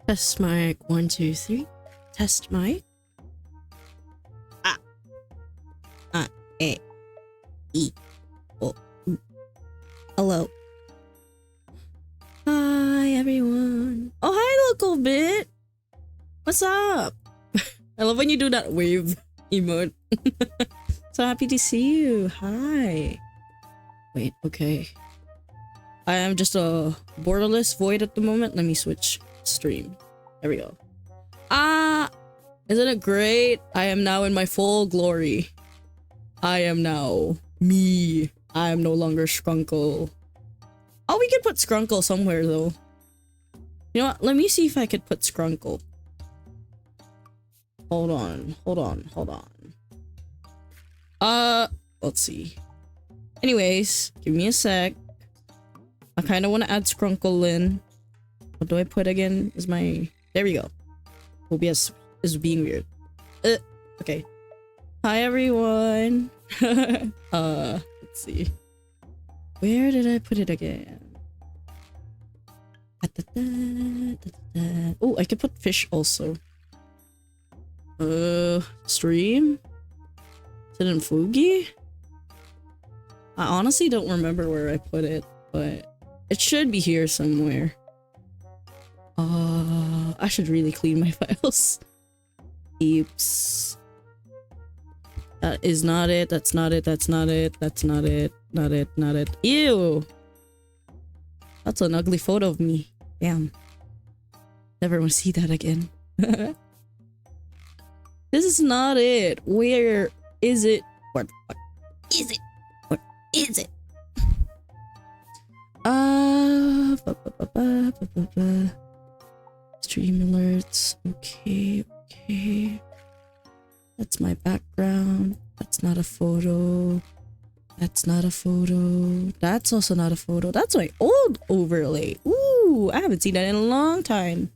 Test mic 1 2 3. Test mic. A E O. Hello. Hi everyone. Oh hi local bit. What's up? I love when you do that wave emote. So happy to see you. Hi. Wait, okay. I am just a borderless void at the moment. Let me switch stream. There we go. Isn't it great? I am now in my full glory. I am now me. I am no longer Skrunkle. Oh, we could put Skrunkle somewhere though. You know what? Let me see if I could put Skrunkle. Hold on. Let's see. Anyways, give me a sec. I kind of want to add Skrunkle in. What do I put again? Is my... There we go. OBS is being weird. Okay. Hi, everyone. Let's see. Where did I put it again? Oh, I could put fish also. Stream? Is it in Fugi? I honestly don't remember where I put it, but it should be here somewhere. I should really clean my files. Oops. That is not it. That's not it. That's not it. That's not it. Not it. Not it. Ew. That's an ugly photo of me. Damn. Never want to see that again. This is not it. Where is it? What is it? What is it? Stream alerts. Okay, okay. That's my background. That's not a photo. That's not a photo. That's also not a photo. That's my old overlay. Ooh, I haven't seen that in a long time.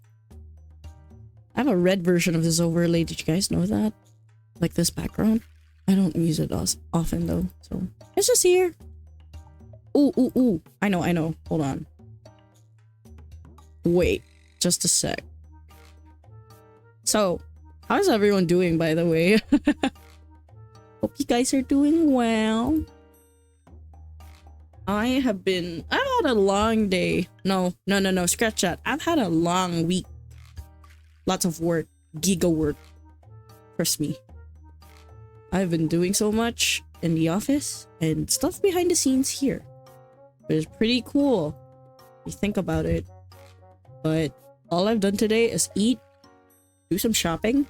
I have a red version of this overlay. Did you guys know that? Like this background. I don't use it often though, so it's just here. Ooh. I know. Hold on. Wait, just a sec. So, how's everyone doing, by the way? Hope you guys are doing well. I've had a long day. No, scratch that. I've had a long week. Lots of work. Giga work. Trust me. I've been doing so much in the office and stuff behind the scenes here. But it's pretty cool if you think about it. But all I've done today is eat, do some shopping,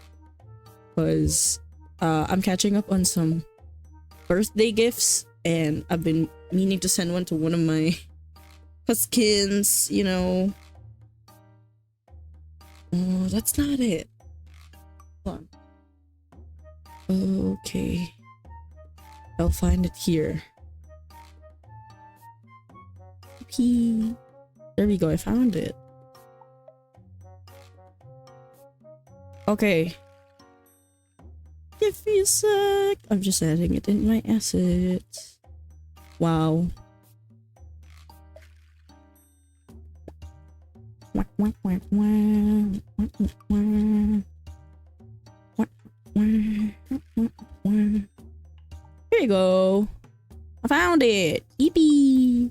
because I'm catching up on some birthday gifts, and I've been meaning to send one to one of my Huskins, you know. Oh, that's not it. Hold on. Okay. I'll find it here. Okay. There we go, I found it. Okay. Give me a sec. I'm just adding it in my assets. Wow. Here you go. I found it. Yippee.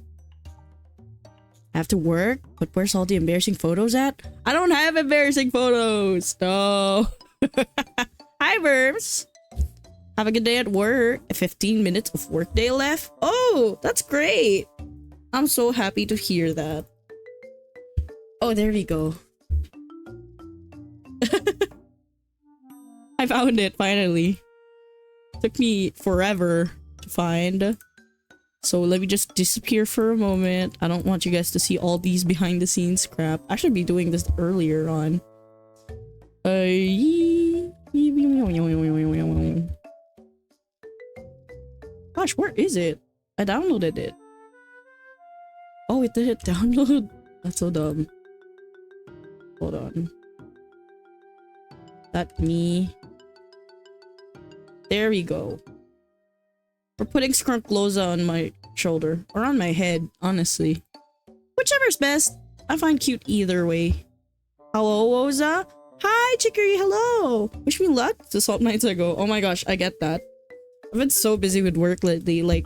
I have to work, but where's all the embarrassing photos at? I don't have embarrassing photos. No. Hi, Verbs. Have a good day at work. 15 minutes of work day left. Oh, that's great. I'm so happy to hear that. Oh, there we go. I found it finally. Took me forever to find. So let me just disappear for a moment. I don't want you guys to see all these behind the scenes crap. I should be doing this earlier on. Gosh, where is it? I downloaded it. Oh, it didn't download. That's so dumb. Hold on. That me. There we go. We're putting Skrunkloza on my shoulder. Or on my head, honestly. Whichever's best. I find cute either way. Hello, Woza? Hi, Chicory, hello! Wish me luck to Salt Nights ago. Oh my gosh, I get that. I've been so busy with work lately. Like,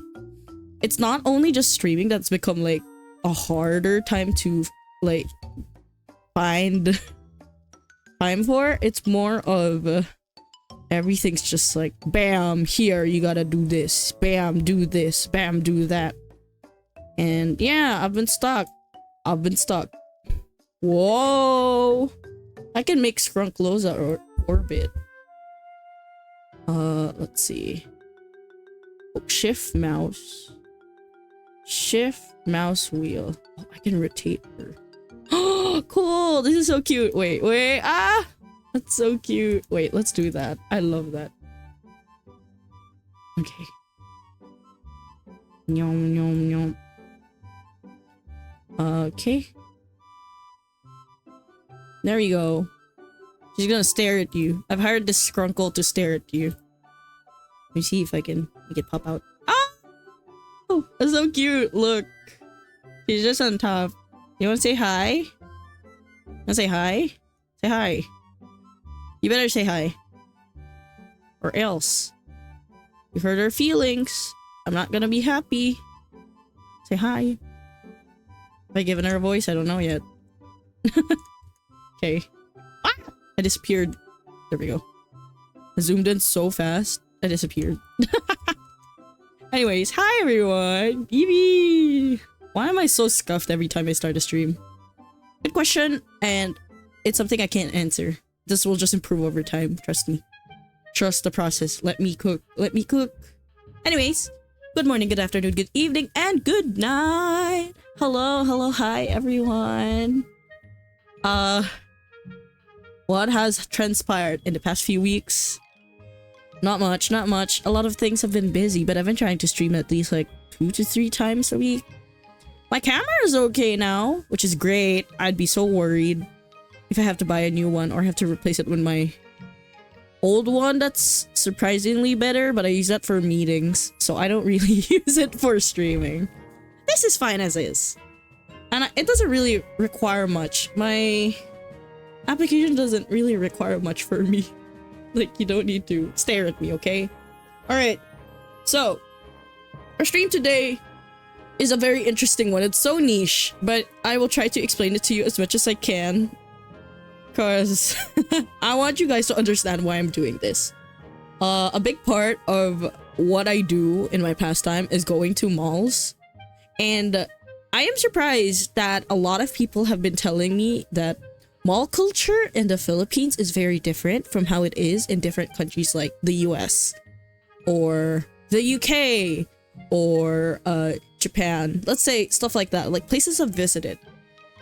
it's not only just streaming that's become, like, a harder time to, like, find time for. It's more of... everything's just like, bam, here, you gotta do this. Bam, do this. Bam, do that. And yeah, I've been stuck. Whoa! I can make Skrunkloza orbit. Let's see. Oh, shift mouse. Shift mouse wheel. Oh, I can rotate her. Oh, cool! This is so cute. Wait. Ah! That's so cute. Wait, let's do that. I love that. Okay. Nyom, nyom, nyom. Okay. There we go. She's gonna stare at you. I've hired this Skrunkle to stare at you. Let me see if I can make it pop out. Oh! That's so cute. Look. She's just on top. You wanna say hi? Wanna say hi? Say hi. You better say hi. Or else. You've hurt her feelings. I'm not gonna be happy. Say hi. Have I given her a voice? I don't know yet. Okay. Ah! I disappeared. There we go. I zoomed in so fast. I disappeared. Anyways, hi everyone! Evie! Why am I so scuffed every time I start a stream? Good question, and it's something I can't answer. This will just improve over time, trust me. Trust the process. Let me cook. Let me cook. Anyways, good morning, good afternoon, good evening, and good night! Hello, hi everyone! What has transpired in the past few weeks? Not much. A lot of things have been busy, but I've been trying to stream at least like 2 to 3 times a week. My camera is okay now, which is great. I'd be so worried if I have to buy a new one or have to replace it with my old one that's surprisingly better, but I use that for meetings, so I don't really use it for streaming. This is fine as is. And it doesn't really require much. My application doesn't really require much for me. Like, you don't need to stare at me, okay? Alright, so our stream today is a very interesting one. It's so niche, but I will try to explain it to you as much as I can. Because I want you guys to understand why I'm doing this. A big part of what I do in my pastime is going to malls. And I am surprised that a lot of people have been telling me that mall culture in the Philippines is very different from how it is in different countries like the US or the UK or Japan. Let's say stuff like that, like places I've visited.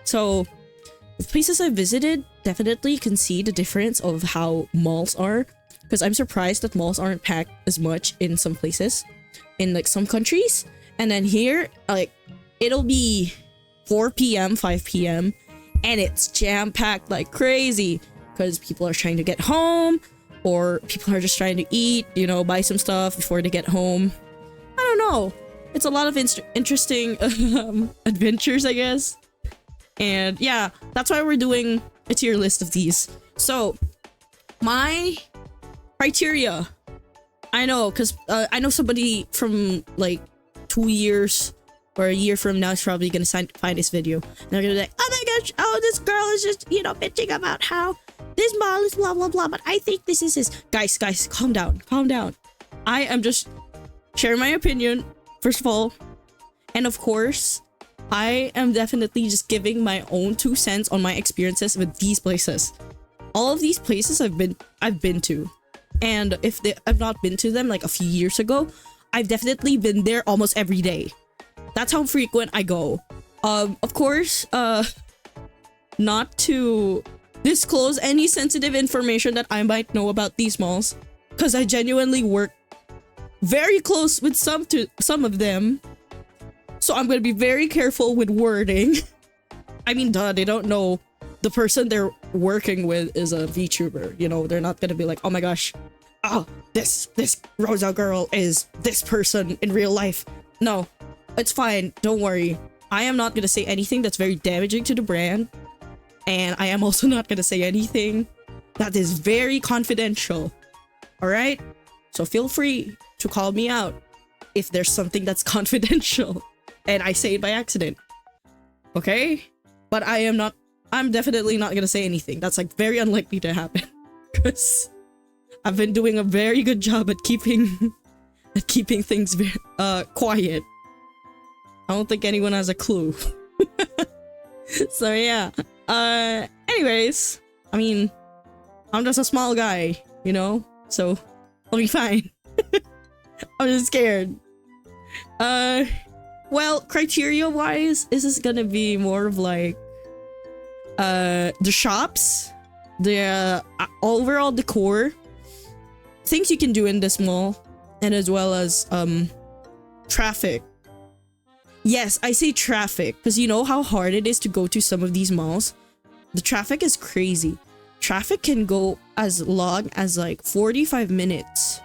So the places I've visited definitely can see the difference of how malls are, because I'm surprised that malls aren't packed as much in some places in like some countries, and then here like it'll be 4 p.m. 5 p.m. and it's jam-packed like crazy because people are trying to get home, or people are just trying to eat, you know, buy some stuff before they get home. I don't know. It's a lot of interesting adventures, I guess. And yeah, that's why we're doing a tier list of these. So, my criteria. I know, because I know somebody from like 2 years or a year from now is probably gonna find this video. And they're gonna be like, oh my gosh, oh, this girl is just, you know, bitching about how this mall is blah blah blah, but I think this is his. Guys, calm down, calm down. I am just sharing my opinion, first of all. And of course, I am definitely just giving my own 2 cents on my experiences with these places. All of these places I've been to. And if I've not been to them like a few years ago, I've definitely been there almost every day. That's how frequent I go. Of course, not to disclose any sensitive information that I might know about these malls, because I genuinely work very close with some of them. So I'm gonna be very careful with wording. I mean, duh, they don't know the person they're working with is a VTuber. You know, they're not gonna be like, oh my gosh, oh, this Rosa girl is this person in real life. No, it's fine. Don't worry. I am not gonna say anything that's very damaging to the brand. And I am also not gonna say anything that is very confidential. Alright? So feel free to call me out if there's something that's confidential and I say it by accident. Okay? But I'm definitely not gonna say anything. That's like very unlikely to happen. Because I've been doing a very good job at keeping things quiet. I don't think anyone has a clue. So yeah. Anyways, I mean, I'm just a small guy, you know? So I'll be fine. I'm just scared. Well, criteria wise, this is gonna be more of like the shops, the overall decor, things you can do in this mall, and as well as traffic. Yes, I say traffic because you know how hard it is to go to some of these malls. The traffic is crazy. Traffic can go as long as like 45 minutes.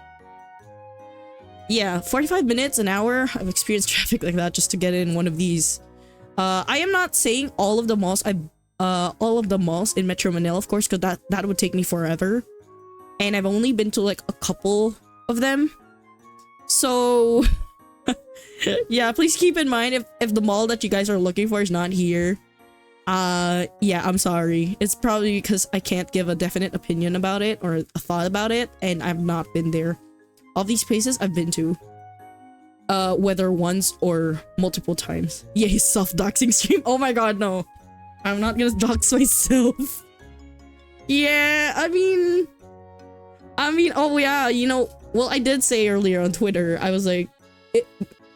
Yeah, 45 minutes, an hour. I've experienced traffic like that just to get in one of these. I am not saying all of the malls. All of the malls in Metro Manila, of course, because that would take me forever. And I've only been to like a couple of them. So yeah, please keep in mind if the mall that you guys are looking for is not here. Yeah, I'm sorry. It's probably because I can't give a definite opinion about it or a thought about it, and I've not been there. All these places I've been to, whether once or multiple times. Yay, self-doxing stream. Oh my god, no. I'm not gonna dox myself. Yeah, I mean, oh yeah, you know, well, I did say earlier on Twitter, I was like,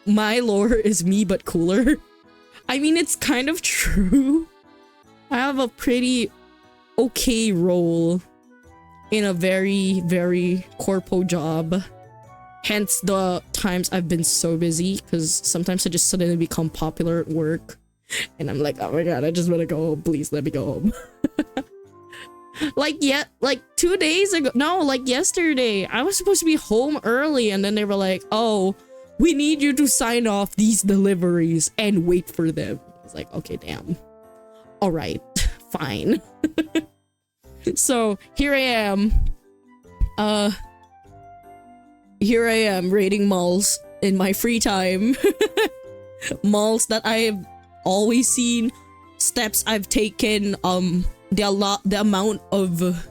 my lore is me but cooler. I mean, it's kind of true. I have a pretty okay role in a very, very corpo job. Hence the times I've been so busy, because sometimes I just suddenly become popular at work. And I'm like, oh my god, I just want to go home. Please let me go home. Like 2 days ago. No, like yesterday. I was supposed to be home early, and then they were like, oh, we need you to sign off these deliveries and wait for them. I was like, okay, damn. All right, fine. So here I am. Here I am raiding malls in my free time. Malls that I've always seen, steps I've taken, the amount of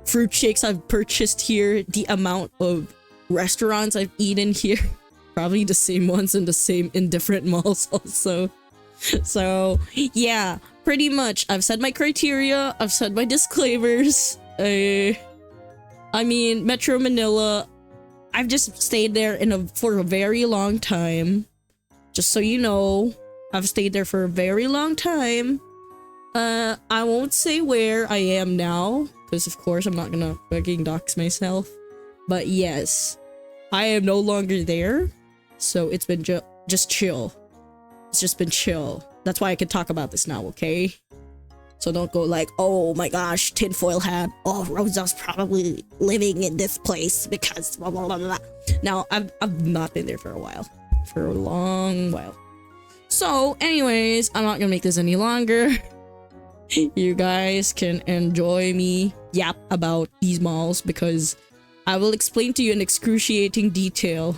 fruit shakes I've purchased here, the amount of restaurants I've eaten here. Probably the same ones in different malls also. So yeah, pretty much I've said my criteria, I've said my disclaimers. I mean, Metro Manila, I've just stayed there for a very long time. Just so you know, I've stayed there for a very long time. I won't say where I am now, because of course I'm not gonna fucking dox myself. But yes, I am no longer there. So it's been just chill. It's just been chill. That's why I can talk about this now, okay? So don't go like, oh my gosh, tinfoil hat. Oh, Rosa's probably living in this place because blah, blah, blah, blah. Now, I've not been there for a while. For a long while. So, anyways, I'm not gonna make this any longer. You guys can enjoy me yap about these malls because I will explain to you in excruciating detail,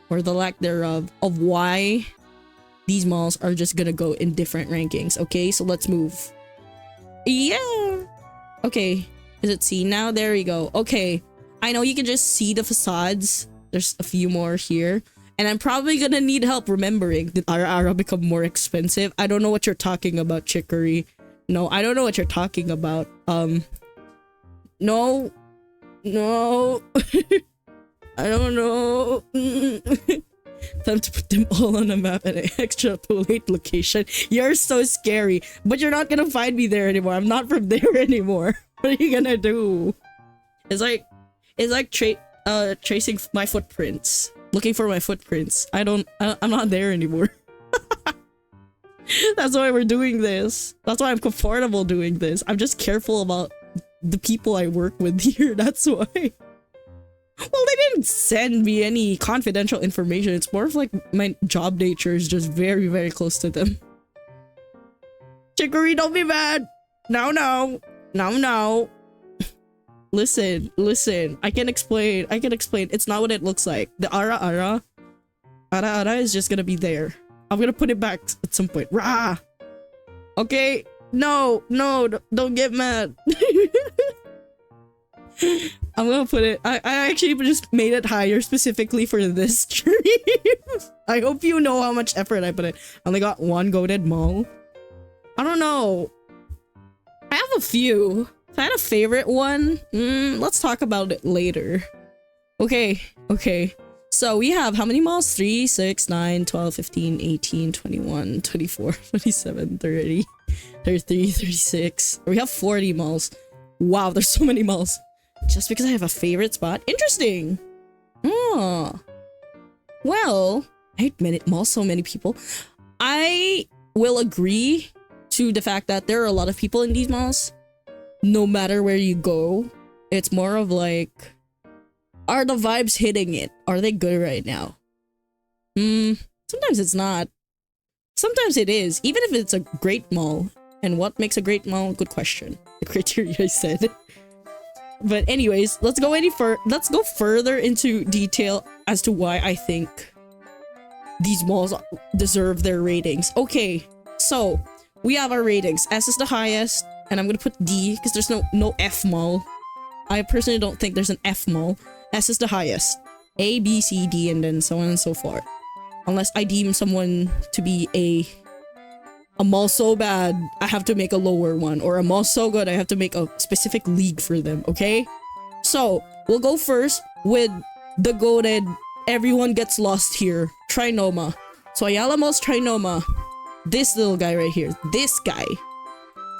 or the lack thereof, of why these malls are just gonna go in different rankings. Okay, so let's move. Yeah. Okay, is it C now? There we go. Okay, I know you can just see the facades. There's a few more here. And I'm probably gonna need help remembering. Did Ara become more expensive? I don't know what you're talking about, Chicory. No, I don't know what you're talking about. No. No. I don't know. Time to put them all on a map at an extrapolate location. You're so scary. But you're not gonna find me there anymore. I'm not from there anymore. What are you gonna do? It's like tracing my footprints. Looking for my footprints. I'm not there anymore. That's why we're doing this. That's why I'm comfortable doing this. I'm just careful about the people I work with here. That's why. Well, they didn't send me any confidential information. It's more of like my job nature is just very, very close to them. Chicory, don't be mad. No. Listen. I can explain. It's not what it looks like. The Ara is just gonna be there. I'm gonna put it back at some point. Rah! Okay? No, don't get mad. I'm gonna put it. I actually just made it higher specifically for this stream. I hope you know how much effort I put in. I only got one goated mall. I don't know. I have a few. If I had a favorite one, let's talk about it later. Okay. So we have how many malls? 3, 6, 9, 12, 15, 18, 21, 24, 27, 30, 33, 36. We have 40 malls. Wow, there's so many malls. Just because I have a favorite spot? Interesting. Oh. Well, I admit malls so many people. I will agree to the fact that there are a lot of people in these malls. No matter where you go, it's more of like, are the vibes hitting it? Are they good right now? Sometimes it's not. Sometimes it is, even if it's a great mall. And what makes a great mall? Good question. The criteria I said. But anyways, let's go further into detail as to why I think these malls deserve their ratings. Okay, so we have our ratings. S is the highest, and I'm gonna put D because there's no F mall. I personally don't think there's an F mall. S is the highest. A, B, C, D, and then so on and so forth. Unless I deem someone to be a mall so bad, I have to make a lower one. Or a mall so good, I have to make a specific league for them, okay? So, we'll go first with the goated, everyone gets lost here, Trinoma. So Ayala Mall's Trinoma. This little guy right here. This guy.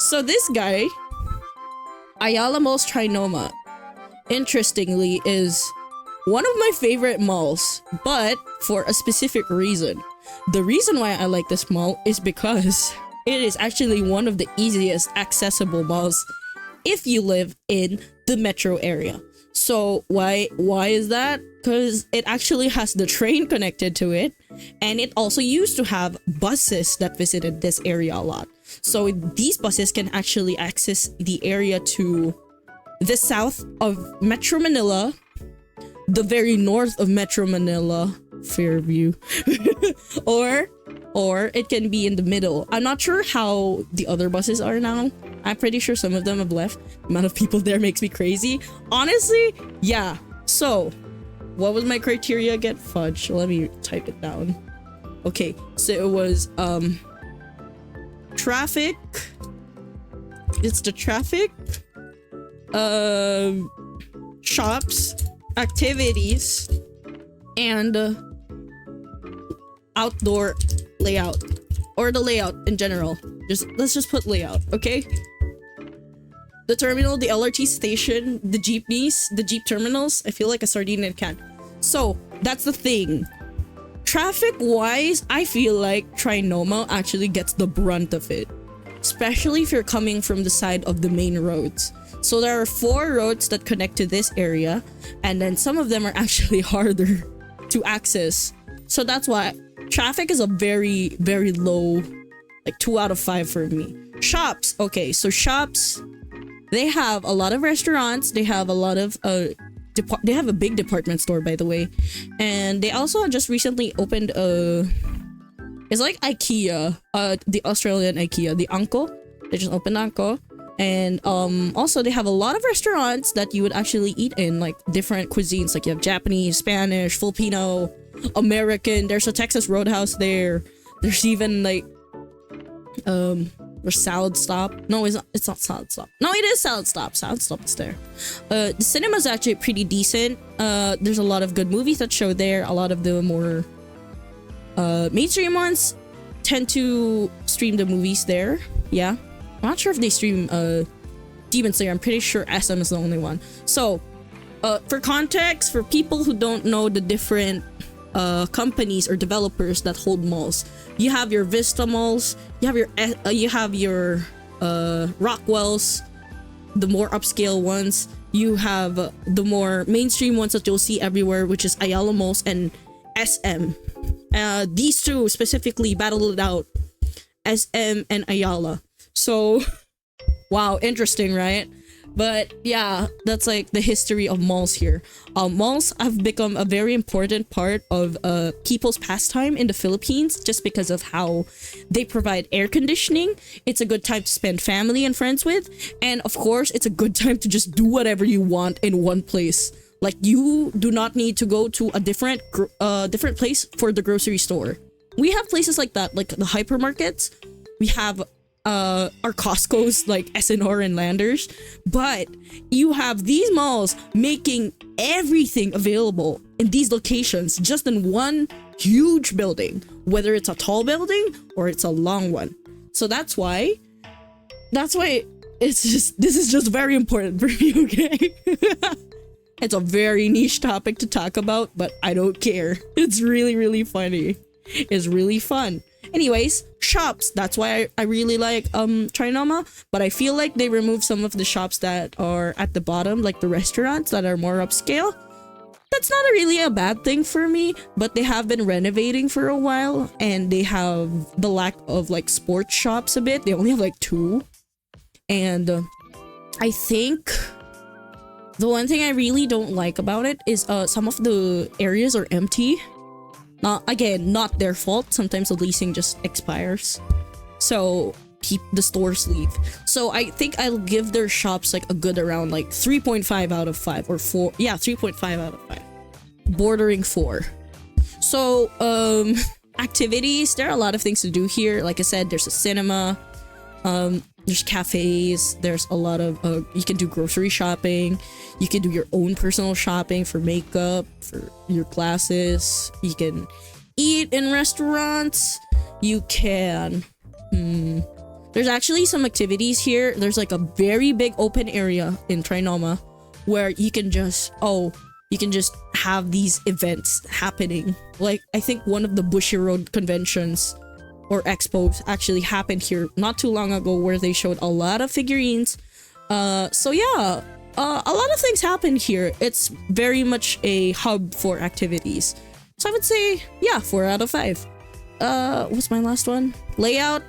So this guy, Ayala Mall's Trinoma, interestingly, is one of my favorite malls, but for a specific reason. The reason why I like this mall is because it is actually one of the easiest accessible malls if you live in the metro area. So why is that? Because it actually has the train connected to it, and it also used to have buses that visited this area a lot. So these buses can actually access the area to the south of Metro Manila, the very north of Metro Manila, Fairview, or it can be in the middle. I'm not sure how the other buses are now. I'm pretty sure some of them have left. The amount of people there makes me crazy. Honestly, yeah. So, what was my criteria again? Fudge. Let me type it down. Okay, so it was traffic. It's the traffic. Shops, activities, and outdoor layout, or the layout in general. Let's just put layout, okay? The terminal, the LRT station, the jeepneys, the jeep terminals. I feel like a sardine in a can. So that's the thing. Traffic wise, I feel like Trinoma actually gets the brunt of it, especially if you're coming from the side of the main roads. So there are 4 roads that connect to this area, and then some of them are actually harder to access. So that's why traffic is a very, very low, like 2 out of 5 for me. Shops. Okay, so shops, they have a lot of restaurants. They have a lot of they have a big department store, by the way, and they also just recently opened it's like IKEA, the Australian IKEA, the Anko. They just opened Anko, And also they have a lot of restaurants that you would actually eat in, like different cuisines. Like you have Japanese, Spanish, Filipino, American. There's a Texas Roadhouse there. There's even like there's Salad Stop. No, it's not Salad Stop. No, it is Salad Stop. Salad Stop is there. The cinema's actually pretty decent. There's a lot of good movies that show there. A lot of the more mainstream ones tend to stream the movies there. Yeah. I'm not sure if they stream Demon Slayer. I'm pretty sure SM is the only one. So, for context, for people who don't know the different companies or developers that hold malls, you have your Vista malls, you have your Rockwells, the more upscale ones. You have the more mainstream ones that you'll see everywhere, which is Ayala Malls and SM. These two specifically battled it out, SM and Ayala. So, wow, interesting, right? But yeah, that's like the history of malls here. Malls have become a very important part of people's pastime in the Philippines just because of how they provide air conditioning. It's a good time to spend family and friends with. And of course, it's a good time to just do whatever you want in one place. Like, you do not need to go to a different place for the grocery store. We have places like that, like the hypermarkets. We have our Costco's like SNR and Landers, but you have these malls making everything available in these locations just in one huge building, whether it's a tall building or it's a long one. So that's why this is just very important for me, okay? It's a very niche topic to talk about, but I don't care. It's really, really funny. It's really fun. Anyways, shops. That's why I really like Trinoma, but I feel like they remove some of the shops that are at the bottom, like the restaurants that are more upscale. That's not really a bad thing for me, but they have been renovating for a while, and they have the lack of like sports shops a bit. They only have like 2. And I think the one thing I really don't like about it is some of the areas are empty. Again, not their fault. Sometimes the leasing just expires, so the stores leave. So I think I'll give their shops like a good around like 3.5 out of 5 or 4. Yeah, 3.5 out of 5, bordering 4. So activities, there are a lot of things to do here. Like I said, there's a cinema, there's cafes, there's a lot of you can do grocery shopping, you can do your own personal shopping for makeup, for your glasses, you can eat in restaurants, you can there's actually some activities here. There's like a very big open area in Trinoma where you can just have these events happening. Like, I think one of the Bushy Road conventions or expos actually happened here not too long ago, where they showed a lot of figurines. So yeah, a lot of things happen here. It's very much a hub for activities. So I would say, yeah, 4 out of 5. What's my last one? Layout.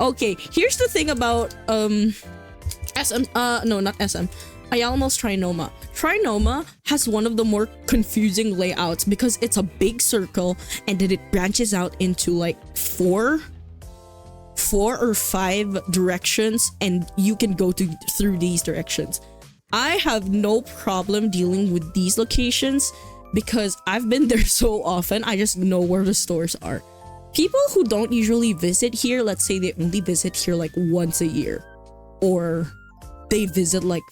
Okay, here's the thing about SM. No, not SM. Ayala Malls Trinoma. Trinoma has one of the more confusing layouts because it's a big circle and then it branches out into like 4 or 5 directions, and you can go through these directions. I have no problem dealing with these locations because I've been there so often. I just know where the stores are. People who don't usually visit here, let's say they only visit here like once a year, or they visit like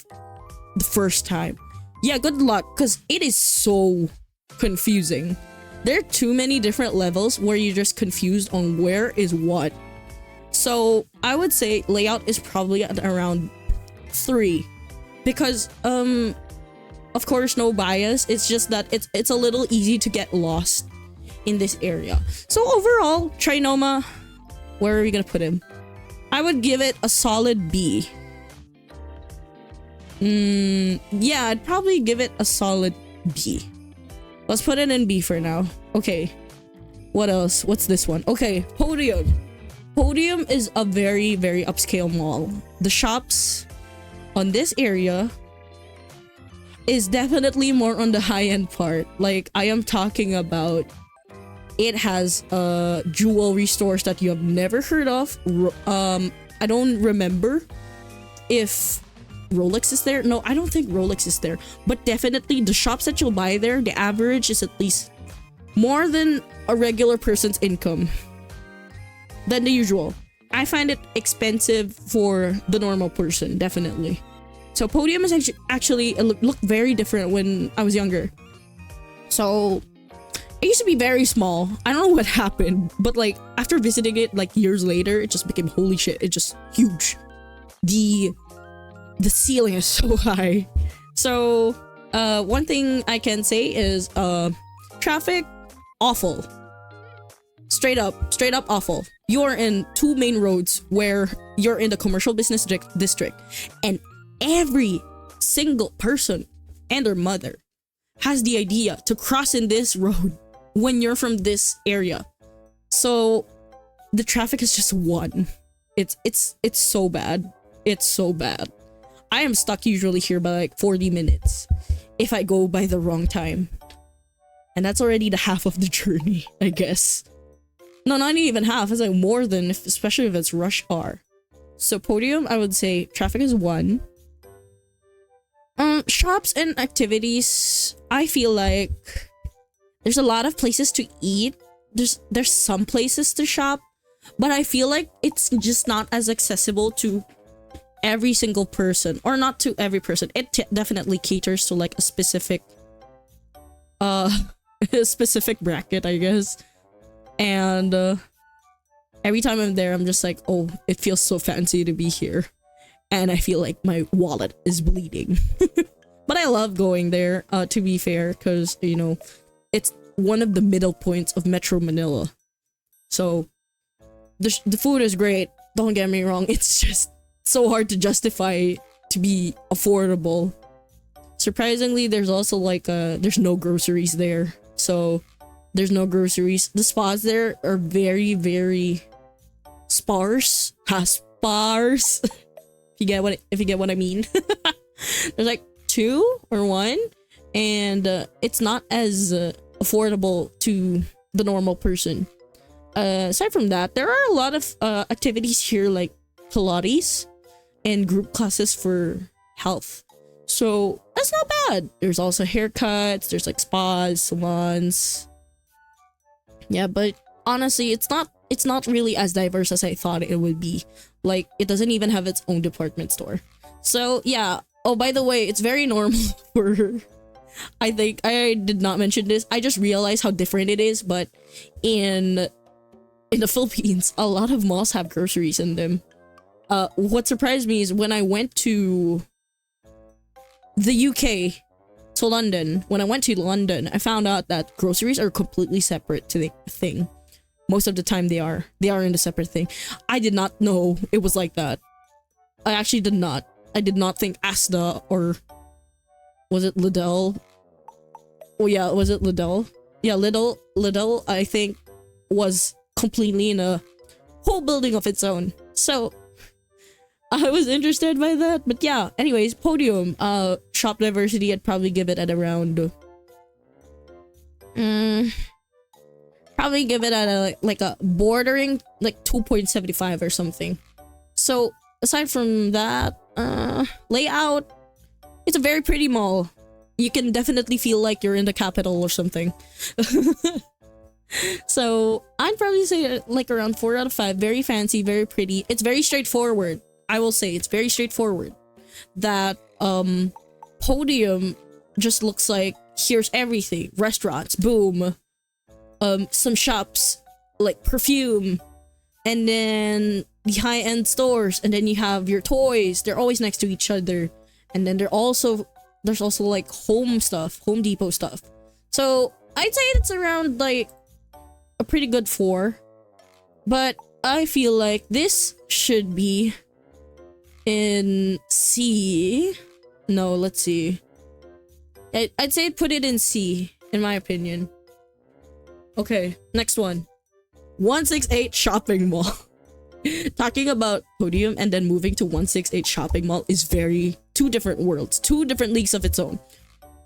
the first time, yeah, good luck, because it is so confusing. There are too many different levels where you're just confused on where is what. So I would say layout is probably at around 3, because of course, no bias, it's just that it's a little easy to get lost in this area. So overall, Trinoma, where are we gonna put him? I would give it a solid B. Yeah, I'd probably give it a solid B. Let's put it in B for now. Okay, what else? What's this one? Okay, Podium. Podium is a very, very upscale mall. The shops on this area is definitely more on the high-end part. Like, I am talking about, it has jewelry stores that you have never heard of. I don't remember if Rolex is there. No, I don't think Rolex is there. But definitely the shops that you'll buy there, the average is at least more than a regular person's income. Than the usual. I find it expensive for the normal person, definitely. So Podium is actually looked very different when I was younger. So it used to be very small. I don't know what happened, but like after visiting it like years later, it just became holy shit. It's just huge. The ceiling is so high. So one thing I can say is traffic awful. Straight up awful. You're in two main roads where you're in the commercial business district, and every single person and their mother has the idea to cross in this road when you're from this area. So the traffic is just one. It's so bad. It's so bad. I am stuck usually here by like 40 minutes if I go by the wrong time. And that's already the half of the journey, I guess. No, not even half. It's like more than, especially if it's rush hour. So Podium, I would say traffic is 1. Shops and activities, I feel like there's a lot of places to eat. There's some places to shop, but I feel like it's just not as accessible to every single person, or not to every person. It definitely caters to like a specific a specific bracket, I guess. And every time I'm there, I'm just like, oh, it feels so fancy to be here. And I feel like my wallet is bleeding. But I love going there, to be fair, because, you know, it's one of the middle points of Metro Manila. So, the food is great, don't get me wrong. It's just so hard to justify to be affordable. Surprisingly, there's also like, there's no groceries there. So, there's no groceries. The spas there are very, very sparse. Sparse. If you get what I mean. There's like 2 or 1, and it's not as affordable to the normal person. Aside from that, there are a lot of activities here like Pilates and group classes for health. So that's not bad. There's also haircuts, there's like spas, salons. Yeah, but honestly, it's not really as diverse as I thought it would be. Like, it doesn't even have its own department store. So yeah. Oh, by the way, it's very normal for, I think I did not mention this. I just realized how different it is, but in the Philippines, a lot of malls have groceries in them. What surprised me is when I went to the UK, to London, when I went to London, I found out that groceries are completely separate to the thing. Most of the time they are in a separate thing. I did not know it was like that. I actually did not. I did not think Asda, or was it Lidl? Oh yeah, was it Lidl? Yeah, Lidl, I think, was completely in a whole building of its own. So I was interested by that. But yeah, anyways, Podium, shop diversity, I'd probably give it at around probably give it at a bordering like 2.75 or something. So aside from that, layout, it's a very pretty mall. You can definitely feel like you're in the capital or something. So I'd probably say like around 4 out of 5. Very fancy, very pretty. It's very straightforward. I will say it's very straightforward. That Podium just looks like, here's everything. Restaurants, boom. Some shops like perfume, and then the high-end stores, and then you have your toys. They're always next to each other. And then there's also like Home Depot stuff. So I'd say it's around like a pretty good 4, but I feel like this should be in C. No, let's see. I'd say put it in C, in my opinion. Okay, next one. 168 Shopping Mall. Talking about Podium and then moving to 168 Shopping Mall is two different worlds, 2 different leagues of its own.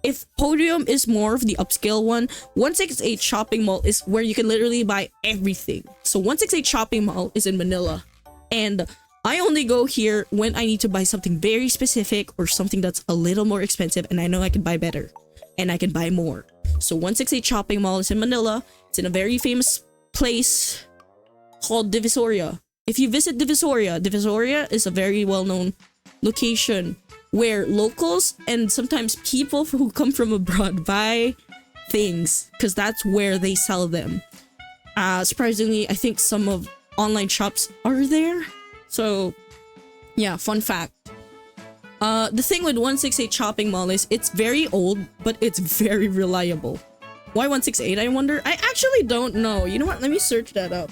If Podium is more of the upscale one, 168 Shopping Mall is where you can literally buy everything. So 168 Shopping Mall is in Manila, and I only go here when I need to buy something very specific or something that's a little more expensive and I know I can buy better and I can buy more. So 168 Shopping Mall is in Manila. It's in a very famous place called Divisoria. If you visit Divisoria, Divisoria is a very well-known location where locals and sometimes people who come from abroad buy things because that's where they sell them. Surprisingly, I think some of online shops are there. So yeah, fun fact. The thing with 168 Shopping Mall is it's very old, but it's very reliable. Why 168, I wonder? I actually don't know. You know what? Let me search that up.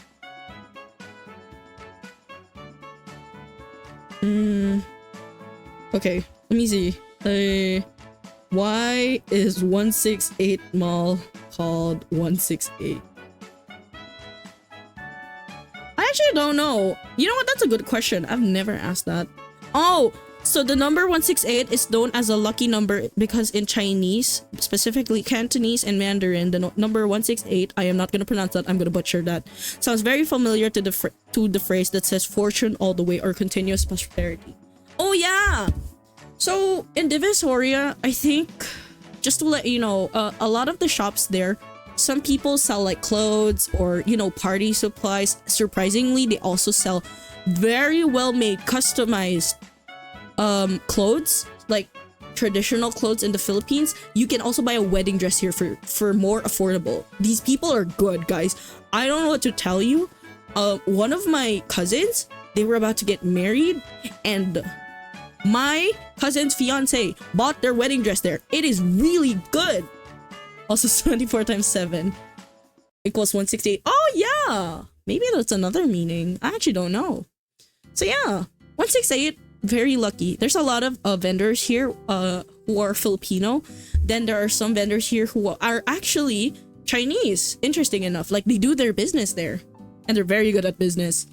Okay, let me see. Why is 168 Mall called 168? I actually don't know. You know what? That's a good question. I've never asked that. Oh, so the number 168 is known as a lucky number because in Chinese, specifically Cantonese and Mandarin, the number 168, I am not going to pronounce that. I'm going to butcher that. Sounds very familiar to the phrase that says fortune all the way or continuous prosperity. Oh yeah. So in Divisoria, I think, just to let you know, a lot of the shops there, some people sell like clothes or, you know, party supplies. Surprisingly, they also sell very well made, customized clothes, like traditional clothes in the Philippines. You can also buy a wedding dress here for more affordable. These people are good, guys. I don't know what to tell you. One of my cousins, they were about to get married and my cousin's fiance bought their wedding dress there. It is really good. Also 24 times 7 equals 168. Oh yeah, maybe that's another meaning. I actually don't know. So yeah, 168, very lucky. There's a lot of vendors here who are Filipino. Then there are some vendors here who are actually Chinese, interesting enough. Like they do their business there and they're very good at business.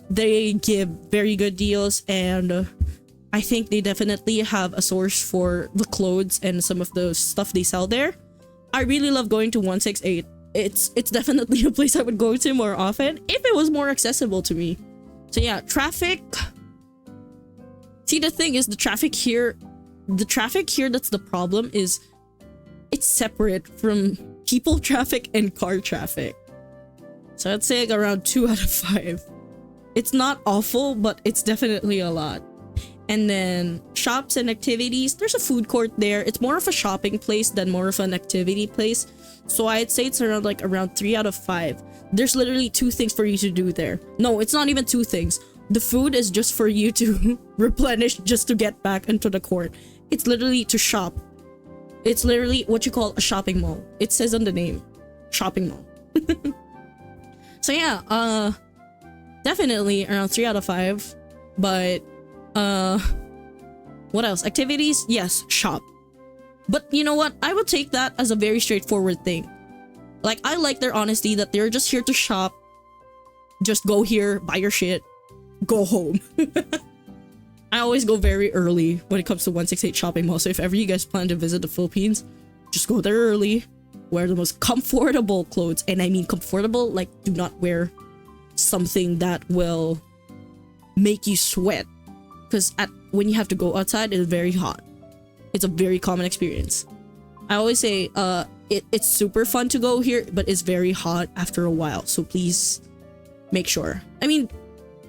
They give very good deals and I think they definitely have a source for the clothes and some of the stuff they sell there. I really love going to 168. It's definitely a place I would go to more often if it was more accessible to me. So yeah, traffic. See, the thing is, the traffic here that's the problem is it's separate from people traffic and car traffic. So I'd say like around 2 out of 5. It's not awful, but it's definitely a lot. And then shops and activities. There's a food court there. It's more of a shopping place than more of an activity place. So I'd say it's around 3 out of 5. There's literally 2 things for you to do there. No, it's not even 2 things. The food is just for you to replenish just to get back into the court. It's literally to shop. It's literally what you call a shopping mall. It says on the name, shopping mall. So yeah, definitely around 3 out of 5. But what else? Activities? Yes, shop. But you know what? I would take that as a very straightforward thing. Like, I like their honesty that they're just here to shop. Just go here, buy your shit, go home. I always go very early when it comes to 168 Shopping Mall. So if ever you guys plan to visit the Philippines, just go there early. Wear the most comfortable clothes. And I mean comfortable, like do not wear something that will make you sweat. Because when you have to go outside, it's very hot. It's a very common experience. I always say it's super fun to go here, but it's very hot after a while. So please make sure. I mean,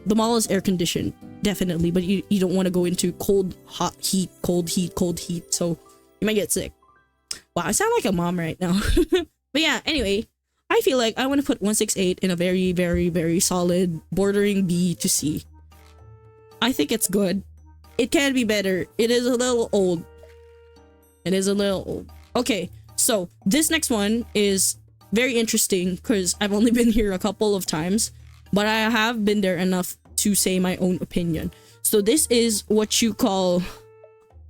the mall is air conditioned, definitely, but you don't want to go into cold, hot heat, cold heat, cold heat. So you might get sick. Wow, I sound like a mom right now. But yeah, anyway, I feel like I want to put 168 in a very, very, very solid bordering B to C. I think it's good. It can be better. It is a little old. It is a little old. Okay, so this next one is very interesting because I've only been here a couple of times, but I have been there enough to say my own opinion. So this is what you call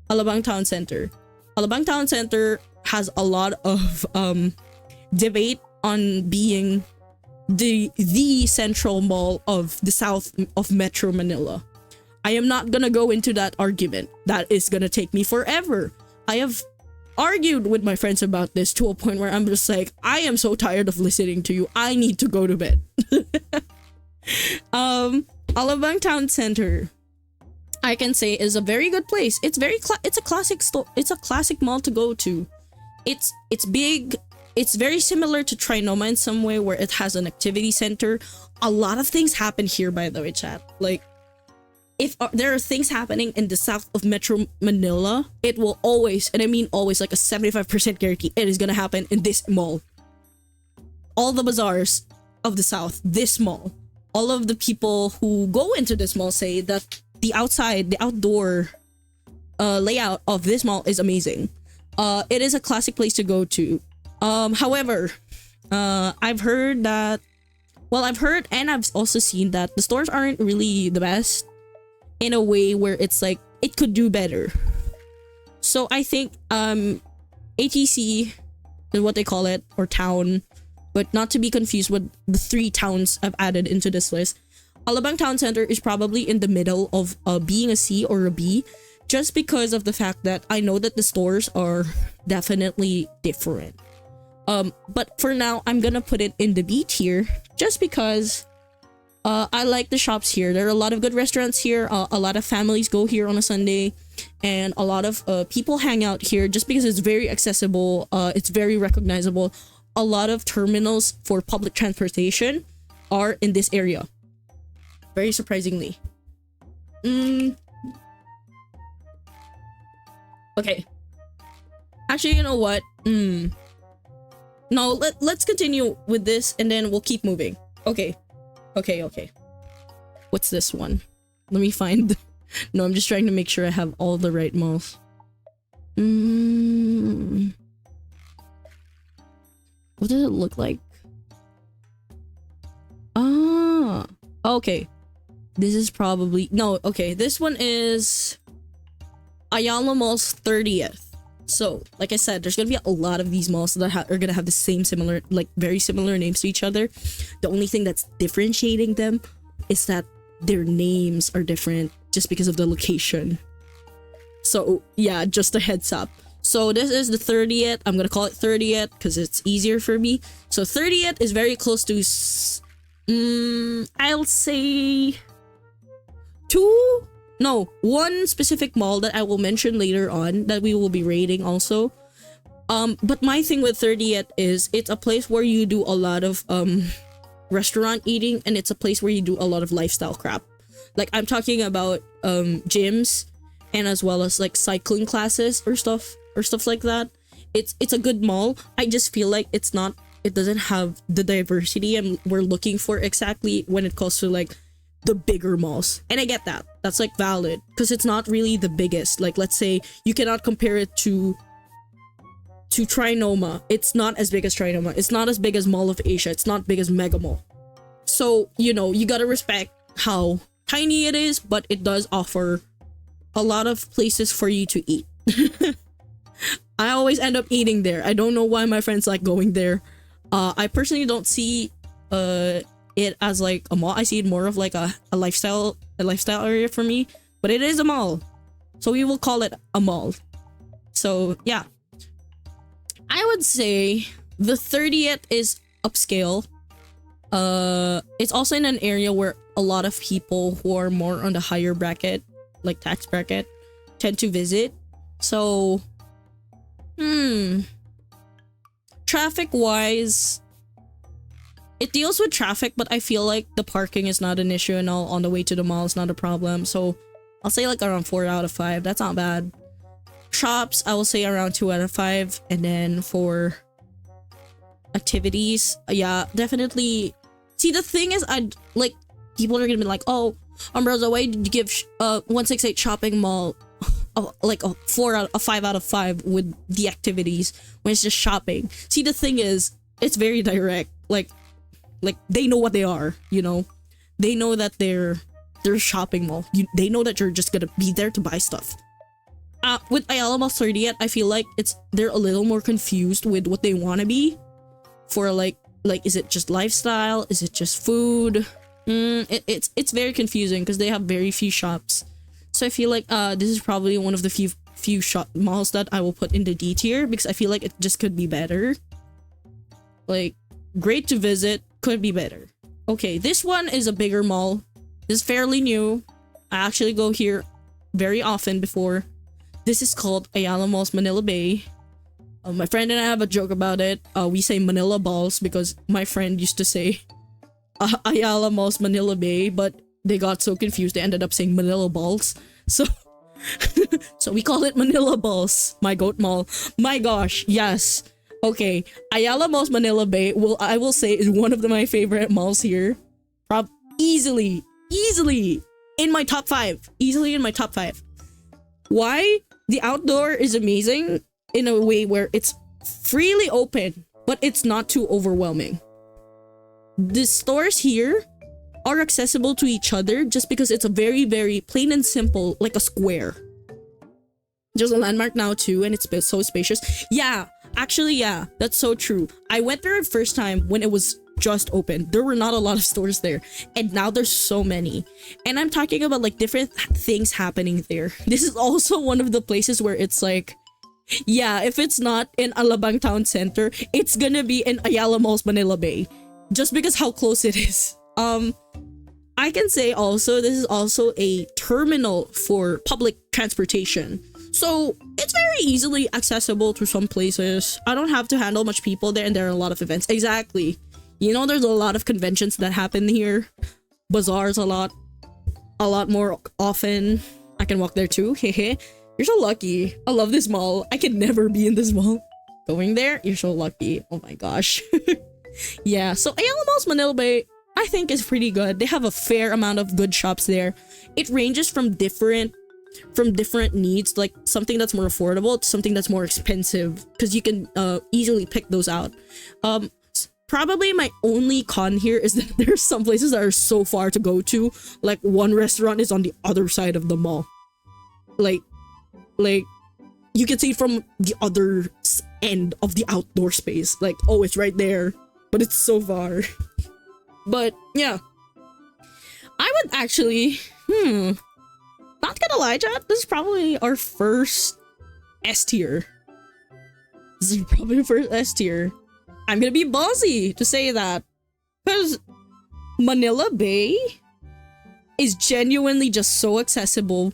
Alabang Town Center. Alabang Town Center has a lot of debate on being the central mall of the south of Metro Manila. I am not gonna go into that argument. That is gonna take me forever. I have argued with my friends about this to a point where I'm just like, I am so tired of listening to you. I need to go to bed. Alabang Town Center, I can say, is a very good place. It's very it's a classic store. It's a classic mall to go to. It's big. It's very similar to Trinoma in some way, where it has an activity center. A lot of things happen here, by the way, chat. Like, if there are things happening in the south of Metro Manila, it will always, and I mean always, like a 75% guarantee, it is gonna happen in this mall. All the bazaars of the south, this mall. All of the people who go into this mall say that the outdoor layout of this mall is amazing. It is a classic place to go to. However, I've heard that, I've heard and I've also seen that the stores aren't really the best, in a way where it's like, it could do better. So I think ATC is what they call it, or town, but not to be confused with the 3 towns I've added into this list. Alabang Town Center is probably in the middle of being a C or a B, just because of the fact that I know that the stores are definitely different. But for now, I'm gonna put it in the B tier, just because I like the shops here. There are a lot of good restaurants here. A lot of families go here on a Sunday, and a lot of people hang out here just because it's very accessible. It's very recognizable. A lot of terminals for public transportation are in this area. Very surprisingly. Okay. Actually, you know what? No, let's continue with this and then we'll keep moving. Okay. What's this one? Let me find... No, I'm just trying to make sure I have all the right malls. What does it look like? Ah, okay. This is probably... No, okay. This one is Ayala Mall's 30th. So, like I said, there's gonna be a lot of these malls that are gonna have the same similar, like very similar names to each other. The only thing that's differentiating them is that their names are different just because of the location. So, yeah, just a heads up. So this is the 30th. I'm gonna call it 30th because it's easier for me. So 30th is very close to, I'll say one specific mall that I will mention later on that we will be rating also. But my thing with 30th is it's a place where you do a lot of restaurant eating, and it's a place where you do a lot of lifestyle crap. Like, I'm talking about gyms, and as well as like cycling classes or stuff like that. It's a good mall. I just feel like it doesn't have the diversity and we're looking for exactly when it comes to like the bigger malls. And I get that. That's like valid because it's not really the biggest. Like, let's say you cannot compare it to Trinoma. It's not as big as Trinoma. It's not as big as Mall of Asia. It's not big as Mega Mall. So, you know, you gotta respect how tiny it is, but it does offer a lot of places for you to eat. I always end up eating there. I don't know why my friends like going there. I personally don't see it as like a mall. I see it more of like a lifestyle area for me, but it is a mall, so we will call it a mall. So yeah, I would say the 30th is upscale. It's also in an area where a lot of people who are more on the higher bracket, like tax bracket, tend to visit. So traffic wise, it deals with traffic, but I feel like the parking is not an issue and all on the way to the mall is not a problem. So I'll say like around 4 out of 5. That's not bad. Shops, I will say around 2 out of 5. And then for activities, yeah, definitely. See, the thing is, people are gonna be like, oh, Umbrosa, why did you give 168 shopping mall like a 5 out of 5 with the activities when it's just shopping? See, the thing is, it's very direct. Like they know what they are, you know. They know that they're a shopping mall. They know that you're just gonna be there to buy stuff. With Ayala Mall 30th, I feel like they're a little more confused with what they want to be. For like is it just lifestyle? Is it just food? It's very confusing because they have very few shops. So I feel like this is probably one of the few shop malls that I will put in the D tier because I feel like it just could be better. Like, great to visit, could be better. Okay, this one is a bigger mall. This is fairly new. I actually go here very often before. This is called Ayala Malls Manila Bay. My friend and I have a joke about it. We say Manila Balls because my friend used to say Ayala Malls Manila Bay, but they got so confused they ended up saying Manila Balls. So so we call it Manila Balls. My goat mall. My gosh, yes. Okay, Ayala Malls Manila Bay I will say is one of my favorite malls here. Easily in my top 5. Easily in my top 5. Why? The outdoor is amazing in a way where it's freely open, but it's not too overwhelming. The stores here are accessible to each other just because it's a very, very plain and simple, like a square. There's a landmark now too, and it's so spacious. Yeah, actually, yeah, that's so true. I went there the first time when it was just open. There were not a lot of stores there, and now there's so many. And I'm talking about like different things happening there. This is also one of the places where it's like, yeah, if it's not in Alabang Town Center, it's gonna be in Ayala Malls Manila Bay, just because how close it is. I can say also this is also a terminal for public transportation. So it's very easily accessible to some places. I don't have to handle much people there, and there are a lot of events. Exactly. You know, there's a lot of conventions that happen here. Bazaars a lot more often. I can walk there too. Hehe. You're so lucky. I love this mall. I can never be in this mall. Going there, you're so lucky. Oh my gosh. Yeah, so Ayala Malls Manila Bay, I think is pretty good. They have a fair amount of good shops there. It ranges from different needs, like something that's more affordable to something that's more expensive, because you can easily pick those out. Probably my only con here is that there's some places that are so far to go to. Like one restaurant is on the other side of the mall. Like you can see it from the other end of the outdoor space. Like, oh, it's right there, but it's so far. But yeah, I would actually, not gonna lie, chat, this is probably our first S tier. This is probably the first S tier. I'm gonna be ballsy to say that, because Manila Bay is genuinely just so accessible.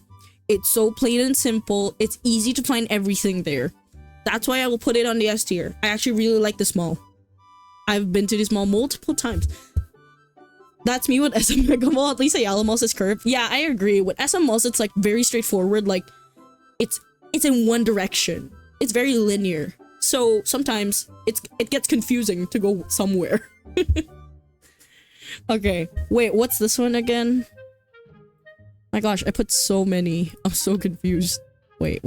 It's so plain and simple. It's easy to find everything there. That's why I will put it on the S tier. I actually really like this mall. I've been to this mall multiple times. That's me with SM Mega Mall. At least Ayala Malls is curved. Yeah, I agree. With SM Malls, it's like very straightforward. Like, it's in one direction. It's very linear. So sometimes it gets confusing to go somewhere. Okay, wait, what's this one again? My gosh, I put so many. I'm so confused. Wait.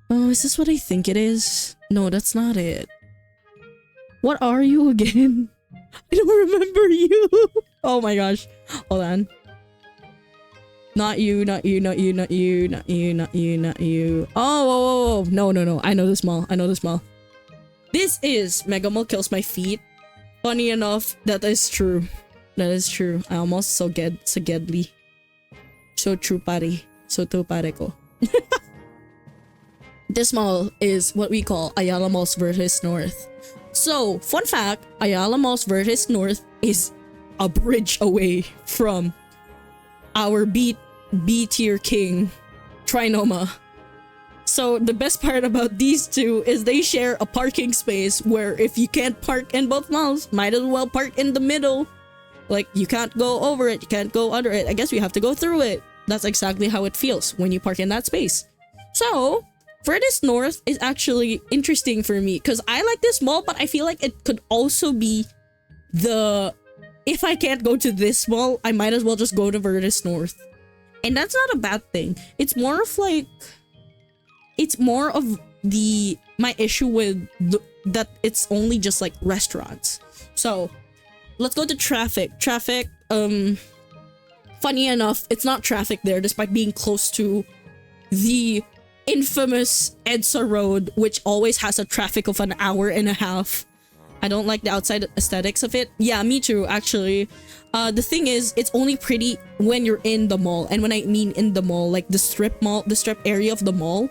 Oh, is this what I think it is? No, that's not it. What are you again? I don't remember you. Oh my gosh. Hold on. Not you. Oh, no. I know this mall. This is Mega Mall Kills My Feet. Funny enough, that is true. I almost so gedly. So true, pare. So true, pare ko. This mall is what we call Ayala Malls Vertis North. So, fun fact, Ayala Malls Vertis North is a bridge away from our B tier king, Trinoma. So the best part about these two is they share a parking space where if you can't park in both malls, might as well park in the middle. Like, you can't go over it, you can't go under it. I guess we have to go through it. That's exactly how it feels when you park in that space. So, Vertis North is actually interesting for me because I like this mall, but I feel like it could also be if I can't go to this mall, I might as well just go to Vertis North. And that's not a bad thing. It's more of my issue with that it's only just like restaurants. So let's go to traffic. Funny enough, it's not traffic there despite being close to the infamous EDSA Road, which always has a traffic of an hour and a half. I don't like the outside aesthetics of it. Yeah, me too, actually. The thing is, it's only pretty when you're in the mall. And when I mean in the mall, like the strip area of the mall,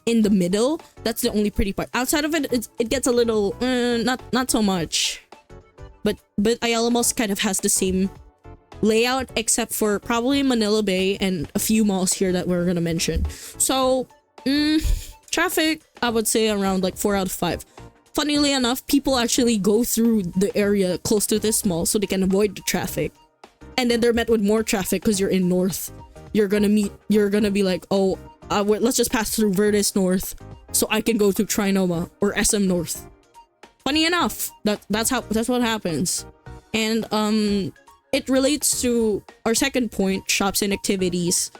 in the middle, that's the only pretty part. Outside of it, it gets a little, not so much. But Ayala Malls kind of has the same layout except for probably Manila Bay and a few malls here that we're gonna mention. So, traffic, I would say around like 4 out of 5. Funnily enough, people actually go through the area close to this mall so they can avoid the traffic. And then they're met with more traffic because you're in North. You're gonna be like, oh, let's just pass through Verdes North so I can go to Trinoma or SM North. Funny enough, that's what happens. And it relates to our second point, shops and activities,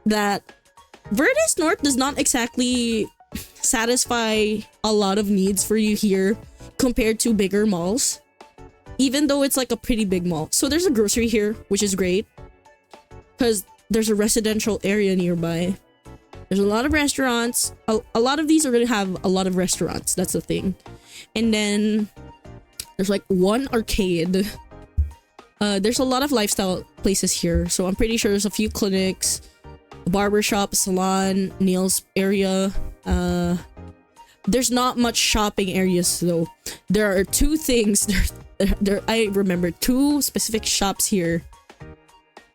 that Verdes North does not exactly satisfy a lot of needs for you here compared to bigger malls, even though it's like a pretty big mall. So there's a grocery here, which is great because there's a residential area nearby. There's a lot of restaurants. A lot of these are going to have a lot of restaurants. That's the thing. And then there's like one arcade. There's a lot of lifestyle places here. So I'm pretty sure there's a few clinics, a barbershop, salon, nails area. There's not much shopping areas though. There are two things. I remember two specific shops here.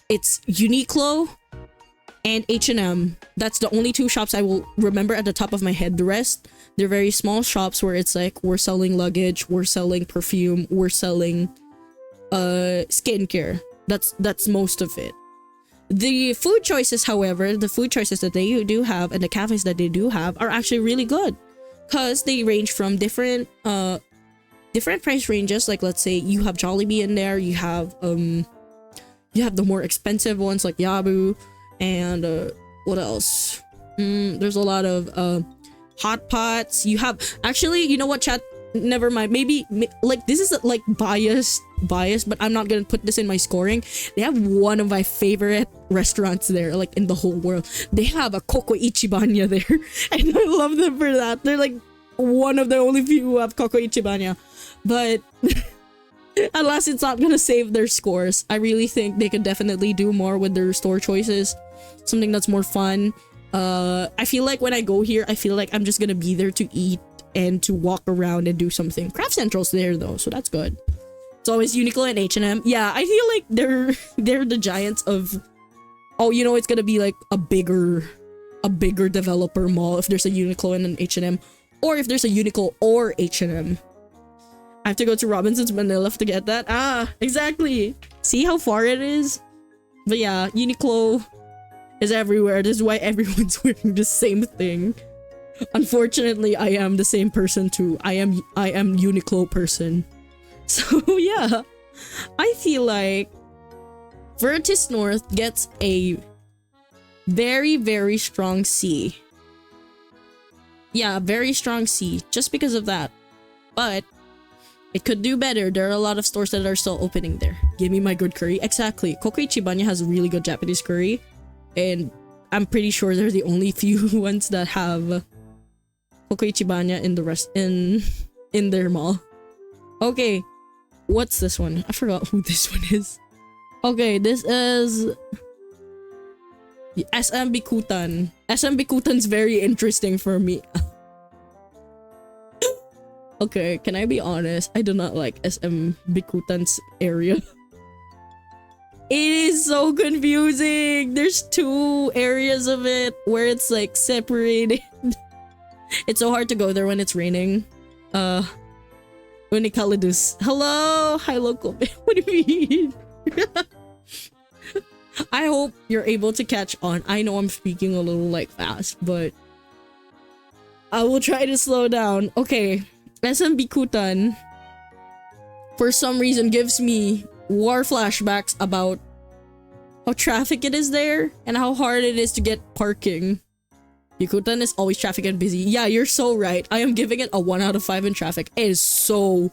It's Uniqlo and H&M. That's the only two shops I will remember at the top of my head. The rest, they're very small shops where it's like we're selling luggage, we're selling perfume, we're selling skincare. That's most of it. The food choices, however, the food choices that they do have and the cafes that they do have are actually really good because they range from different price ranges. Like let's say you have Jollibee in there, you have the more expensive ones like Yabu, and what else? There's a lot of hot pots. You have actually, you know what, chat? Never mind. Maybe like this is like biased, but I'm not gonna put this in my scoring. They have one of my favorite restaurants there, like in the whole world. They have a Coco Ichibanya there, and I love them for that. They're like one of the only few who have Coco Ichibanya, but alas, it's not gonna save their scores. I really think they could definitely do more with their store choices, something that's more fun. I feel like when I go here, I feel like I'm just gonna be there to eat and to walk around and do something. Craft Central's there though, so that's good. It's always Uniqlo and H&M. Yeah, I feel like they're the giants of, oh, you know, it's gonna be like a bigger developer mall if there's a Uniqlo and an H&M, or if there's a Uniqlo or H&M. I have to go to Robinson's Manila to get that. Ah, exactly. See how far it is? But yeah, Uniqlo is everywhere. This is why everyone's wearing the same thing. Unfortunately, I am the same person too. I am Uniqlo person. So yeah, I feel like Verdes North gets a very, very strong C. Yeah, very strong C just because of that. But it could do better. There are a lot of stores that are still opening there. Give me my good curry. Exactly. Coco Ichibanya has really good Japanese curry. And I'm pretty sure they're the only few ones that have Coco Ichibanya in the rest in their mall. Okay. What's this one? I forgot who this one is. Okay, this is SM Bikutan. SM Bikutan's very interesting for me. Okay, can I be honest? I do not like SM Bikutan's area. It is so confusing. There's two areas of it where it's like separated. It's so hard to go there when it's raining. When it Callidus. Hello! Hi, local. What do you mean? I hope you're able to catch on. I know I'm speaking a little like fast, but I will try to slow down. Okay. SM Bikutan for some reason gives me war flashbacks about how traffic it is there and how hard it is to get parking. Bikutan is always traffic and busy. Yeah, you're so right. I am giving it a 1 out of 5 in traffic. It is so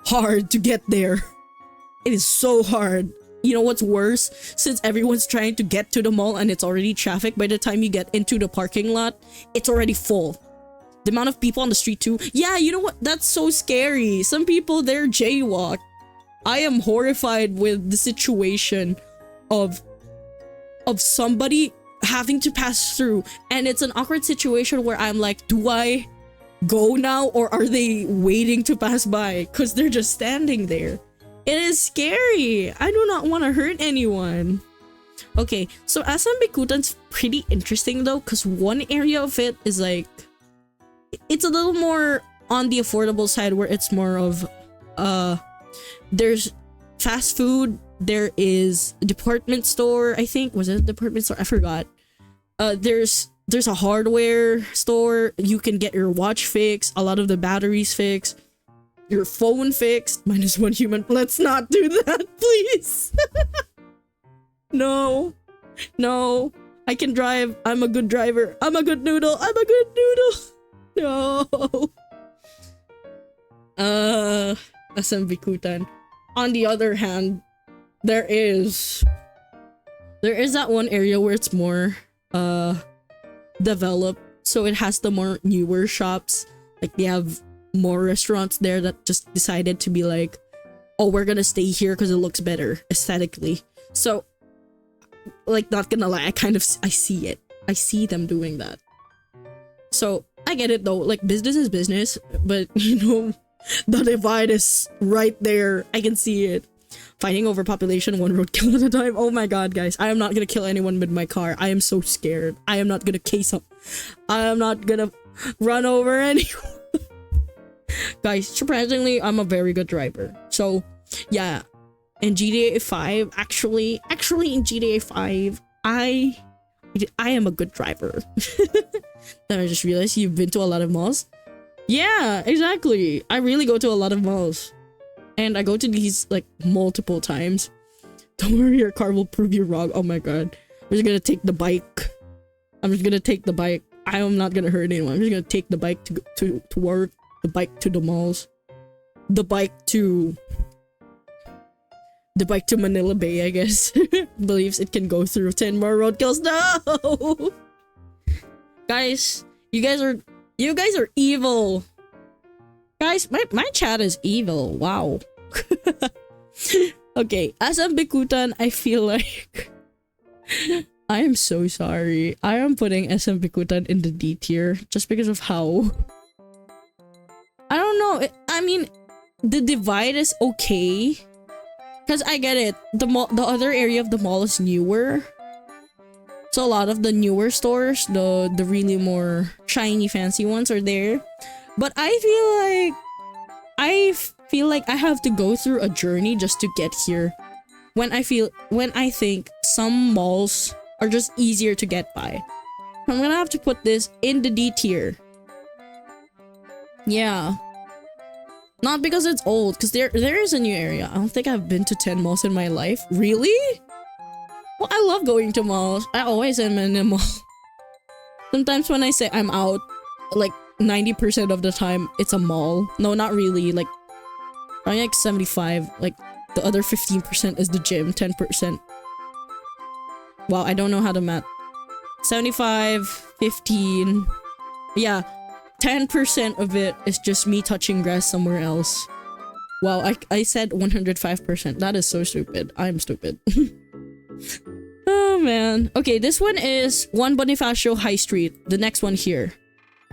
hard to get there. It is so hard. You know what's worse? Since everyone's trying to get to the mall and it's already traffic, by the time you get into the parking lot, it's already full. The amount of people on the street too. Yeah, you know what? That's so scary. Some people there jaywalk. I am horrified with the situation of somebody having to pass through, and it's an awkward situation where I'm like, do I go now or are they waiting to pass by? Because they're just standing there. It is scary. I do not want to hurt anyone. Okay, so SM Bikutan's pretty interesting though, because one area of it is like, it's a little more on the affordable side, where it's more of there's fast food, there is a department store, I think. Was it a department store? I forgot. There's a hardware store. You can get your watch fixed, a lot of the batteries fixed, your phone fixed. -1 human. Let's not do that, please. No. I can drive. I'm a good driver. I'm a good noodle. No. SM Bikutan. On the other hand, there is that one area where it's more developed, so it has the more newer shops. Like they have more restaurants there that just decided to be like, oh, we're gonna stay here because it looks better aesthetically. So, like, not gonna lie, I see it. I see them doing that. So I get it though, like business is business, but you know, the divide is right there. I can see it. Fighting overpopulation, one roadkill at a time. Oh my god, guys. I am not gonna kill anyone with my car. I am so scared. I am not gonna case up. I am not gonna run over anyone. Guys, surprisingly, I'm a very good driver. So, yeah. In GTA 5, actually in GTA 5, I am a good driver. Then I just realized you've been to a lot of malls. Yeah, exactly. I really go to a lot of malls. And I go to these like multiple times. Don't worry, your car will prove you wrong. Oh my god. I'm just gonna take the bike. I am not gonna hurt anyone. I'm just gonna take the bike to work. The bike to the malls. The bike to Manila Bay, I guess. Believes it can go through 10 more roadkills. No! Guys, you guys are evil. Guys, my chat is evil. Wow. Okay, SM Bikutan, I feel like I am so sorry. I am putting SM Bikutan in the D tier just because of how, I don't know. I mean, the divide is okay. Because I get it. The other area of the mall is newer. So a lot of the newer stores, the really more shiny fancy ones are there. But I feel like I have to go through a journey just to get here. When I think some malls are just easier to get by. I'm gonna have to put this in the D tier. Yeah. Not because it's old, because there is a new area. I don't think I've been to 10 malls in my life. Really? Well, I love going to malls. I always am in a mall. Sometimes when I say I'm out, like 90% of the time, it's a mall. No, not really. Like, I'm like 75. Like, the other 15% is the gym. 10%. Wow, I don't know how to math. 75, 15. Yeah. 10% of it is just me touching grass somewhere else. Wow, I said 105%. That is so stupid. I'm stupid. Oh man. Okay, this one is 1 Bonifacio High Street. The next one here.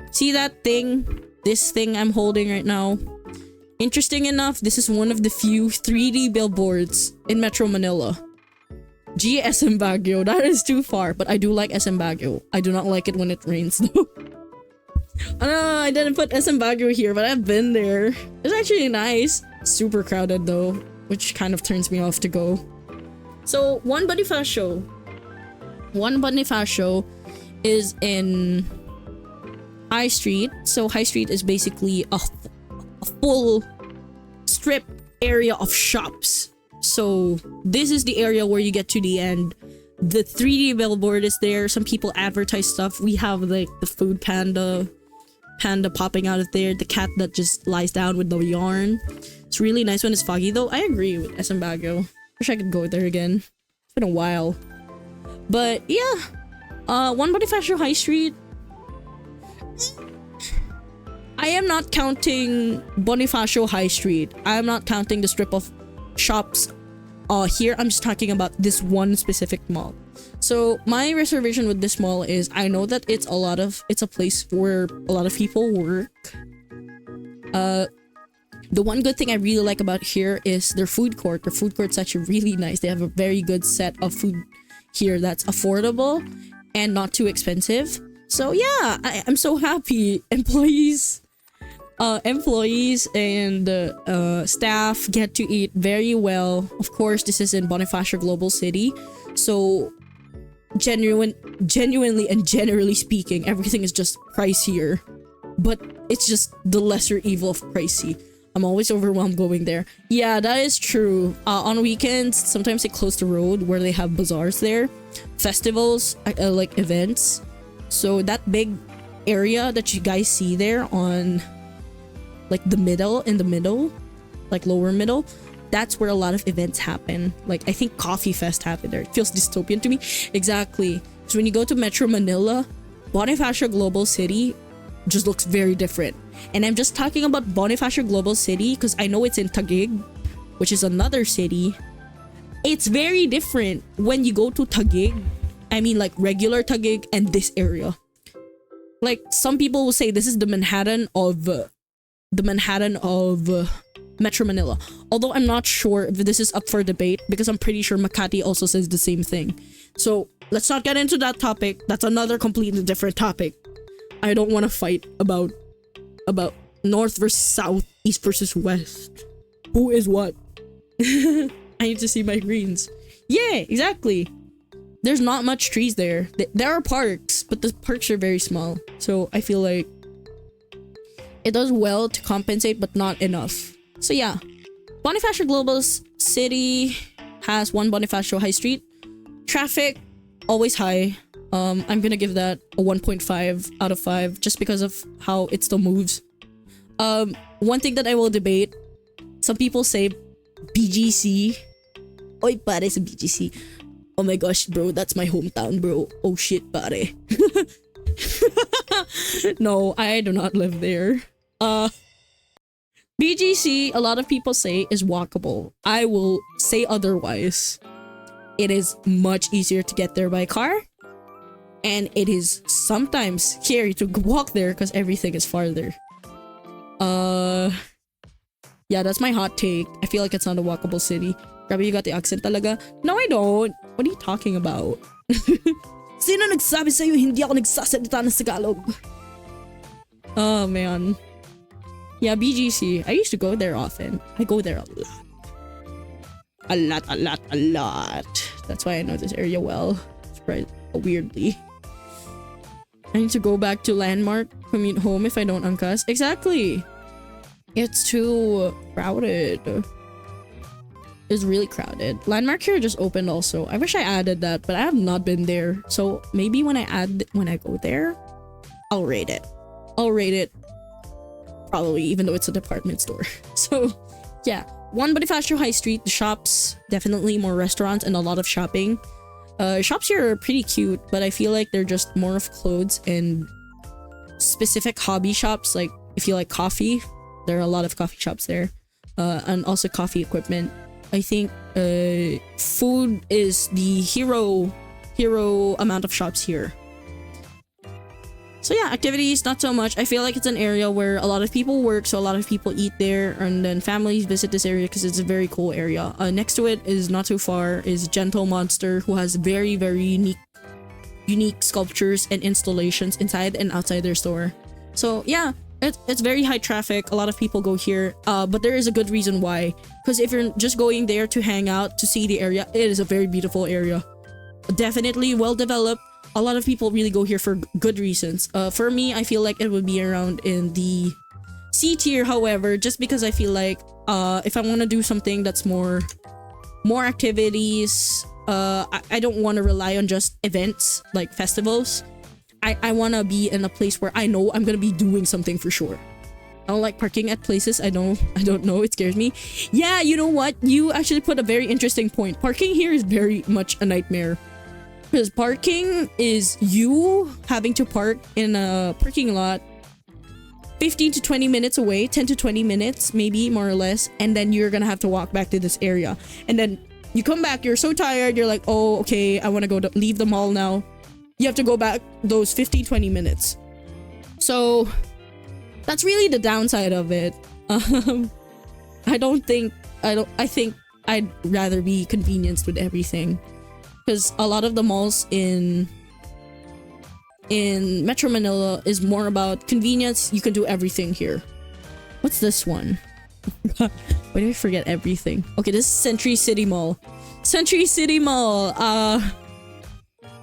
See that thing? This thing I'm holding right now? Interesting enough, this is one of the few 3D billboards in Metro Manila. SM Baguio. That is too far, but I do like SM Baguio. I do not like it when it rains though. I didn't put SM Baguio here, but I've been there. It's actually nice. Super crowded though, which kind of turns me off to go. So 1 Bonifacio. 1 Bonifacio is in High Street. So High Street is basically a full strip area of shops. So this is the area where you get to the end. The 3D billboard is there. Some people advertise stuff. We have like the food panda popping out of there. The cat that just lies down with the yarn. It's really nice when it's foggy though. I agree with SM Baguio. Wish I could go there again. It's been a while. But yeah. 1 Bonifacio High Street. I am not counting Bonifacio High Street. I am not counting the strip of shops here. I'm just talking about this one specific mall. So my reservation with this mall is I know that it's a place where a lot of people work. The one good thing I really like about here is their food court. Their food court's actually really nice. They have a very good set of food here that's affordable and not too expensive. So yeah, I'm so happy. Employees and staff get to eat very well. Of course, this is in Bonifacio Global City, so genuinely and generally speaking, everything is just pricier, but it's just the lesser evil of pricey. I'm always overwhelmed going there. Yeah, that is true. On weekends, sometimes they close the road where they have bazaars there, festivals, like events. So that big area that you guys see there on like in the middle, like lower middle, that's where a lot of events happen. Like I think Coffee Fest happened there. It feels dystopian to me. Exactly. So when you go to Metro Manila, Bonifacio Global City just looks very different. And I'm just talking about Bonifacio Global City because I know it's in Taguig, which is another city. It's very different when you go to Taguig. I mean like regular Taguig and this area. Like some people will say this is the Manhattan of Metro Manila. Although I'm not sure if this is up for debate because I'm pretty sure Makati also says the same thing. So let's not get into that topic. That's another completely different topic. I don't want to fight about north versus south, east versus west. Who is what? I need to see my greens. Yeah, exactly. There's not much trees there. There are parks, but the parks are very small. So I feel like it does well to compensate, but not enough. So yeah, Bonifacio Global City has one Bonifacio High Street. Traffic, always high. I'm gonna give that a 1.5 out of 5 just because of how it still moves. One thing that I will debate, some people say BGC. Oy, pare sa BGC. Oh my gosh, bro, that's my hometown, bro. Oh shit, pare. No, I do not live there. BGC, a lot of people say is walkable. I will say otherwise. It is much easier to get there by car. And it is sometimes scary to walk there because everything is farther. Yeah, that's my hot take. I feel like it's not a walkable city. Grabe, you got the accent talaga. No, I don't. What are you talking about? Sino nagsabi sa'yo hindi ako nagsasalita ng Tagalog? Oh, man. Yeah, BGC. I used to go there often. I go there a lot. A lot. That's why I know this area well. It's right, weirdly. I need to go back to Landmark, commute home if I don't angkas. Exactly. It's too crowded. It's really crowded. Landmark here just opened also. I wish I added that, but I have not been there. So maybe when I go there, I'll rate it. Probably, even though it's a department store. So yeah, one Bonifacio High Street. The shops, definitely more restaurants and a lot of shopping. Shops here are pretty cute, but I feel like they're just more of clothes and specific hobby shops. Like if you like coffee, there are a lot of coffee shops there, and also coffee equipment. I think food is the hero amount of shops here. So yeah, activities, not so much. I feel like it's an area where a lot of people work, so a lot of people eat there, and then families visit this area because it's a very cool area. Next to it is not too far is Gentle Monster, who has very, very unique sculptures and installations inside and outside their store. So yeah, it's very high traffic. A lot of people go here, but there is a good reason why. Because if you're just going there to hang out, to see the area, it is a very beautiful area. Definitely well developed. A lot of people really go here for good reasons. For me, I feel like it would be around in the C tier, however, just because I feel like if I want to do something that's more activities, I don't want to rely on just events like festivals. I want to be in a place where I know I'm going to be doing something for sure. I don't like parking at places I don't know. It scares me. Yeah, you know what? You actually put a very interesting point. Parking here is very much a nightmare. Because parking is you having to park in a parking lot 15 to 20 minutes away, 10 to 20 minutes, maybe more or less. And then you're going to have to walk back to this area. And then you come back, you're so tired. You're like, oh, okay, I want to go to leave the mall now. You have to go back those 15, 20 minutes. So that's really the downside of it. I think I'd rather be convenienced with everything. Because a lot of the malls in Metro Manila is more about convenience. You can do everything here. What's this one? Why do I forget everything? Okay, this is Century City Mall. Century City Mall.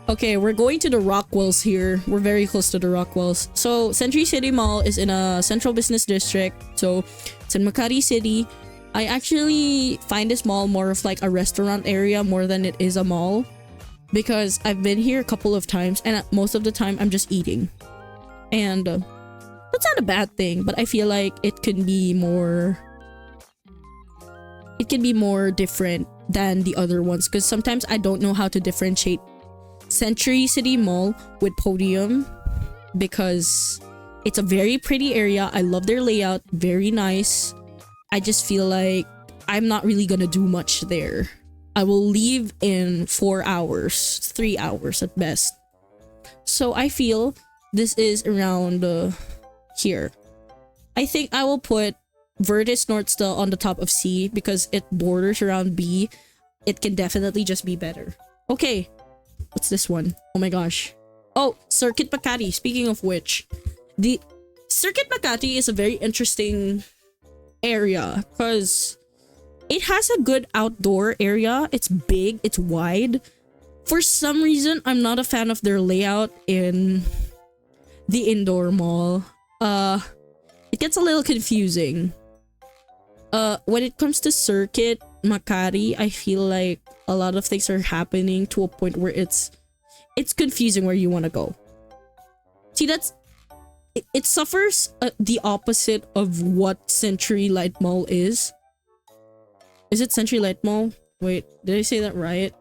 Okay, we're going to the Rockwells here. We're very close to the Rockwells. So, Century City Mall is in a central business district. So, it's in Makati City. I actually find this mall more of like a restaurant area more than it is a mall. Because I've been here a couple of times and most of the time I'm just eating. And that's not a bad thing, but I feel like it can be more different than the other ones because sometimes I don't know how to differentiate Century City Mall with Podium because it's a very pretty area. I love their layout, very nice. I just feel like I'm not really gonna do much there. I will leave in 4 hours, 3 hours at best. So I feel this is around here. I think I will put Vertis Northstar on the top of C because it borders around B. It can definitely just be better. Okay, what's this one? Oh my gosh. Oh, Circuit Makati. Speaking of which, the Circuit Makati is a very interesting area because it has a good outdoor area. It's big, it's wide. For some reason, I'm not a fan of their layout in the indoor mall. It gets a little confusing. When it comes to Circuit Makati, I feel like a lot of things are happening to a point where it's confusing where you want to go. See, it suffers the opposite of what Century Light Mall is. Is it Century Light Mall? Wait, did I say that right?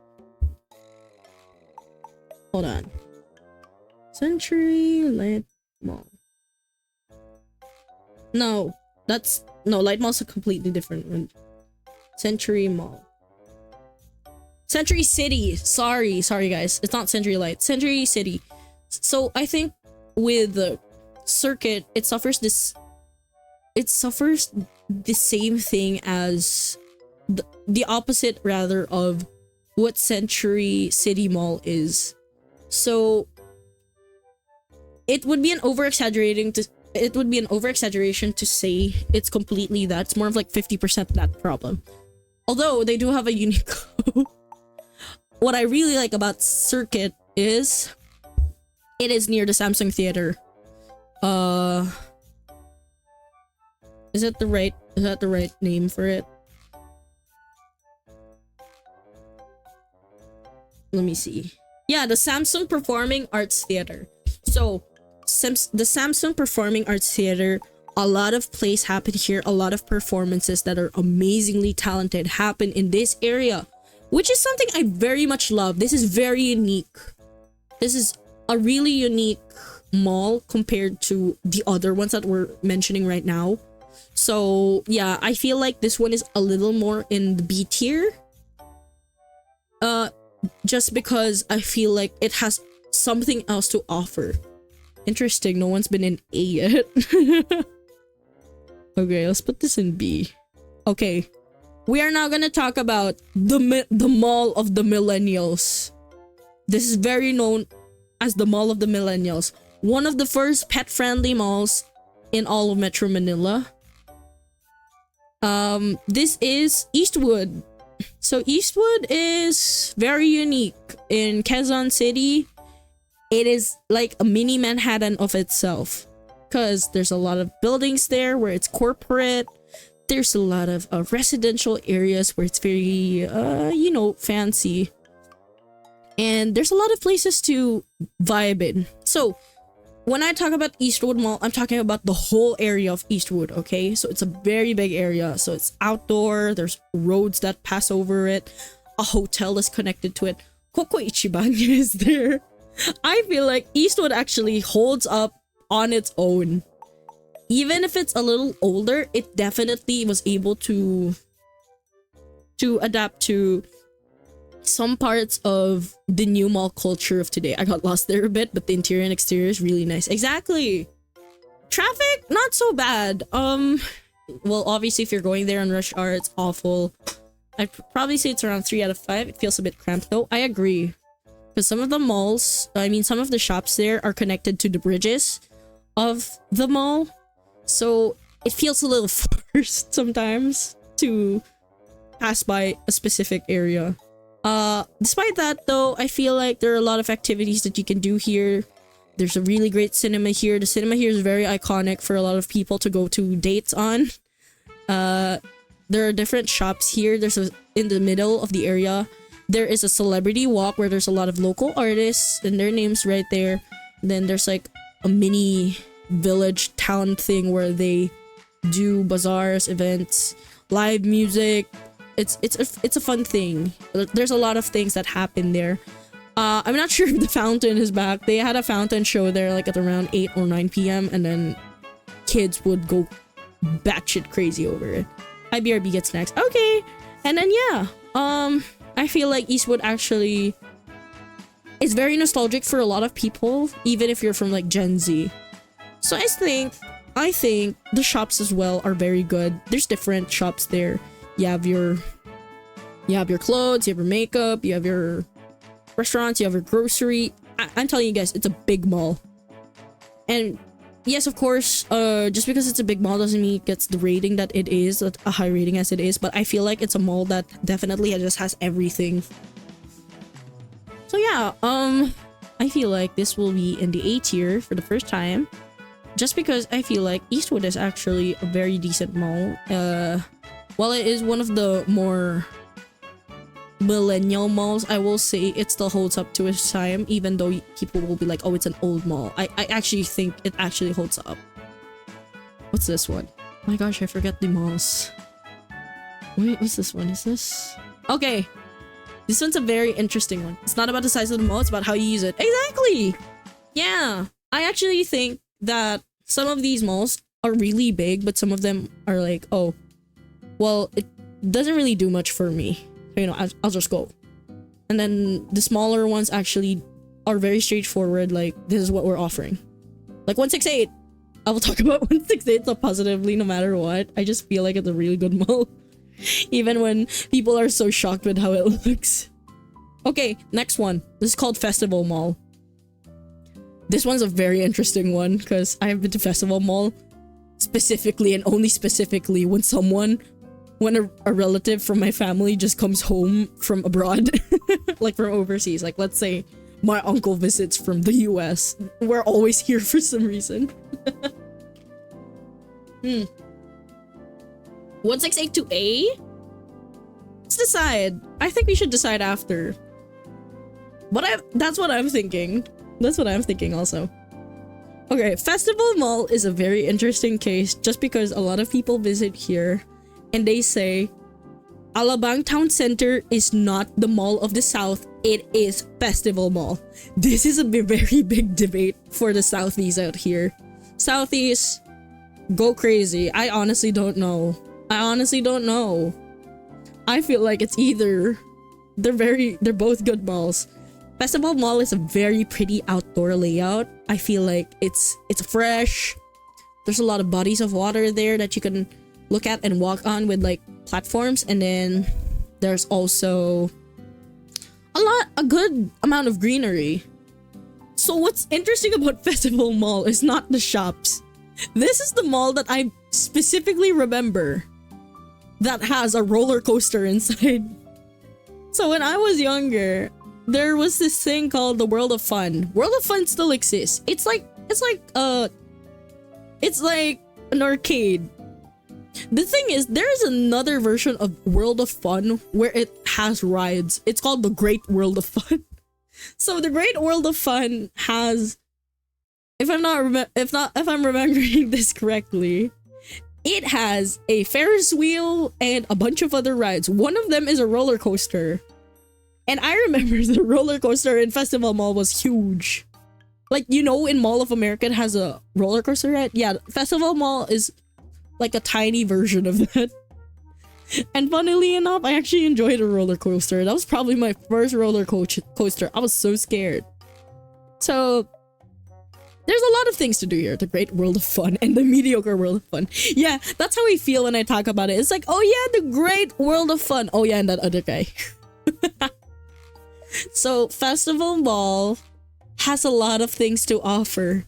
Hold on. Century Light Mall. No, Light Mall's a completely different one. Century Mall. Century City. Sorry guys. It's not Century Light. Century City. So I think with the Circuit, it suffers the same thing as the opposite rather of what Century City Mall is. So it would be an over-exaggeration to say it's completely that. It's more of like 50% that problem. Although they do have a unique what I really like about Circuit is it is near the Samsung Theater. Is that the right name for it? Let me see. Yeah, the Samsung Performing Arts Theater. So, the Samsung Performing Arts Theater, a lot of plays happen here. A lot of performances that are amazingly talented happen in this area, which is something I very much love. This is very unique. This is a really unique mall compared to the other ones that we're mentioning right now. So, yeah, I feel like this one is a little more in the B tier. Just because I feel like it has something else to offer. Interesting, no one's been in A yet. Okay, let's put this in B. Okay, we are now gonna talk about the Mall of the Millennials. This is very known as the Mall of the Millennials. One of the first pet-friendly malls in all of Metro Manila. This is Eastwood. So Eastwood is very unique. In Quezon City, it is like a mini Manhattan of itself. Because there's a lot of buildings there where it's corporate. There's a lot of residential areas where it's very, fancy. And there's a lot of places to vibe in. So, when I talk about Eastwood Mall, I'm talking about the whole area of Eastwood, okay? So it's a very big area. So it's outdoor, there's roads that pass over it, a hotel is connected to it. Coco Ichiban is there. I feel like Eastwood actually holds up on its own. Even if it's a little older, it definitely was able to adapt to some parts of the new mall culture of today. I got lost there a bit, but the interior and exterior is really nice. Exactly. Traffic, not so bad. well, obviously if you're going there on rush hour, it's awful. I'd probably say it's around 3 out of 5. It feels a bit cramped though. I agree. Because some of the malls, I mean, some of the shops there are connected to the bridges of the mall. So it feels a little forced sometimes to pass by a specific area. Despite that though, I feel like there are a lot of activities that you can do here. There's a really great cinema here. The cinema here is very iconic for a lot of people to go to dates on. There are different shops here. There's in the middle of the area, there is a celebrity walk where there's a lot of local artists and their names right there. Then there's like a mini village town thing where they do bazaars, events, live music. It's a fun thing. There's a lot of things that happen there. I'm not sure if the fountain is back. They had a fountain show there like at around 8 or 9 p.m. and then kids would go batshit crazy over it. IBRB gets next. Okay. And then yeah, I feel like Eastwood actually is very nostalgic for a lot of people, even if you're from like Gen Z. So I think the shops as well are very good. There's different shops there. You have your clothes, you have your makeup, you have your restaurants, you have your grocery. I'm telling you guys, it's a big mall. And yes, of course, just because it's a big mall doesn't mean it gets the rating that it is, a high rating as it is, but I feel like it's a mall that definitely just has everything. So yeah, I feel like this will be in the A tier for the first time, just because I feel like Eastwood is actually a very decent mall. While it is one of the more millennial malls, I will say it still holds up to its time, even though people will be like, oh, it's an old mall. I actually think it actually holds up. What's this one? Oh my gosh, I forget the malls. Wait, what's this one? Is this? Okay. This one's a very interesting one. It's not about the size of the mall, it's about how you use it. Exactly! Yeah. I actually think that some of these malls are really big, but some of them are like, oh, well, it doesn't really do much for me. You know, I'll just go. And then the smaller ones actually are very straightforward, like, this is what we're offering. Like 168! I will talk about 168 so positively no matter what. I just feel like it's a really good mall. Even when people are so shocked with how it looks. Okay, next one. This is called Festival Mall. This one's a very interesting one because I have been to Festival Mall specifically and only specifically when a relative from my family just comes home from abroad. Like from overseas. Like let's say my uncle visits from the US. We're always here for some reason. 1682A? Let's decide. I think we should decide after. But that's what I'm thinking. That's what I'm thinking also. Okay, Festival Mall is a very interesting case just because a lot of people visit here and they say Alabang Town Center is not the mall of the South, it is Festival Mall. This is a very big debate for the Southeast out here. Southeast, go crazy. I honestly don't know. I feel like it's either they're both good malls. Festival Mall is a very pretty outdoor layout. I feel like it's fresh. There's a lot of bodies of water there that you can look at and walk on with like platforms, and then there's also a good amount of greenery. So what's interesting about Festival Mall is not the shops. This is the mall that I specifically remember that has a roller coaster inside. So when I was younger, there was this thing called the World of Fun. World of Fun still exists. It's like an arcade. The thing is, there's another version of World of Fun where it has rides. It's called the Great World of Fun. So the Great World of Fun has, if I'm remembering this correctly, it has a Ferris wheel and a bunch of other rides. One of them is a roller coaster. And I remember the roller coaster in Festival Mall was huge. Like, you know, in Mall of America it has a roller coaster ride? Yeah, Festival Mall is like a tiny version of that. And funnily enough, I actually enjoyed a roller coaster. That was probably my first roller coaster. I was so scared. So There's a lot of things to do here. The great world of fun and the mediocre world of fun. Yeah, that's how I feel when I talk about it. It's like, oh yeah, the great world of fun. Oh yeah, and that other guy. So Festival Mall has a lot of things to offer.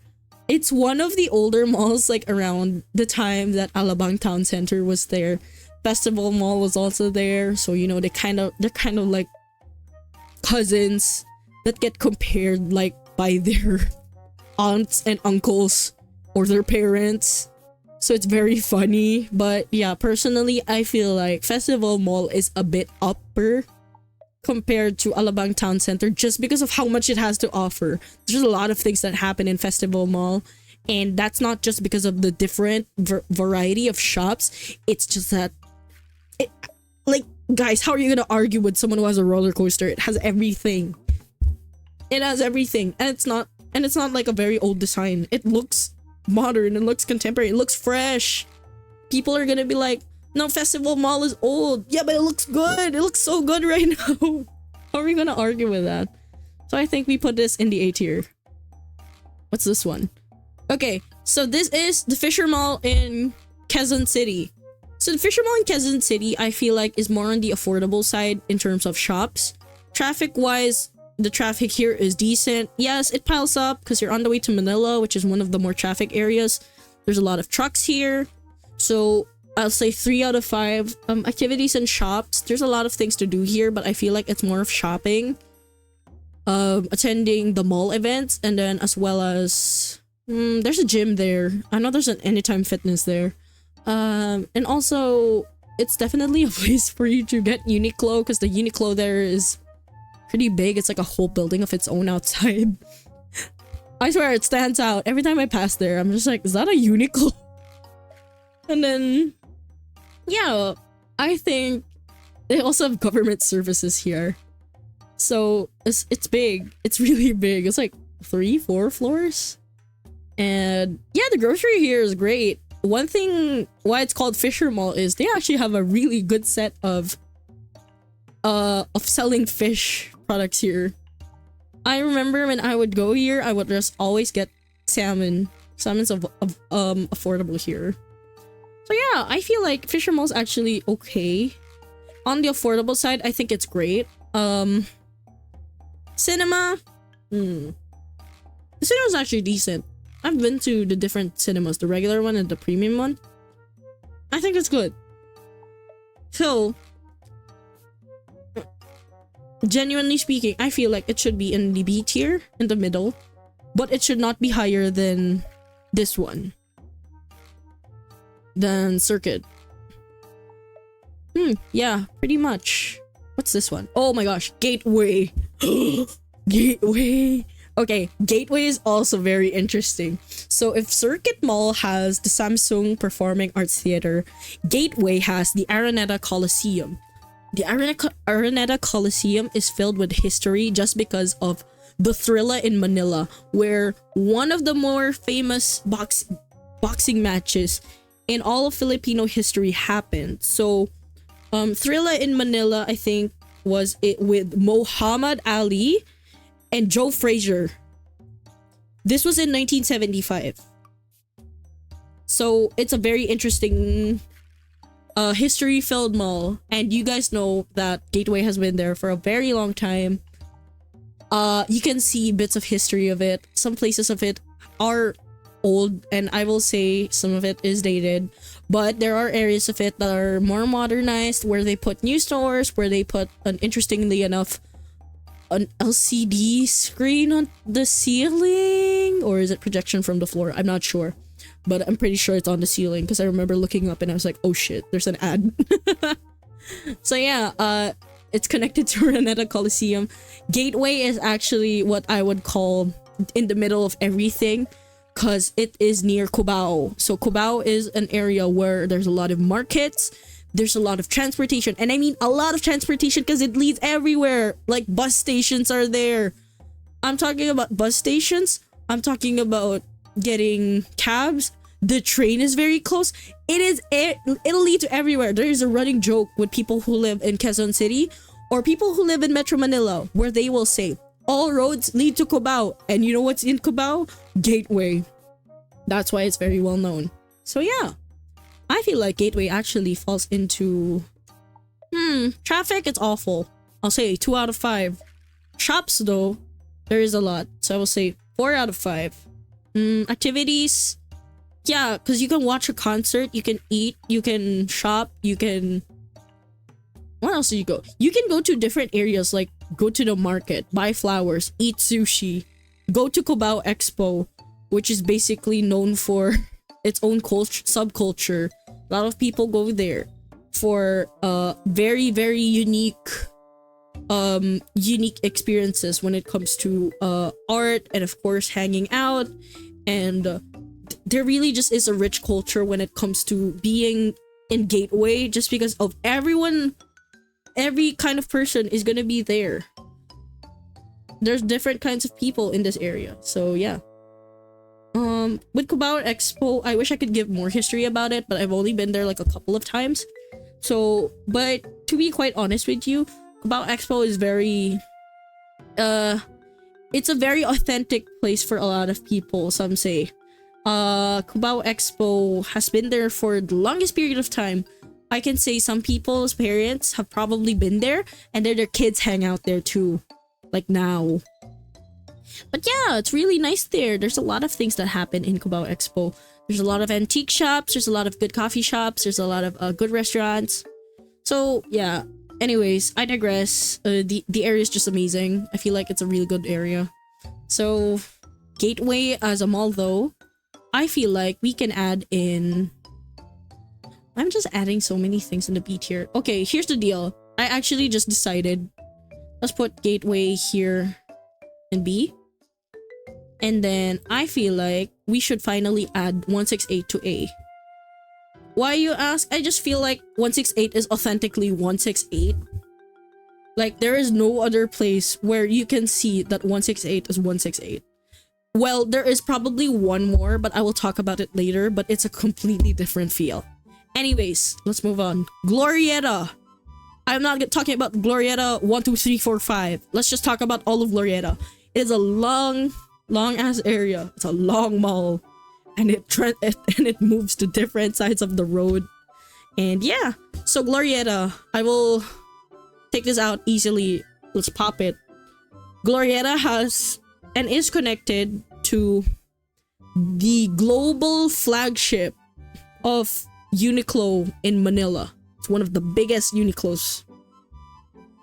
It's one of the older malls, like around the time that Alabang Town Center was there. Festival Mall was also there. So, you know, they're kind of like cousins that get compared like by their aunts and uncles or their parents. So it's very funny. But yeah, personally, I feel like Festival Mall is a bit upper compared to Alabang Town Center just because of how much it has to offer. There's a lot of things that happen in Festival Mall, and that's not just because of the different variety of shops. It's just that it, like, guys, how are you gonna argue with someone who has a roller coaster? It has everything. It has everything, and it's not like a very old design. It looks modern, it looks contemporary, it looks fresh. People are gonna be like, no, Festival Mall is old. Yeah, but it looks good. It looks so good right now. How are we gonna argue with that? So I think we put this in the A tier. What's this one? Okay, so this is the Fisher Mall in Quezon City. So the Fisher Mall in Quezon City, I feel like, is more on the affordable side in terms of shops. Traffic-wise, the traffic here is decent. Yes, it piles up because you're on the way to Manila, which is one of the more traffic areas. There's a lot of trucks here. So I'll say 3 out of 5 activities and shops. There's a lot of things to do here, but I feel like it's more of shopping, attending the mall events, and then as well as there's a gym there. I know there's an Anytime Fitness there, and also it's definitely a place for you to get Uniqlo because the Uniqlo there is pretty big. It's like a whole building of its own outside. I swear it stands out every time I pass there. I'm just like, is that a Uniqlo? And then yeah, I think they also have government services here. So it's big. It's really big. It's like 3-4 floors. And yeah, the grocery here is great. One thing why it's called Fisher Mall is they actually have a really good set of selling fish products here. I remember when I would go here, I would just always get salmon. Salmon's affordable here. So yeah, I feel like Fisher Mall's actually okay. On the affordable side, I think it's great. Cinema. The cinema's actually decent. I've been to the different cinemas, the regular one and the premium one. I think it's good. So, genuinely speaking, I feel like it should be in the B tier, in the middle. But it should not be higher than this one. Than Circuit. Yeah, pretty much. What's this one? Oh my gosh, Gateway. Gateway. Okay, Gateway is also very interesting. So if Circuit Mall has the Samsung Performing Arts Theater, Gateway has the Araneta Coliseum. The Araneta Coliseum is filled with history just because of the Thrilla in Manila, where one of the more famous boxing matches in all of Filipino history happened. So, Thrilla in Manila, I think, was it with Muhammad Ali and Joe Frazier. This was in 1975. So, it's a very interesting history-filled mall. And you guys know that Gateway has been there for a very long time. You can see bits of history of it. Some places of it are old, and I will say some of it is dated, but there are areas of it that are more modernized, where they put new stores, where they put interestingly enough an LCD screen on the ceiling, or is it projection from the floor? I'm not sure, but I'm pretty sure it's on the ceiling because I remember looking up and I was like, oh shit, there's an ad. So yeah, it's connected to Araneta Coliseum. Gateway is actually what I would call in the middle of everything, because it is near Cubao. So Cubao is an area where there's a lot of markets, there's a lot of transportation, and I mean a lot of transportation because it leads everywhere. Like bus stations are there. I'm talking about bus stations. I'm talking about getting cabs. The train is very close. It'll lead to everywhere. There is a running joke with people who live in Quezon City or people who live in Metro Manila where they will say, all roads lead to Cubao. And you know what's in Cubao? Gateway. That's why it's very well known. So yeah, I feel like Gateway actually falls into... traffic, it's awful. I'll say 2 out of 5. Shops though, there is a lot. So I will say 4 out of 5. Activities, yeah, because you can watch a concert, you can eat, you can shop, you can... What else do you go? You can go to different areas, like go to the market, buy flowers, eat sushi, go to Cubao Expo, which is basically known for its own culture, subculture. A lot of people go there for very, very unique experiences when it comes to art and of course hanging out. And there really just is a rich culture when it comes to being in Gateway, just because of every kind of person is gonna be there. There's different kinds of people in this area, so yeah. With Cubao Expo, I wish I could give more history about it, but I've only been there like a couple of times. So, but to be quite honest with you, Cubao Expo is very it's a very authentic place for a lot of people, some say. Cubao Expo has been there for the longest period of time. I can say some people's parents have probably been there, and their kids hang out there too, like now. But yeah, it's really nice there. There's a lot of things that happen in Cubao Expo. There's a lot of antique shops, there's a lot of good coffee shops, there's a lot of good restaurants. So yeah, anyways, I digress. The area is just amazing. I feel like it's a really good area. So Gateway as a mall though, I feel like we can add in... I'm just adding so many things in the B tier. Okay, here's the deal. I actually just decided. Let's put Gateway here in B. And then I feel like we should finally add 168 to A. Why, you ask? I just feel like 168 is authentically 168. Like, there is no other place where you can see that 168 is 168. Well, there is probably one more, but I will talk about it later, but it's a completely different feel. Anyways, let's move on. Glorietta. I'm not talking about Glorietta 1, 2, 3, 4, 5. Let's just talk about all of Glorietta. It is a long ass area. It's a long mall, and it moves to different sides of the road. And yeah, so Glorietta, I will take this out easily. Let's pop it. Glorietta has and is connected to the global flagship of Uniqlo in Manila. It's one of the biggest Uniqlos.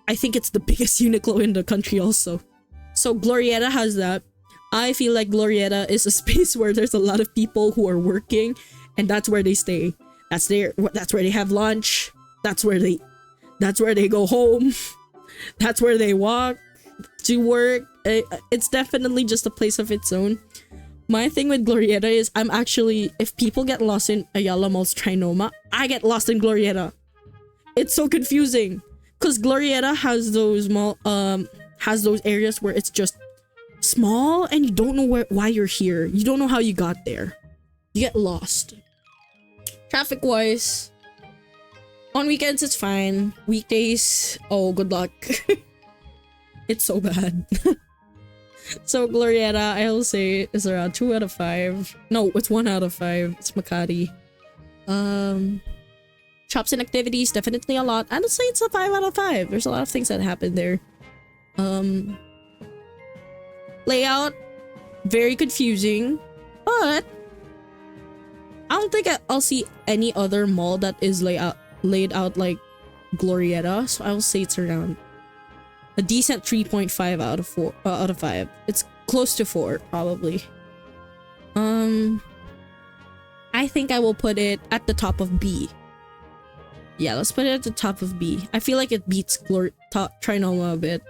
I think it's the biggest Uniqlo in the country also. So Glorietta has that. I feel like Glorietta is a space where there's a lot of people who are working, and that's where they stay. That's where they have lunch. That's where they go home. That's where they walk to work. It's definitely just a place of its own. My thing with Glorietta is if people get lost in Ayala Mall's Trinoma, I get lost in Glorietta. It's so confusing because Glorietta has those areas where it's just small and you don't know why you're here. You don't know how you got there. You get lost. Traffic wise, on weekends it's fine. Weekdays, oh, good luck. It's so bad. So Glorietta, I'll say, is around 2 out of 5. No, it's 1 out of 5. It's Makati. Shops and activities, definitely a lot. I'd say it's a 5 out of 5. There's a lot of things that happen there. Layout, very confusing, but I don't think I'll see any other mall that is laid out like Glorietta, so I'll say it's around a decent 3.5 out of 5. It's close to 4 probably. I think I will put it at the top of B. Yeah, let's put it at the top of B. I feel like it beats Trinoma a bit.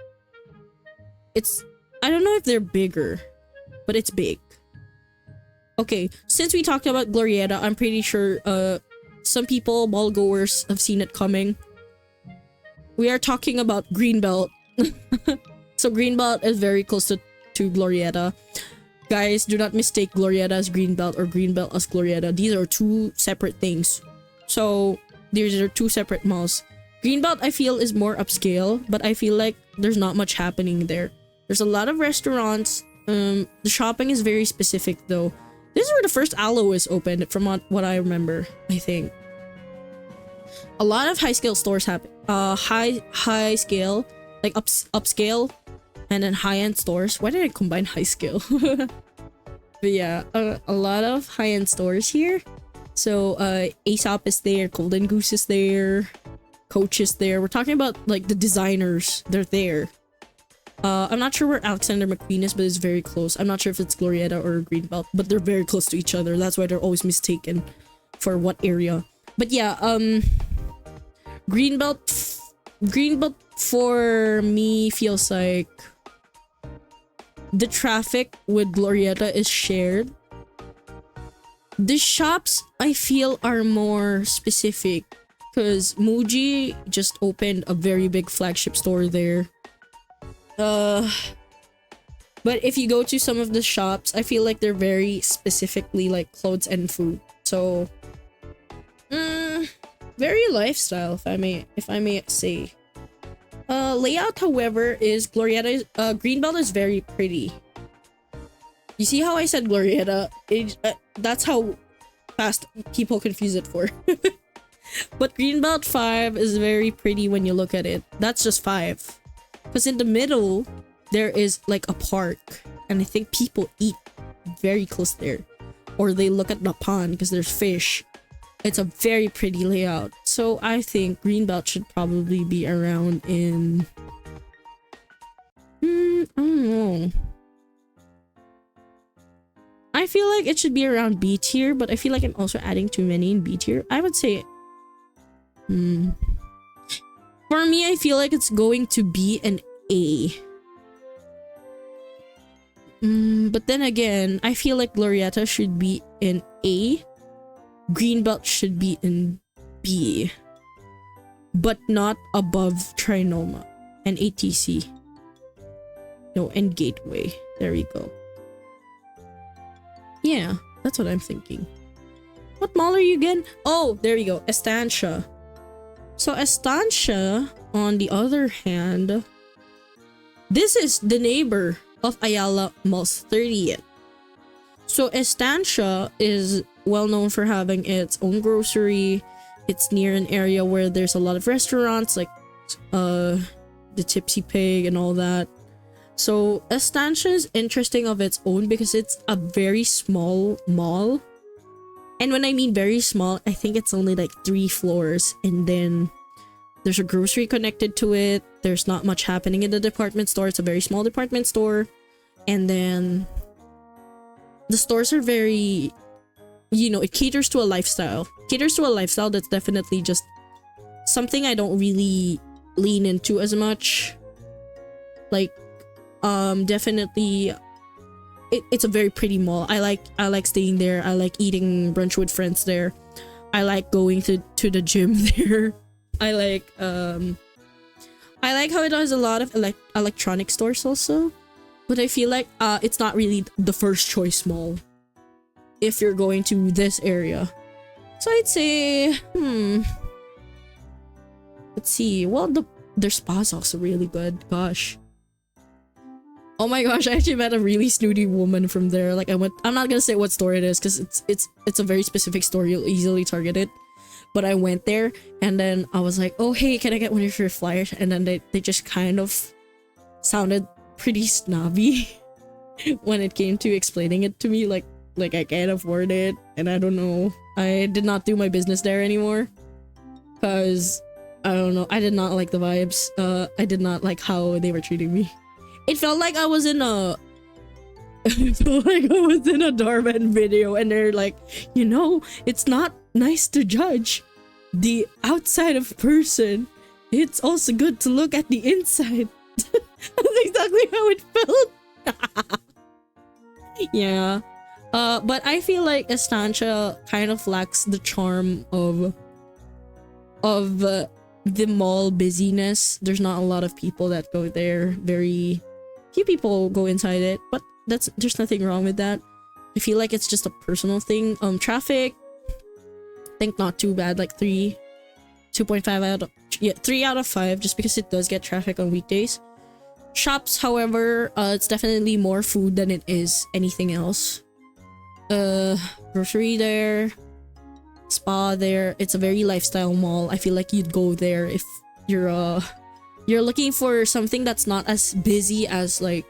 I don't know if they're bigger, but it's big. Okay, since we talked about Glorietta, I'm pretty sure some people, mall goers, have seen it coming. We are talking about Greenbelt. So Greenbelt is very close to Glorietta. Guys, do not mistake Glorietta as Greenbelt or Greenbelt as Glorietta. These are two separate things. So these are two separate malls. Greenbelt, I feel, is more upscale, but I feel like there's not much happening there. There's a lot of restaurants. The shopping is very specific though. This is where the first Alois opened, from what I remember, I think. A lot of high scale stores happen. High scale, like upscale, and then high end stores. Why did I combine high scale? But yeah, a lot of high end stores here. So Aesop is there, Golden Goose is there, Coach is there. We're talking about like the designers. They're there. I'm not sure where Alexander McQueen is, but it's very close. I'm not sure if it's Glorietta or Greenbelt, but they're very close to each other. That's why they're always mistaken for what area. But yeah, Greenbelt for me feels like the traffic with Glorietta is shared. The shops I feel are more specific because Muji just opened a very big flagship store there. But if you go to some of the shops, I feel like they're very specifically like clothes and food. So, very lifestyle, if I may say. Layout, however, is Glorietta. Greenbelt is very pretty. You see how I said Glorietta? That's how fast people confuse it for. But Greenbelt 5 is very pretty when you look at it. That's just 5. Because in the middle, there is like a park. And I think people eat very close there. Or they look at the pond because there's fish. It's a very pretty layout. So I think Greenbelt should probably be around in... I don't know. I feel like it should be around B tier, but I feel like I'm also adding too many in B tier. I would say... For me, I feel like it's going to be an A. But then again, I feel like Glorietta should be in A. Greenbelt should be in B. But not above Trinoma and ATC. No, and Gateway. There we go. Yeah, that's what I'm thinking. What mall are you again? Oh, there you go. Estancia. So Estancia, on the other hand, this is the neighbor of Ayala Mall's 30th. So Estancia is well known for having its own grocery. It's near an area where there's a lot of restaurants like the Tipsy Pig and all that. So Estancia is interesting of its own because it's a very small mall. And when I mean very small, I think it's only like 3 floors, and then there's a grocery connected to it. There's not much happening in the department store. It's a very small department store. And then the stores are very, you know, it caters to a lifestyle. Caters to a lifestyle that's definitely just something I don't really lean into as much. Like, definitely it's a very pretty mall. I like staying there. I like eating brunch with friends there. I like going to the gym there. I like how it has a lot of electronic stores also. But I feel like it's not really the first choice mall if you're going to this area. So I'd say let's see. Well, their spa's also really good. Gosh. Oh my gosh, I actually met a really snooty woman from there. Like I'm not gonna say what store it is because it's a very specific store. You'll easily target it. But I went there and then I was like, oh hey, can I get one of your flyers? And then they just kind of sounded pretty snobby when it came to explaining it to me. Like I can't afford it and I don't know. I did not do my business there anymore because I don't know. I did not like the vibes. I did not like how they were treating me. It felt like I was in a Darman video and they're like, you know, it's not nice to judge the outside of person. It's also good to look at the inside. That's exactly how it felt. Yeah. But I feel like Estancia kind of lacks the charm of the mall busyness. There's not a lot of people that go there. Very few people go inside it, but there's nothing wrong with that. I feel like it's just a personal thing. Traffic, I think not too bad, like 2.5 out of 3 out of 5, just because it does get traffic on weekdays. Shops, however, it's definitely more food than it is anything else. Grocery there, spa there. It's a very lifestyle mall. I feel like you'd go there if you're looking for something that's not as busy as like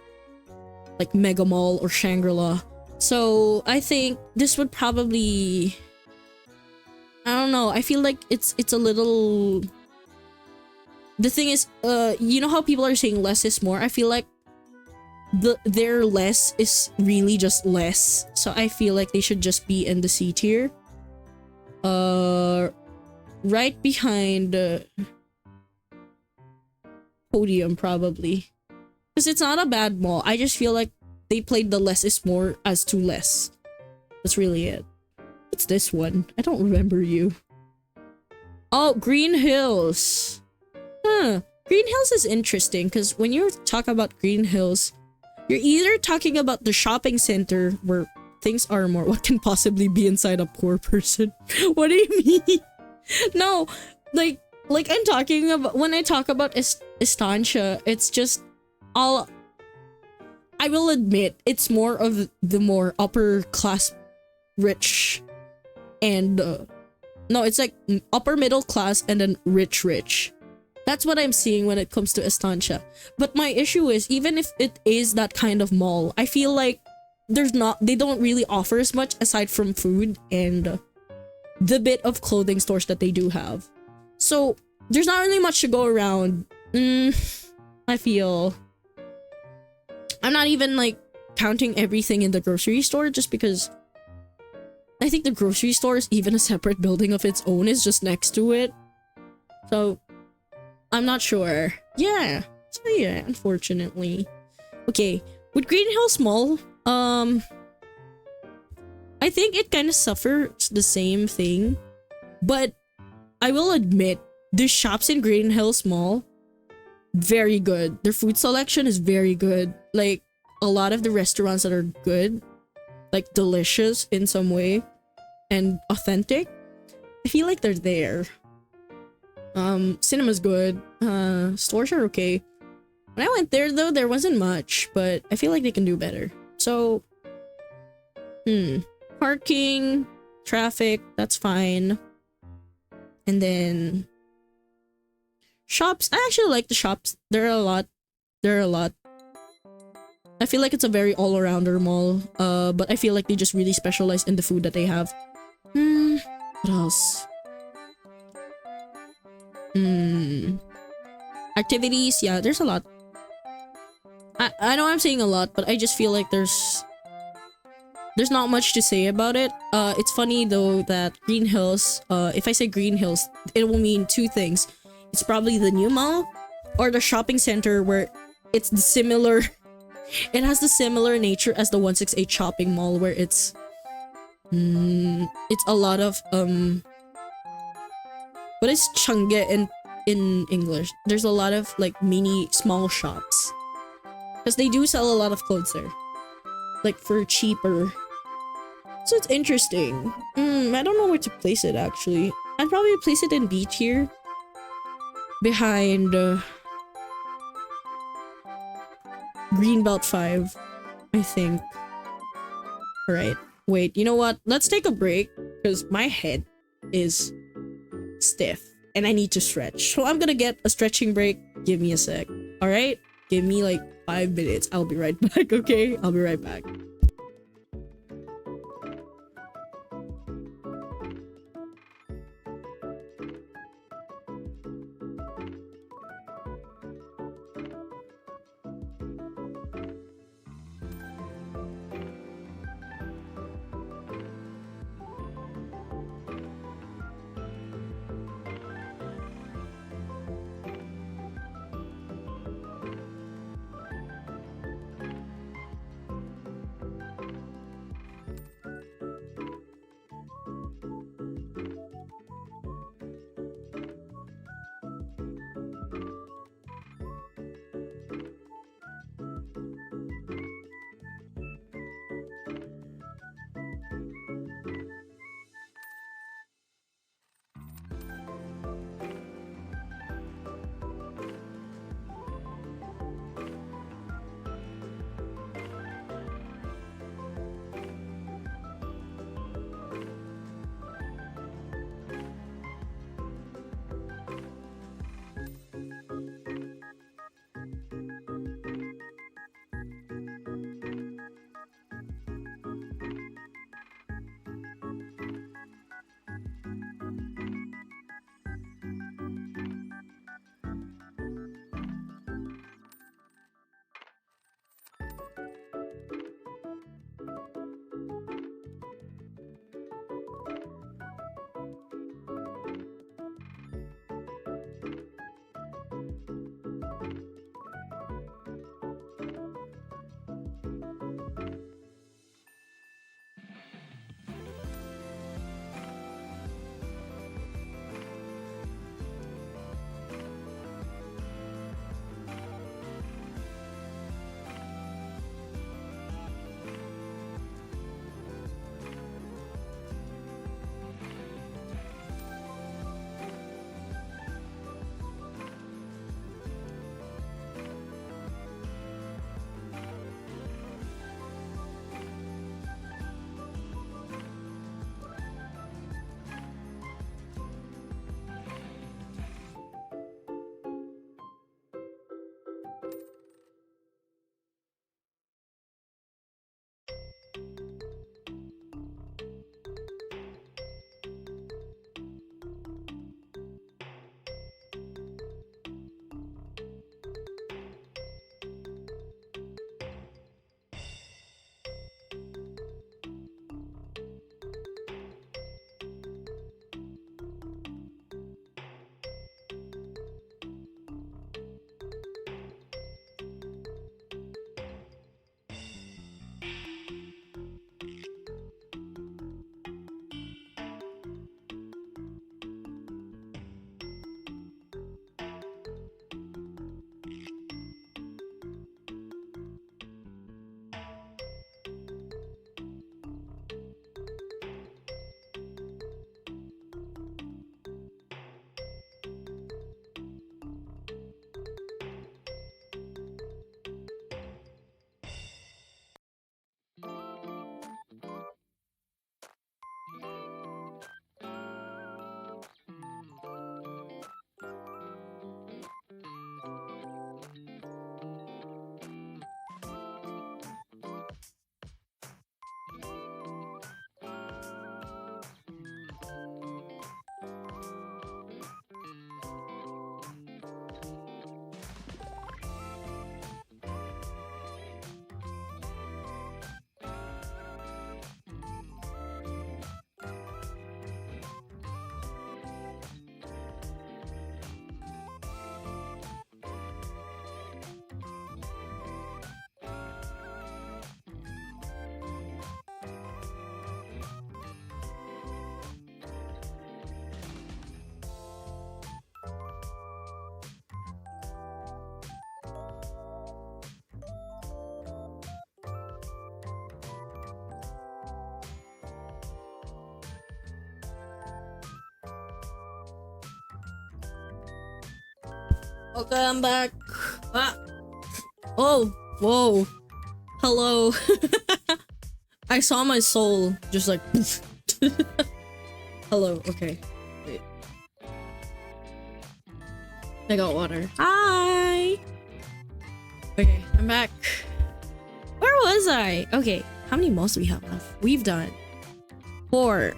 Mega Mall or Shangri-La. So I think this would probably, I don't know, I feel like it's a little, the thing is, you know how people are saying less is more? I feel like their less is really just less. So I feel like they should just be in the C tier. Right behind Podium probably. Because it's not a bad mall. I just feel like they played the less is more as too less. That's really it. What's this one? I don't remember you. Oh, Green Hills. Huh. Green Hills is interesting because when you talk about Green Hills, you're either talking about the shopping center where things are more. What can possibly be inside a poor person? What do you mean? No, like I'm talking about, when I talk about Estancia, it's just all, I will admit, it's more of the more upper class rich and no, it's like upper middle class and then rich. That's what I'm seeing when it comes to Estancia. But my issue is, even if it is that kind of mall, I feel like they don't really offer as much aside from food and the bit of clothing stores that they do have. So there's not really much to go around. I feel I'm not even like counting everything in the grocery store, just because I think the grocery store is even a separate building of its own, is just next to it. So I'm not sure. Yeah. So yeah, unfortunately. Okay, with Green Hills Mall, I think it kind of suffers the same thing, but I will admit the shops in Green Hills Mall, very good. Their food selection is very good. Like, a lot of the restaurants that are good, like delicious in some way and authentic, I feel like they're there. Cinema's good. Stores are okay. When I went there though, there wasn't much, but I feel like they can do better. So parking, traffic, that's fine. And then shops, I actually like the shops. There are a lot. I feel like it's a very all-arounder mall. But I feel like they just really specialize in the food that they have. What else? Activities, yeah, there's a lot. I know I'm saying a lot, but I just feel like there's not much to say about it. It's funny though that Green Hills, if I say Green Hills, it will mean two things. It's probably the new mall or the shopping center where it's the similar, it has the similar nature as the 168 shopping mall, where it's a lot of what is Changge in English? There's a lot of like mini small shops, because they do sell a lot of clothes there, like for cheaper. So it's interesting. I don't know where to place it actually. I'd probably place it in B tier, behind Greenbelt 5, I think. Alright, wait, you know what? Let's take a break, because my head is stiff and I need to stretch. So I'm gonna get a stretching break. Give me a sec. Alright? Give me like 5 minutes. I'll be right back, okay? I'll be right back. Okay, I'm back. Ah. Oh, whoa. Hello. I saw my soul just like hello, okay. Wait. I got water. Hi. Okay, I'm back. Where was I? Okay, how many malls do we have left? We've done 4.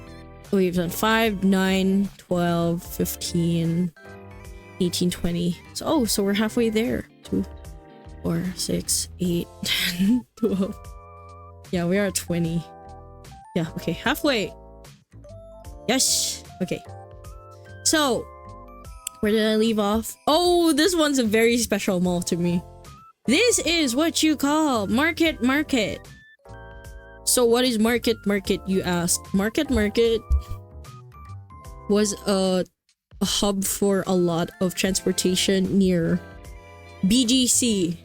We've done 5, 9, 12, 15, 18, 20. So we're halfway there. 2, 4, 6, 8, 10, 12. Yeah, we are at 20. Yeah, okay, halfway. Yes. Okay. So, where did I leave off? Oh, this one's a very special mall to me. This is what you call Market Market. So what is Market Market, you ask? Market Market was a hub for a lot of transportation near BGC.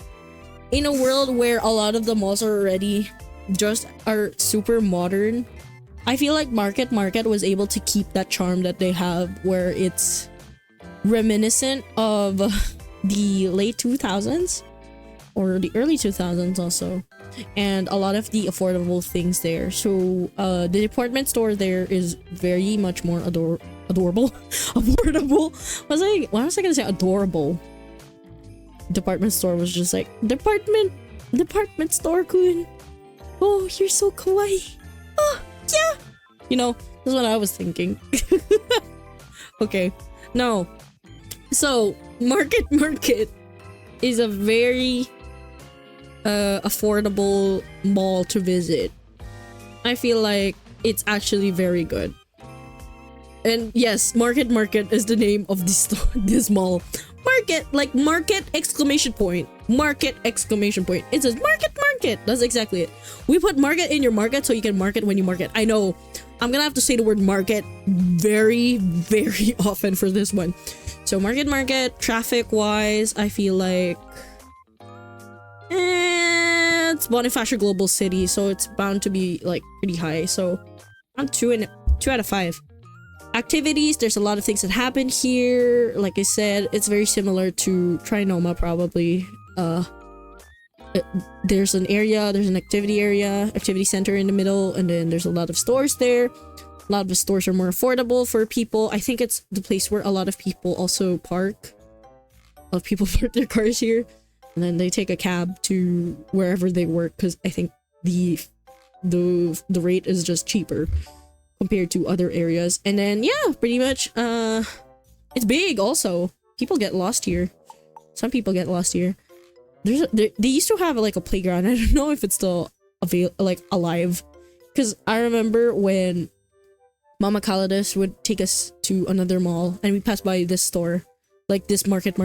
In a world where a lot of the malls are already are super modern, I feel like Market Market was able to keep that charm that they have, where it's reminiscent of the late 2000s or the early 2000s also, and a lot of the affordable things there. So the department store there is very much more adorable affordable. Why was I gonna say adorable? Department store was just like department store kun. Oh, you're so kawaii. Oh yeah, you know, that's what I was thinking. Okay, no, so Market Market is a very affordable mall to visit. I feel like it's actually very good. And yes, Market Market is the name of this store, this mall. Market, like market exclamation point. Market exclamation point. It says Market Market. That's exactly it. We put market in your market so you can market when you market. I know I'm gonna have to say the word market very, very often for this one. So Market Market, traffic wise, I feel like it's Bonifacio Global City, so it's bound to be like pretty high. So I'm 2 out of 5. Activities, there's a lot of things that happen here. Like I said, it's very similar to Trinoma probably. There's an activity area, activity center in the middle, and then there's a lot of stores there. A lot of the stores are more affordable for people. I think it's the place where a lot of people also park. A lot of people park their cars here, and then they take a cab to wherever they work, because I think the rate is just cheaper compared to other areas. And then yeah, pretty much it's big also. People get lost here. Some people get lost here. They used to have like a playground. I don't know if it's still alive, because I remember when Mama Callidus would take us to another mall and we passed by this store, like this market.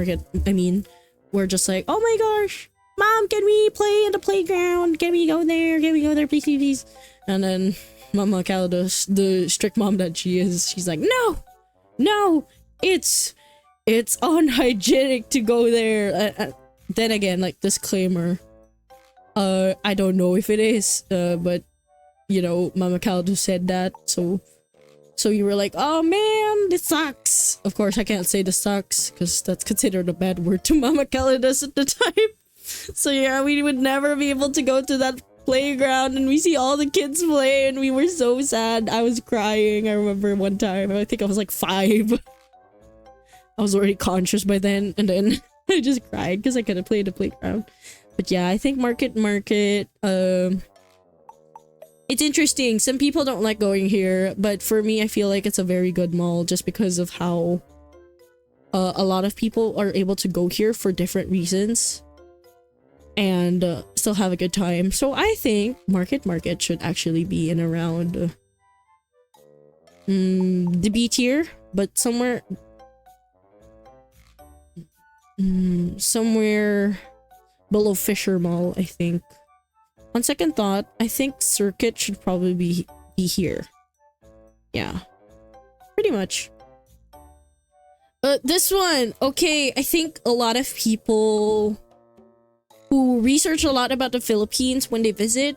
I mean, we're just like, oh my gosh, Mom, can we play in the playground? Can we go there? Can we go there, please? And then Mama Callidus, the strict mom that she is, she's like, no, it's unhygienic to go there. Then again, like, disclaimer, I don't know if it is, but you know, Mama Callidus said that, so you were like, oh man, this sucks. Of course, I can't say this sucks, because that's considered a bad word to Mama Callidus at the time. So yeah, we would never be able to go to that playground, and we see all the kids play, and we were so sad. I was crying. I remember one time, I think I was like 5. I was already conscious by then, and then I just cried because I couldn't play the playground. But yeah, I think Market it's interesting. Some people don't like going here, but for me, I feel like it's a very good mall just because of how a lot of people are able to go here for different reasons and still have a good time. So I think Market should actually be in around the B tier, but somewhere below Fisher Mall, I think. On second thought, I think Circuit should probably be here. Yeah, pretty much. This one, okay, I think a lot of people who research a lot about the Philippines when they visit,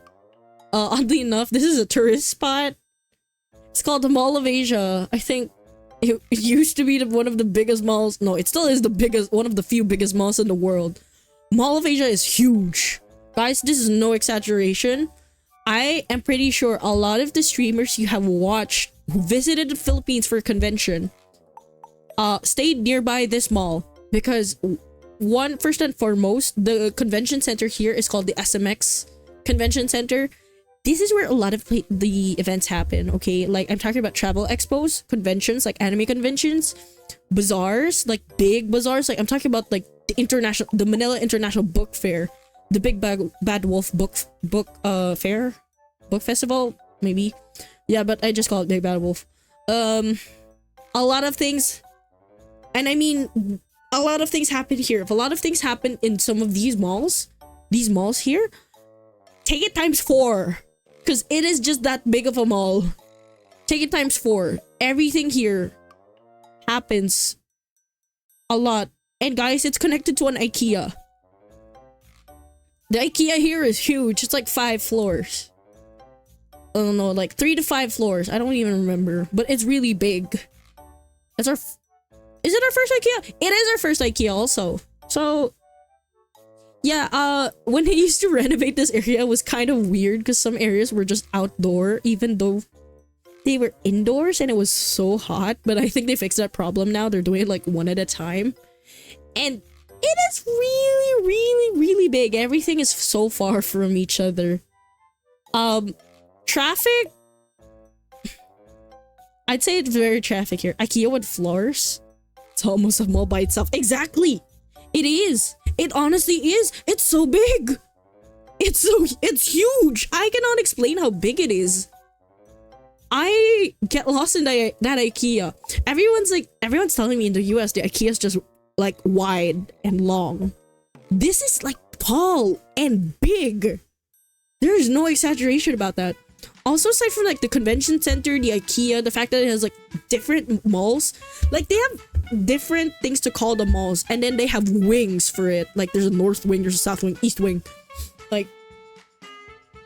oddly enough, this is a tourist spot. It's called the Mall of Asia. I think It used to be one of the biggest malls. No, it still is the biggest, one of the few biggest malls in the world. Mall of Asia is huge. Guys, this is no exaggeration. I am pretty sure a lot of the streamers you have watched who visited the Philippines for a convention stayed nearby this mall because first and foremost, the convention center here is called the SMX Convention Center. This is where a lot of the events happen, okay? Like, I'm talking about travel expos, conventions, like anime conventions, bazaars, like big bazaars. Like, I'm talking about like the Manila International Book Fair, the Big Bad Wolf book fair, book festival, maybe. Yeah, but I just call it Big Bad Wolf. A lot of things, and I mean, a lot of things happen here. If a lot of things happen in some of these malls here, take it times 4. Because it is just that big of a mall. Take it times 4. Everything here happens a lot. And guys, it's connected to an IKEA. The IKEA here is huge. It's like 5 floors. I don't know, like 3 to 5 floors. I don't even remember. But it's really big. Is it our first IKEA? It is our first IKEA also. So yeah, when they used to renovate this area, it was kind of weird because some areas were just outdoor, even though they were indoors and it was so hot. But I think they fixed that problem now. They're doing it like one at a time. And it is really, really, really big. Everything is so far from each other. Traffic, I'd say it's very traffic here. IKEA with floors. It's almost a mall by itself. Exactly. It is. It honestly is. It's so big. It's huge. I cannot explain how big it is. I get lost in that IKEA. Everyone's telling me in the US the IKEA is just like wide and long. This is like tall and big. There is no exaggeration about that. Also, aside from like the convention center, the IKEA, the fact that it has like different malls, like they have different things to call the malls, and then they have wings for it. Like there's a north wing, there's a south wing, east wing. Like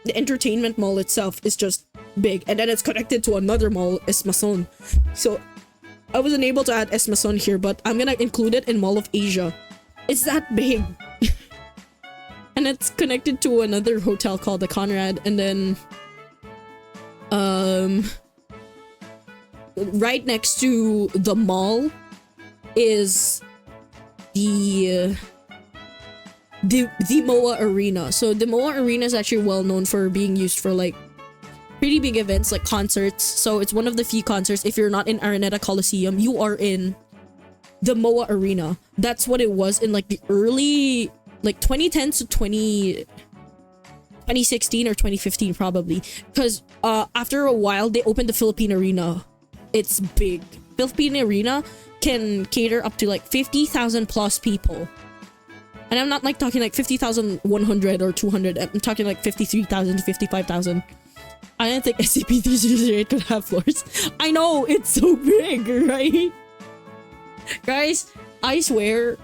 the entertainment mall itself is just big, and then it's connected to another mall, Esmason. So I wasn't able to add Esmason here, but I'm gonna include it in Mall of Asia. It's that big. And it's connected to another hotel called the Conrad, and then right next to the mall is the MOA Arena. So the MOA Arena is actually well known for being used for like pretty big events like concerts. So it's one of the few concerts. If you're not in Araneta Coliseum, you are in the MOA Arena. That's what it was in like the early like 2010s to 2016 or 2015 probably, because after a while they opened the Philippine Arena. It's big. Philippine Arena can cater up to like 50,000 plus people, and I'm not like talking like 50,100 or 200. I'm talking like 53,000 to 55,000. I don't think SCP-308 could have floors. I know, it's so big, right? Guys, I swear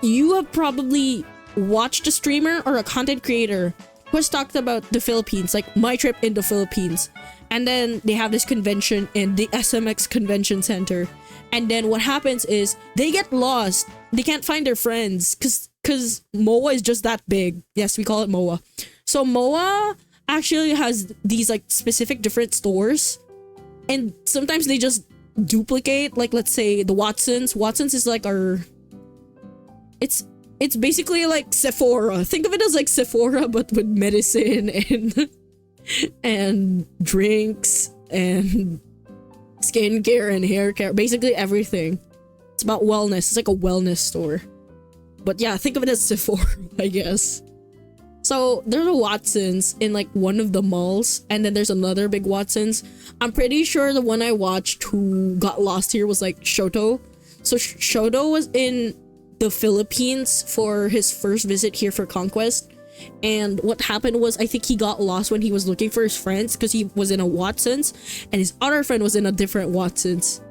you have probably watched a streamer or a content creator who has talked about the Philippines, like my trip in the Philippines, and then they have this convention in the SMX Convention Center, and then what happens is they get lost. They can't find their friends because MOA is just that big. Yes, we call it MOA. So MOA actually has these like specific different stores, and sometimes they just duplicate, like let's say the Watsons. Watsons is like our, it's basically like Sephora. Think of it as like Sephora but with medicine and drinks and skincare and hair care, basically everything. It's about wellness. It's like a wellness store. But yeah, think of it as Sephora, I guess. So there's a Watsons in like one of the malls, and then there's another big Watsons. I'm pretty sure the one I watched who got lost here was like Shoto. So Shoto was in the Philippines for his first visit here for Conquest, and what happened was I think he got lost when he was looking for his friends because he was in a Watsons and his other friend was in a different Watsons,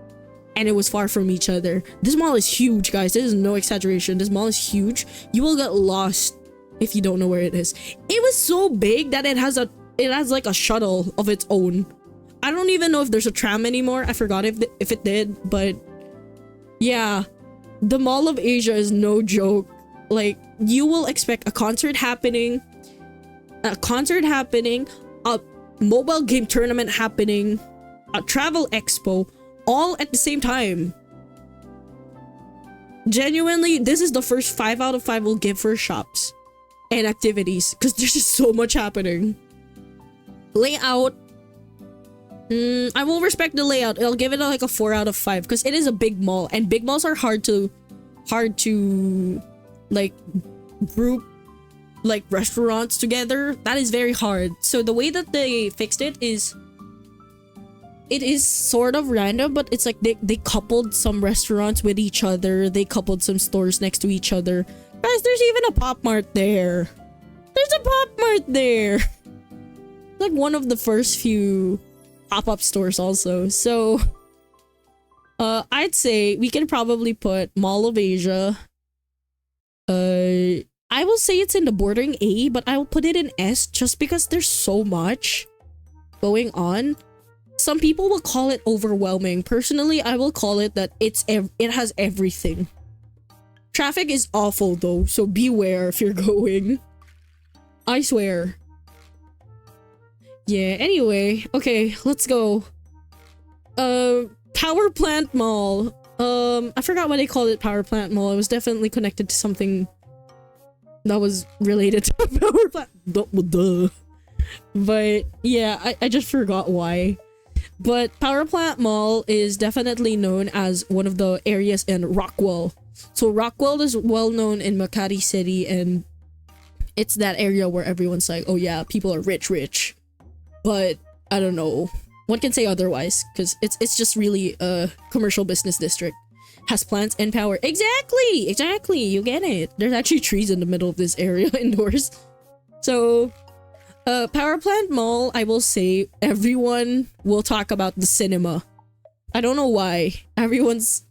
and it was far from each other. This mall is huge, guys. This is no exaggeration. This mall is huge. You will get lost if you don't know where it is. It was so big that it has like a shuttle of its own. I don't even know if there's a tram anymore. I forgot if it did, but yeah, the Mall of Asia is no joke. Like, you will expect a concert happening, a mobile game tournament happening, a travel expo, all at the same time. Genuinely, this is the first 5 out of 5 we'll give for shops and activities because there's just so much happening. Layout, I will respect the layout. I'll give it like a 4 out of 5 because it is a big mall, and big malls are hard to like group like restaurants together. That is very hard. So the way that they fixed it is sort of random, but it's like they coupled some restaurants with each other. They coupled some stores next to each other. Guys, there's even a Pop Mart there. There's a Pop Mart there. Like one of the first few pop-up stores also. So I'd say we can probably put Mall of Asia. I will say it's in the bordering A, but I will put it in S just because there's so much going on. Some people will call it overwhelming. Personally, I will call it that it has everything. Traffic is awful though, so beware if you're going. I swear. Yeah, anyway, okay, let's go. Power Plant Mall. I forgot why they called it Power Plant Mall. It was definitely connected to something that was related to power plant. Duh. But yeah, I just forgot why. But Power Plant Mall is definitely known as one of the areas in Rockwell. So Rockwell is well known in Makati City, and it's that area where everyone's like, oh yeah, people are rich. But I don't know. One can say otherwise, because it's just really a commercial business district. Has plants and power. Exactly. You get it. There's actually trees in the middle of this area indoors. So, Power Plant Mall, I will say everyone will talk about the cinema. I don't know why. Everyone's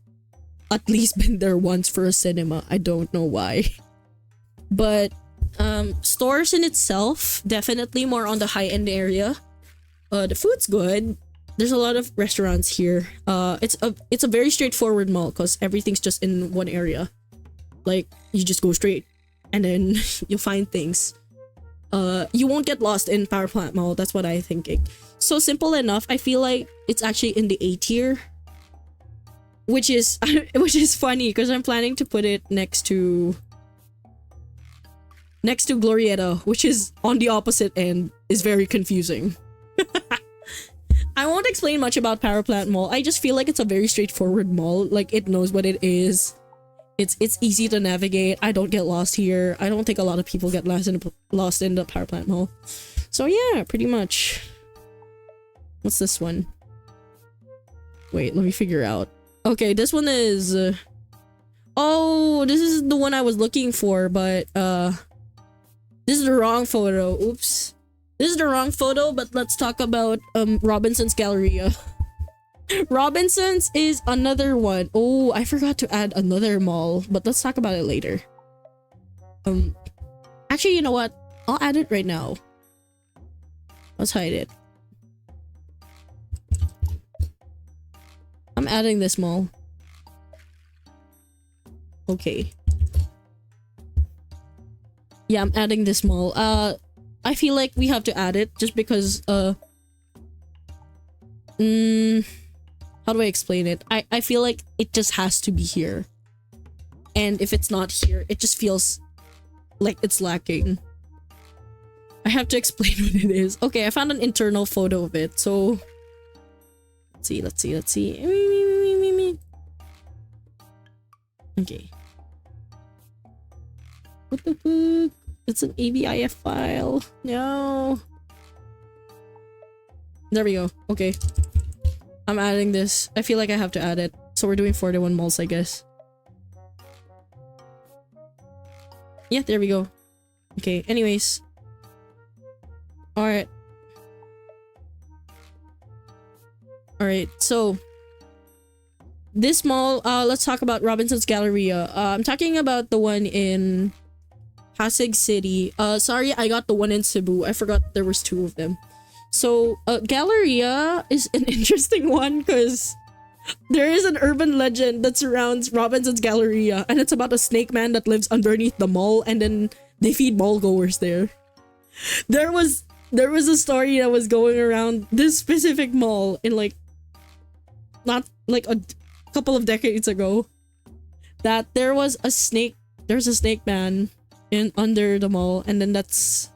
at least been there once for a cinema. I don't know why. But, stores in itself, definitely more on the high-end area. The food's good. There's a lot of restaurants here. It's a very straightforward mall because everything's just in one area. Like, you just go straight and then you'll find things. You won't get lost in Power Plant Mall. That's what I'm thinking. So simple enough. I feel like it's actually in the A tier, which is funny because I'm planning to put it next to Glorietta, which is on the opposite end. Is very confusing. I won't explain much about Power Plant Mall. I just feel like it's a very straightforward mall. Like, it knows what it is. It's easy to navigate. I don't get lost here. I don't think a lot of people get lost in the Power Plant Mall. So yeah, pretty much. What's this one? Wait, let me figure out. Okay, this one is... oh, this is the one I was looking for, but this is the wrong photo. Oops. This is the wrong photo, but let's talk about Robinson's Galleria. Robinson's is another one. Oh, I forgot to add another mall, but let's talk about it later. Actually, you know what? I'll add it right now. Let's hide it. I'm adding this mall. Okay. Yeah, I'm adding this mall. I feel like we have to add it just because how do I explain it? I feel like it just has to be here. And if it's not here, it just feels like it's lacking. I have to explain what it is. Okay, I found an internal photo of it. So let's see. Okay. What the fuck? It's an AVIF file. No. There we go. Okay. I'm adding this. I feel like I have to add it. So we're doing 41 malls, I guess. Yeah, there we go. Okay, anyways. Alright. Alright, so this mall, let's talk about Robinson's Galleria. I'm talking about the one in Pasig City. Sorry, I got the one in Cebu. I forgot there was two of them. So Galleria is an interesting one because there is an urban legend that surrounds Robinson's Galleria, and it's about a snake man that lives underneath the mall, and then they feed mall goers there. There was a story that was going around this specific mall in like not like a couple of decades ago, that there's a snake man in under the mall, and then it's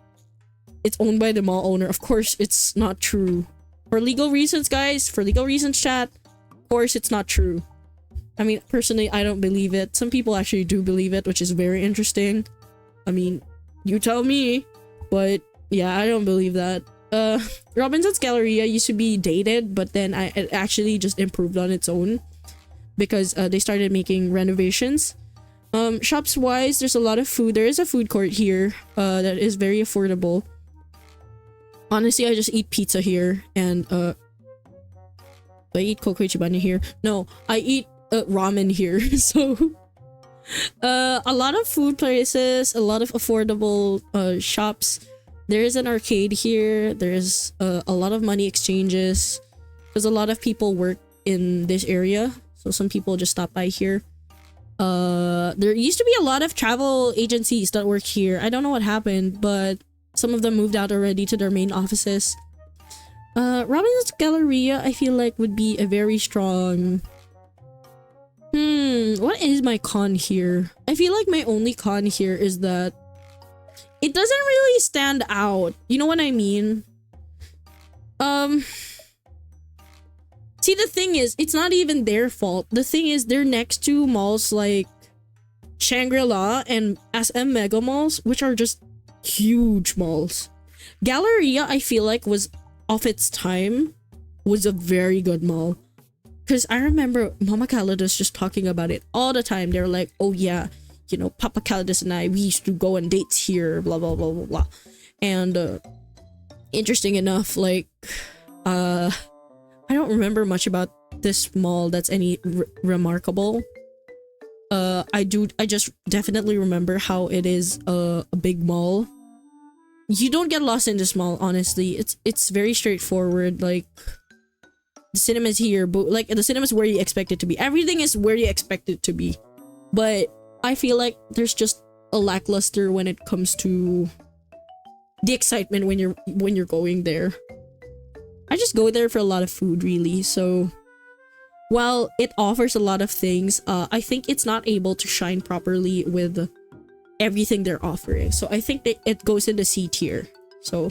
owned by the mall owner. Of course it's not true. For legal reasons, guys, chat, of course it's not true. I mean, personally, I don't believe it. Some people actually do believe it, which is very interesting. I mean, you tell me. But yeah, I don't believe that. Robinson's Galleria used to be dated, but then it actually just improved on its own because they started making renovations. Shops wise, there's a lot of food. There is a food court here that is very affordable. Honestly, I just eat pizza here, and I eat Coco Ichibani here. No, I eat ramen here. So a lot of food places, a lot of affordable shops. There is an arcade here. There's a lot of money exchanges because a lot of people work in this area, so some people just stop by here. There used to be a lot of travel agencies that work here. I don't know what happened, but some of them moved out already to their main offices. Robinson's Galleria, I feel like, would be a very strong... what is my con here? I feel like my only con here is that it doesn't really stand out. You know what I mean? See, the thing is, it's not even their fault. The thing is, they're next to malls like Shangri-La and SM Mega Malls, which are just huge malls. Galleria, I feel like, was of its time, was a very good mall. Because I remember Mama Callidus just talking about it all the time. They're like, oh yeah, you know, Papa Callidus and I, we used to go on dates here, blah, blah, blah, blah, blah. And interesting enough, like, I don't remember much about this mall that's any remarkable. I just definitely remember how it is a big mall. You don't get lost in this mall, honestly. It's very straightforward. Like, the cinema's here, but like the cinema's where you expect it to be. Everything is where you expect it to be. But I feel like there's just a lackluster when it comes to the excitement when you're going there. I just go there for a lot of food, really. So while it offers a lot of things, I think it's not able to shine properly with everything they're offering. So I think that it goes in the C tier. So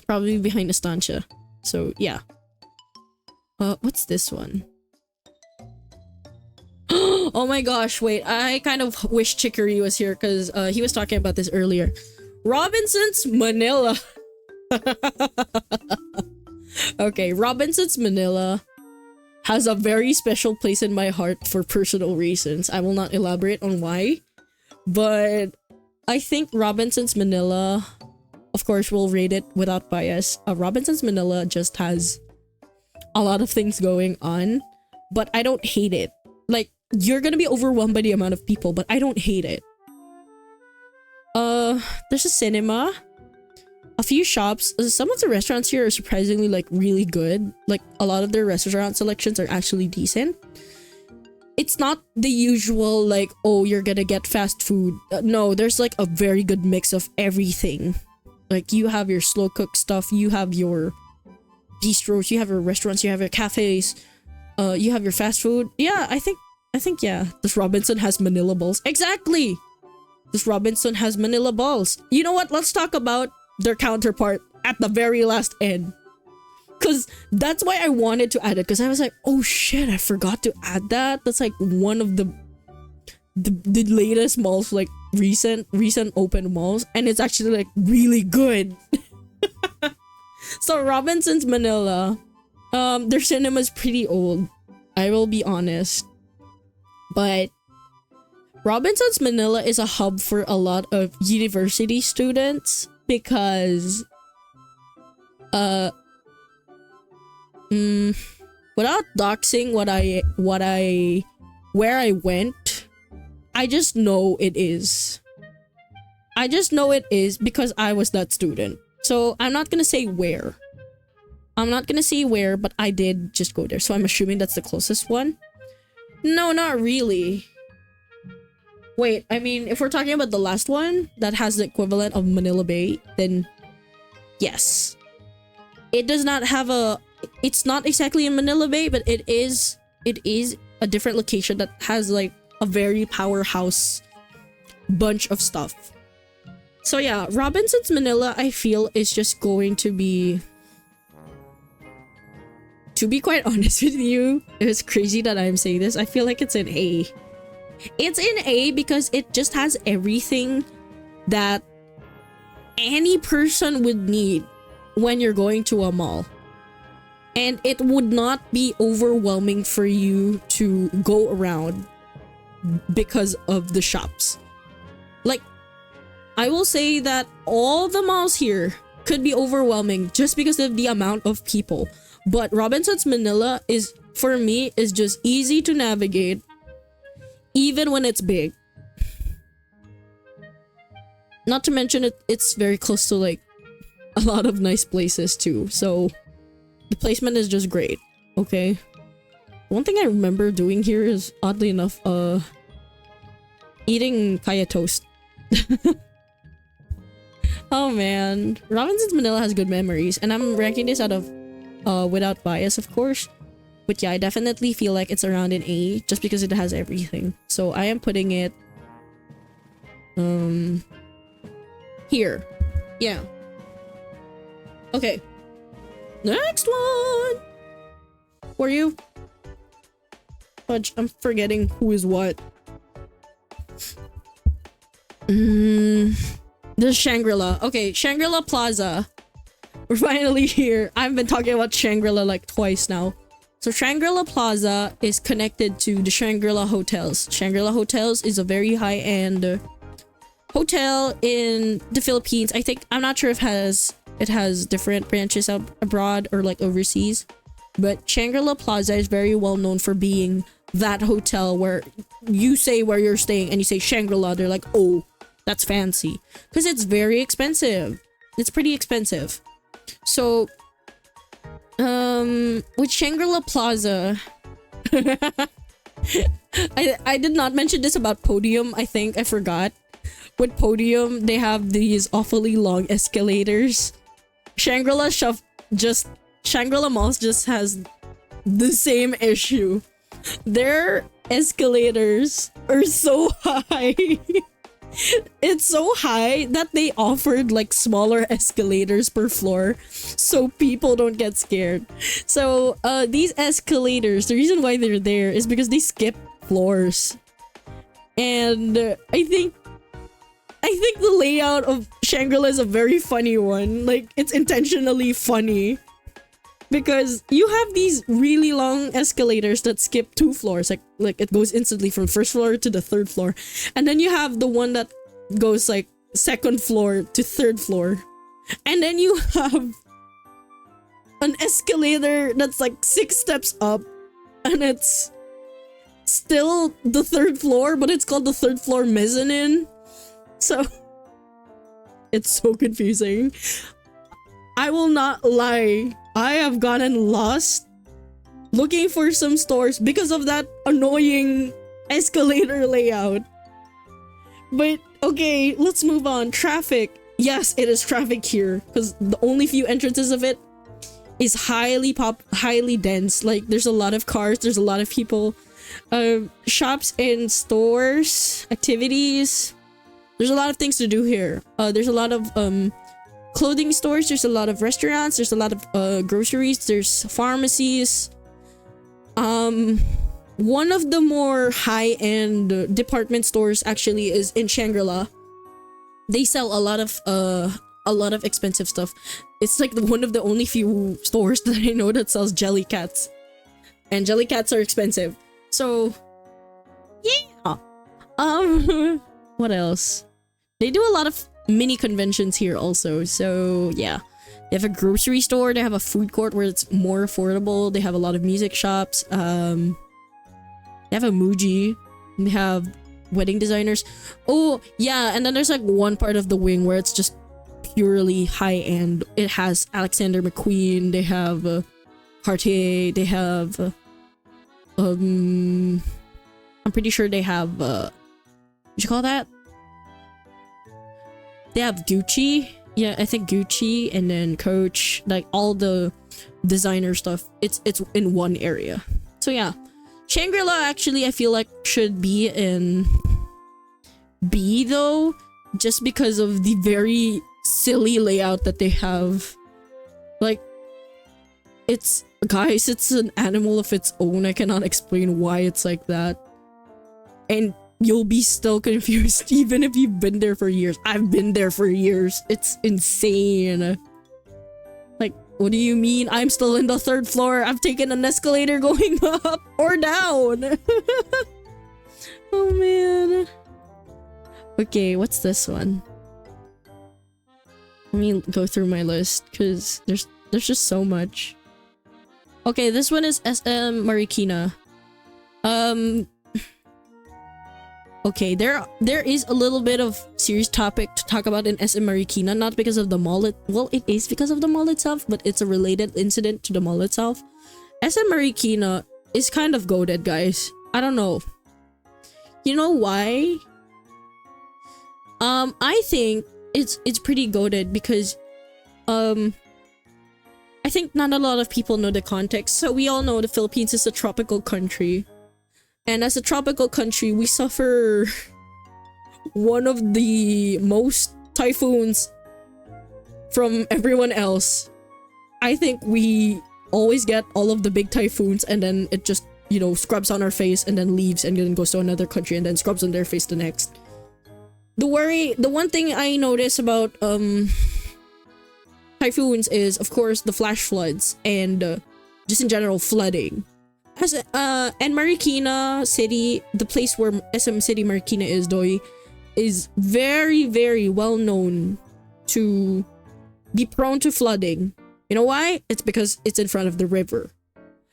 probably behind Estancia. So yeah. What's this one? Oh my gosh, wait. I kind of wish Chicory was here because he was talking about this earlier. Robinson's Manila. Okay, Robinson's Manila has a very special place in my heart for personal reasons. I will not elaborate on why, but I think Robinson's Manila, of course, we'll rate it without bias. Robinson's Manila just has a lot of things going on, but I don't hate it. Like, you're gonna be overwhelmed by the amount of people, but I don't hate it. There's a cinema, a few shops. Some of the restaurants here are surprisingly like really good. Like, a lot of their restaurant selections are actually decent. It's not the usual like, oh, you're gonna get fast food. No, there's like a very good mix of everything. Like, you have your slow cook stuff, you have your bistros, you have your restaurants, you have your cafes, you have your fast food. Yeah, I think yeah, this Robinson has Manila balls. Exactly! This Robinson has Manila balls. You know what? Let's talk about their counterpart at the very last end. Because that's why I wanted to add it. Because I was like, oh shit, I forgot to add that. That's like one of the latest malls, like recent open malls. And it's actually like really good. So Robinson's Manila, their cinema is pretty old. I will be honest. But Robinson's Manila is a hub for a lot of university students because without doxing where I went, I just know it is. I just know it is because I was that student. So I'm not gonna say where. But I did just go there. So I'm assuming that's the closest one. No, not really. Wait, I mean, if we're talking about the last one that has the equivalent of Manila Bay, then yes. It does not have a... It's not exactly in Manila Bay, but it is a different location that has like a very powerhouse bunch of stuff. So yeah, Robinsons Manila, I feel, is just going to be... To be quite honest with you, it's crazy that I'm saying this. I feel like it's an A. It's in A because it just has everything that any person would need when you're going to a mall. And it would not be overwhelming for you to go around because of the shops. Like, I will say that all the malls here could be overwhelming just because of the amount of people. But Robinsons Manila is, for me, is just easy to navigate even when it's big. Not to mention it's very close to like a lot of nice places too. So the placement is just great. Okay. One thing I remember doing here is, oddly enough, eating kaya toast. Oh man. Robinsons Manila has good memories, and I'm ranking this out of without bias, of course. But yeah, I definitely feel like it's around an A just because it has everything. So I am putting it here. Yeah. Okay. Next one. Who are you? Fudge, I'm forgetting who is what. The Shangri-La. Okay, Shangri-La Plaza. We're finally here. I've been talking about Shangri-La like twice now. So Shangri-La Plaza is connected to the Shangri-La Hotels. Shangri-La Hotels is a very high-end hotel in the Philippines. I think, I'm not sure if it has different branches out abroad or like overseas. But Shangri-La Plaza is very well known for being that hotel where you say where you're staying and you say Shangri-La, they're like, oh, that's fancy. Because it's very expensive. It's pretty expensive. So, with Shangri-La Plaza, I did not mention this about Podium. I think I forgot. With Podium, they have these awfully long escalators. Shangri-La Malls just has the same issue. Their escalators are so high. It's so high that they offered like smaller escalators per floor so people don't get scared. So these escalators, the reason why they're there is because they skip floors. And I think the layout of Shangri-La is a very funny one. Like, it's intentionally funny. Because you have these really long escalators that skip 2 floors. Like it goes instantly from first floor to the 3rd floor. And then you have the one that goes like 2nd floor to 3rd floor. And then you have an escalator that's like 6 steps up. And it's still the 3rd floor, but it's called the 3rd floor mezzanine. So it's so confusing. I will not lie. I have gotten lost looking for some stores because of that annoying escalator layout. But okay, let's move on. Traffic. Yes, it is traffic here because the only few entrances of it is highly dense. Like, there's a lot of cars, there's a lot of people. Shops and stores, activities. There's a lot of things to do here. There's a lot of clothing stores, there's a lot of restaurants, there's a lot of groceries, there's pharmacies. One of the more high-end department stores actually is in Shangri-La. They sell a lot of expensive stuff. It's like one of the only few stores that I know that sells jelly cats. And jelly cats are expensive. So yeah. What else? They do a lot of mini conventions here also, so yeah. They have a grocery store, they have a food court where it's more affordable, they have a lot of music shops, they have a Muji, they have wedding designers. Oh yeah, and then there's like one part of the wing where it's just purely high-end. It has Alexander McQueen, they have Cartier, they have I'm pretty sure they have what you call that? They have Gucci. Yeah, I think Gucci, and then Coach, like all the designer stuff. It's in one area. So yeah, Shangri-La actually I feel like should be in B though, just because of the very silly layout that they have. Like, it's, guys, it's an animal of its own. I cannot explain why it's like that. And you'll be still confused even if you've been there for years. I've been there for years. It's insane. Like, what do you mean? I'm still in the 3rd floor. I've taken an escalator going up or down. Oh man. Okay, what's this one? Let me go through my list because there's just so much. Okay, this one is SM Marikina. Okay, there is a little bit of serious topic to talk about in SM Marikina, not because of the mall. Well, it is because of the mall itself, but it's a related incident to the mall itself. SM Marikina is kind of goated, guys. I don't know. You know why? I think it's pretty goated because I think not a lot of people know the context. So we all know the Philippines is a tropical country. And as a tropical country, we suffer one of the most typhoons from everyone else. I think we always get all of the big typhoons and then it just, you know, scrubs on our face and then leaves and then goes to another country and then scrubs on their face the next. The one thing I notice about typhoons is, of course, the flash floods and just in general flooding. And Marikina City, the place where SM City Marikina is, Doi, is very, very well known to be prone to flooding. You know why? It's because it's in front of the river.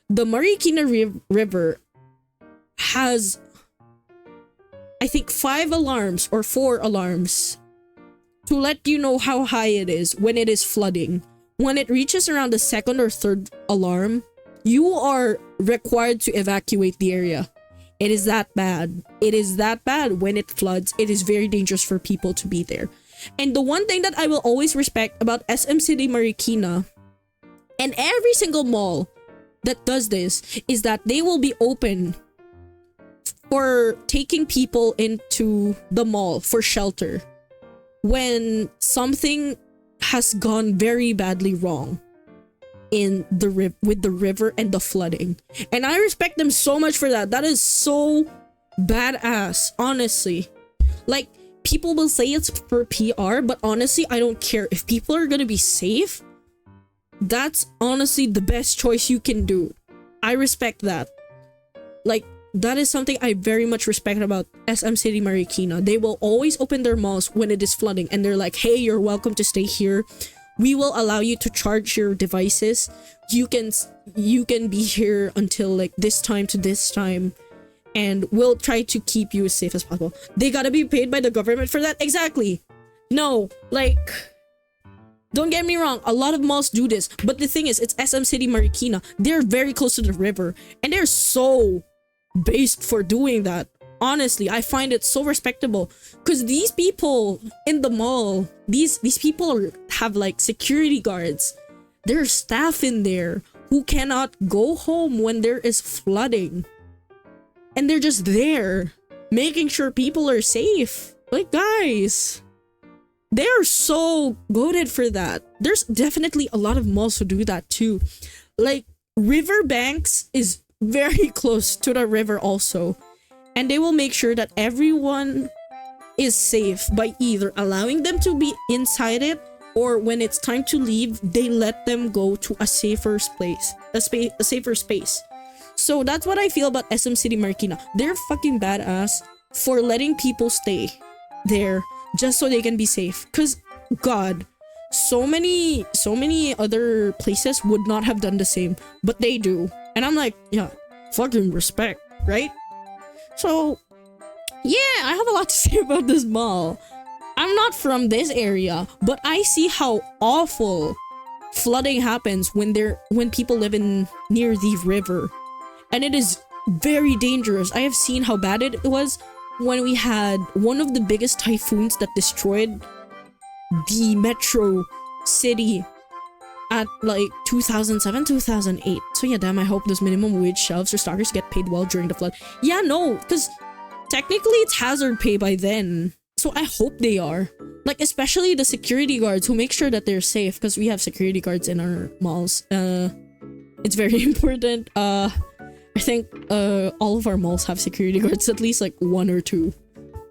The Marikina River has, I think, 5 alarms or 4 alarms to let you know how high it is when it is flooding. When it reaches around the 2nd or 3rd alarm, you are required to evacuate the area. It is that bad. It is that bad when it floods. It is very dangerous for people to be there. And the one thing that I will always respect about SM City Marikina and every single mall that does this is that they will be open for taking people into the mall for shelter when something has gone very badly wrong in the with the river and the flooding. And I respect them so much for that. That is so badass, honestly. Like, people will say it's for PR, but honestly, I don't care. If people are gonna be safe, that's honestly the best choice you can do. I respect that. Like, that is something I very much respect about SM City Marikina. They will always open their malls when it is flooding and they're like, hey, you're welcome to stay here. We will allow you to charge your devices. You can be here until like this time to this time, and we'll try to keep you as safe as possible. They gotta be paid by the government for that? Exactly. No, like, don't get me wrong, a lot of malls do this, but the thing is, it's SM City Marikina. They're very close to the river, and they're so based for doing that. Honestly, I find it so respectable because these people in the mall, these people have like security guards. There's staff in there who cannot go home when there is flooding, and they're just there making sure people are safe. Like, guys, they're so goated for that. There's definitely a lot of malls who do that too. Like, Riverbanks is very close to the river also. And they will make sure that everyone is safe by either allowing them to be inside it, or when it's time to leave, they let them go to a safer place, a safer space. So that's what I feel about SM City Marikina. They're fucking badass for letting people stay there just so they can be safe. Cause God, so many other places would not have done the same, but they do. And I'm like, yeah, fucking respect, right? So, yeah, I have a lot to say about this mall. I'm not from this area, but I see how awful flooding happens when people live in near the river, and it is very dangerous. I have seen how bad it was when we had one of the biggest typhoons that destroyed the metro city at like 2007, 2008. So yeah, damn, I hope those minimum wage shelves or stalkers get paid well during the flood. Yeah, no, because technically it's hazard pay by then. So I hope they are. Like, especially the security guards who make sure that they're safe, because we have security guards in our malls. It's very important. I think all of our malls have security guards, at least like 1 or 2.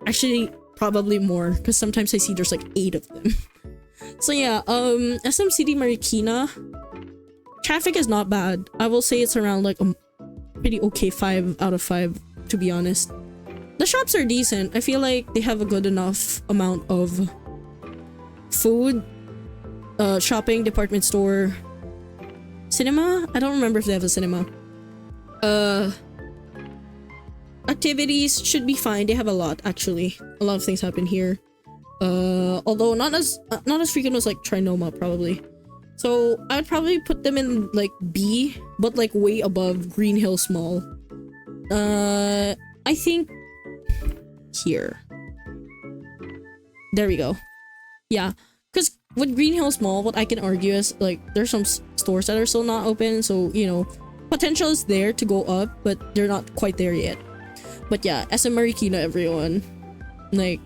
Actually, probably more, because sometimes I see there's like 8 of them. So yeah, SM City Marikina, traffic is not bad. I will say it's around like a pretty okay 5 out of 5, to be honest. The shops are decent. I feel like they have a good enough amount of food, shopping, department store, cinema. I don't remember if they have a cinema. Activities should be fine. They have a lot, actually. A lot of things happen here. Although not as frequent as like Trinoma, probably. So I'd probably put them in like B, but like way above Green Hills Mall. I think here. There we go. Yeah, because with Green Hills Mall, what I can argue is like there's some stores that are still not open, so you know, potential is there to go up, but they're not quite there yet. But yeah, SM Marikina, everyone, like,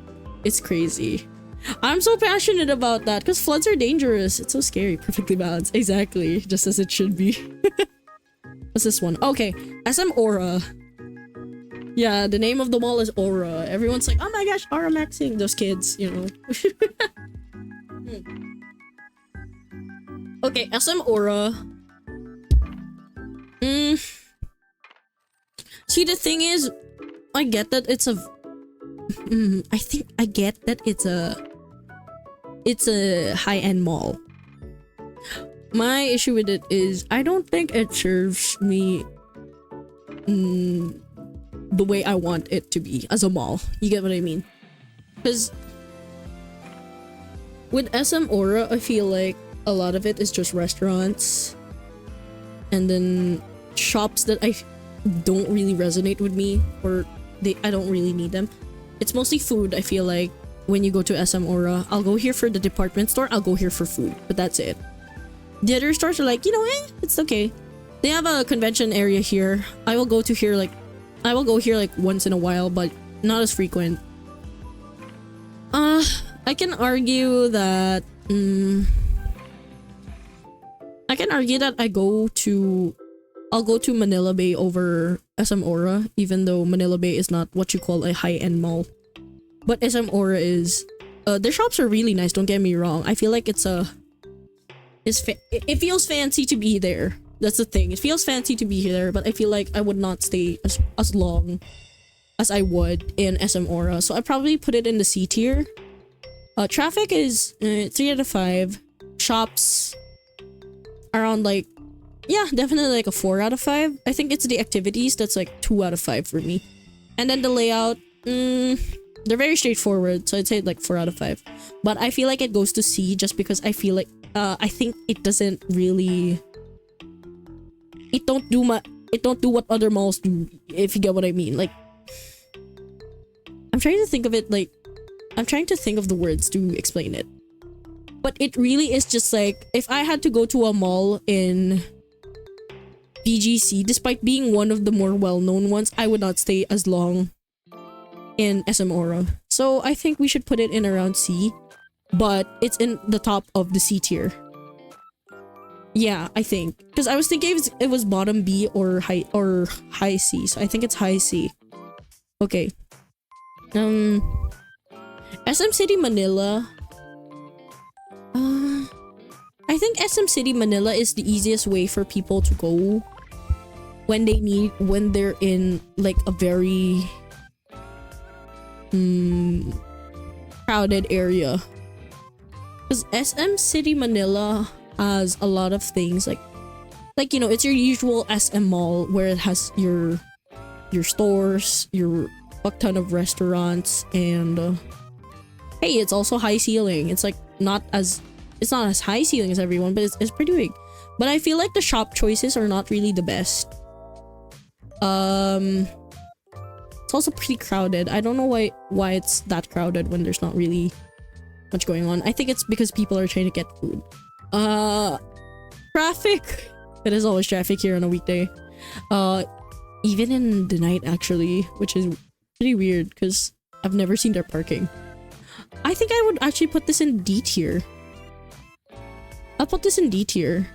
it's crazy. I'm so passionate about that because floods are dangerous. It's so scary. Perfectly balanced. Exactly, just as it should be. What's this one? Okay, SM Aura. Yeah, the name of the mall is Aura. Everyone's like, oh my gosh, Aura maxing. Those kids, you know. Okay, SM Aura. See, the thing is, I get that it's a... I think I get that it's a high-end mall. My issue with it is I don't think it serves me the way I want it to be as a mall. You get what I mean? Because with SM Aura, I feel like a lot of it is just restaurants and then shops that I don't really resonate with me, or I don't really need them. It's mostly food. I feel like when you go to SM Aura, I'll go here for the department store, I'll go here for food, but that's it. The other stores are like, you know, it's okay. They have a convention area here. I will go here like once in a while, but not as frequent. I can argue that I'll go to Manila Bay over SM Aura, even though Manila Bay is not what you call a high-end mall. But SM Aura is. Their shops are really nice, don't get me wrong. I feel like it feels fancy to be there. That's the thing. It feels fancy to be there, but I feel like I would not stay as long as I would in SM Aura. So I'd probably put it in the C tier. Traffic is 3 out of 5. Shops around like, yeah, definitely like a 4 out of 5. I think it's the activities that's like 2 out of 5 for me. And then the layout, they're very straightforward, so I'd say like 4 out of 5. But I feel like it goes to C just because I feel like I think it doesn't really, it don't do what other malls do, if you get what I mean. Like, I'm trying to think of the words to explain it. But it really is just like, if I had to go to a mall in BGC, despite being one of the more well-known ones, I would not stay as long in SM Aura. So I think we should put it in around C, but it's in the top of the C tier. Yeah, I think, because I was thinking it was bottom B or high C, so I think it's high C. Okay. SM City Manila. I think SM City Manila is the easiest way for people to go when they're in like a very crowded area. Because SM City Manila has a lot of things like you know, it's your usual SM mall where it has your stores, your fuck ton of restaurants, and Hey, it's also high ceiling. It's like not as high ceiling as everyone, but it's pretty big. But I feel like the shop choices are not really the best. It's also pretty crowded. I don't know why it's that crowded when there's not really much going on. I think it's because people are trying to get food. Traffic. There is always traffic here on a weekday. Even in the night actually, which is pretty weird because I've never seen their parking. I think I would actually put this in D tier. I'll put this in D tier.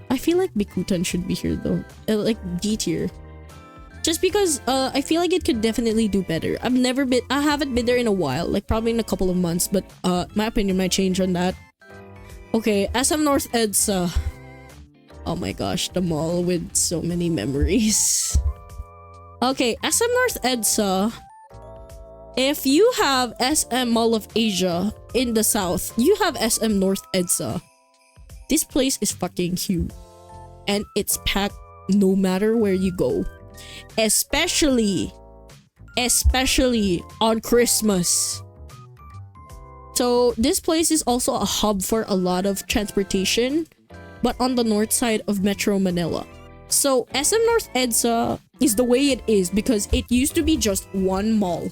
I feel like Bikutan should be here though. Like D tier. Just because I feel like it could definitely do better. I haven't been there in a while, like probably in a couple of months, but my opinion might change on that. Okay, SM North EDSA. Oh my gosh, the mall with so many memories. Okay, SM North EDSA. If you have SM Mall of Asia in the south, you have SM North EDSA. This place is fucking huge. And it's packed no matter where you go. Especially on Christmas. So this place is also a hub for a lot of transportation, but on the north side of Metro Manila. So SM North EDSA is the way it is because it used to be just one mall.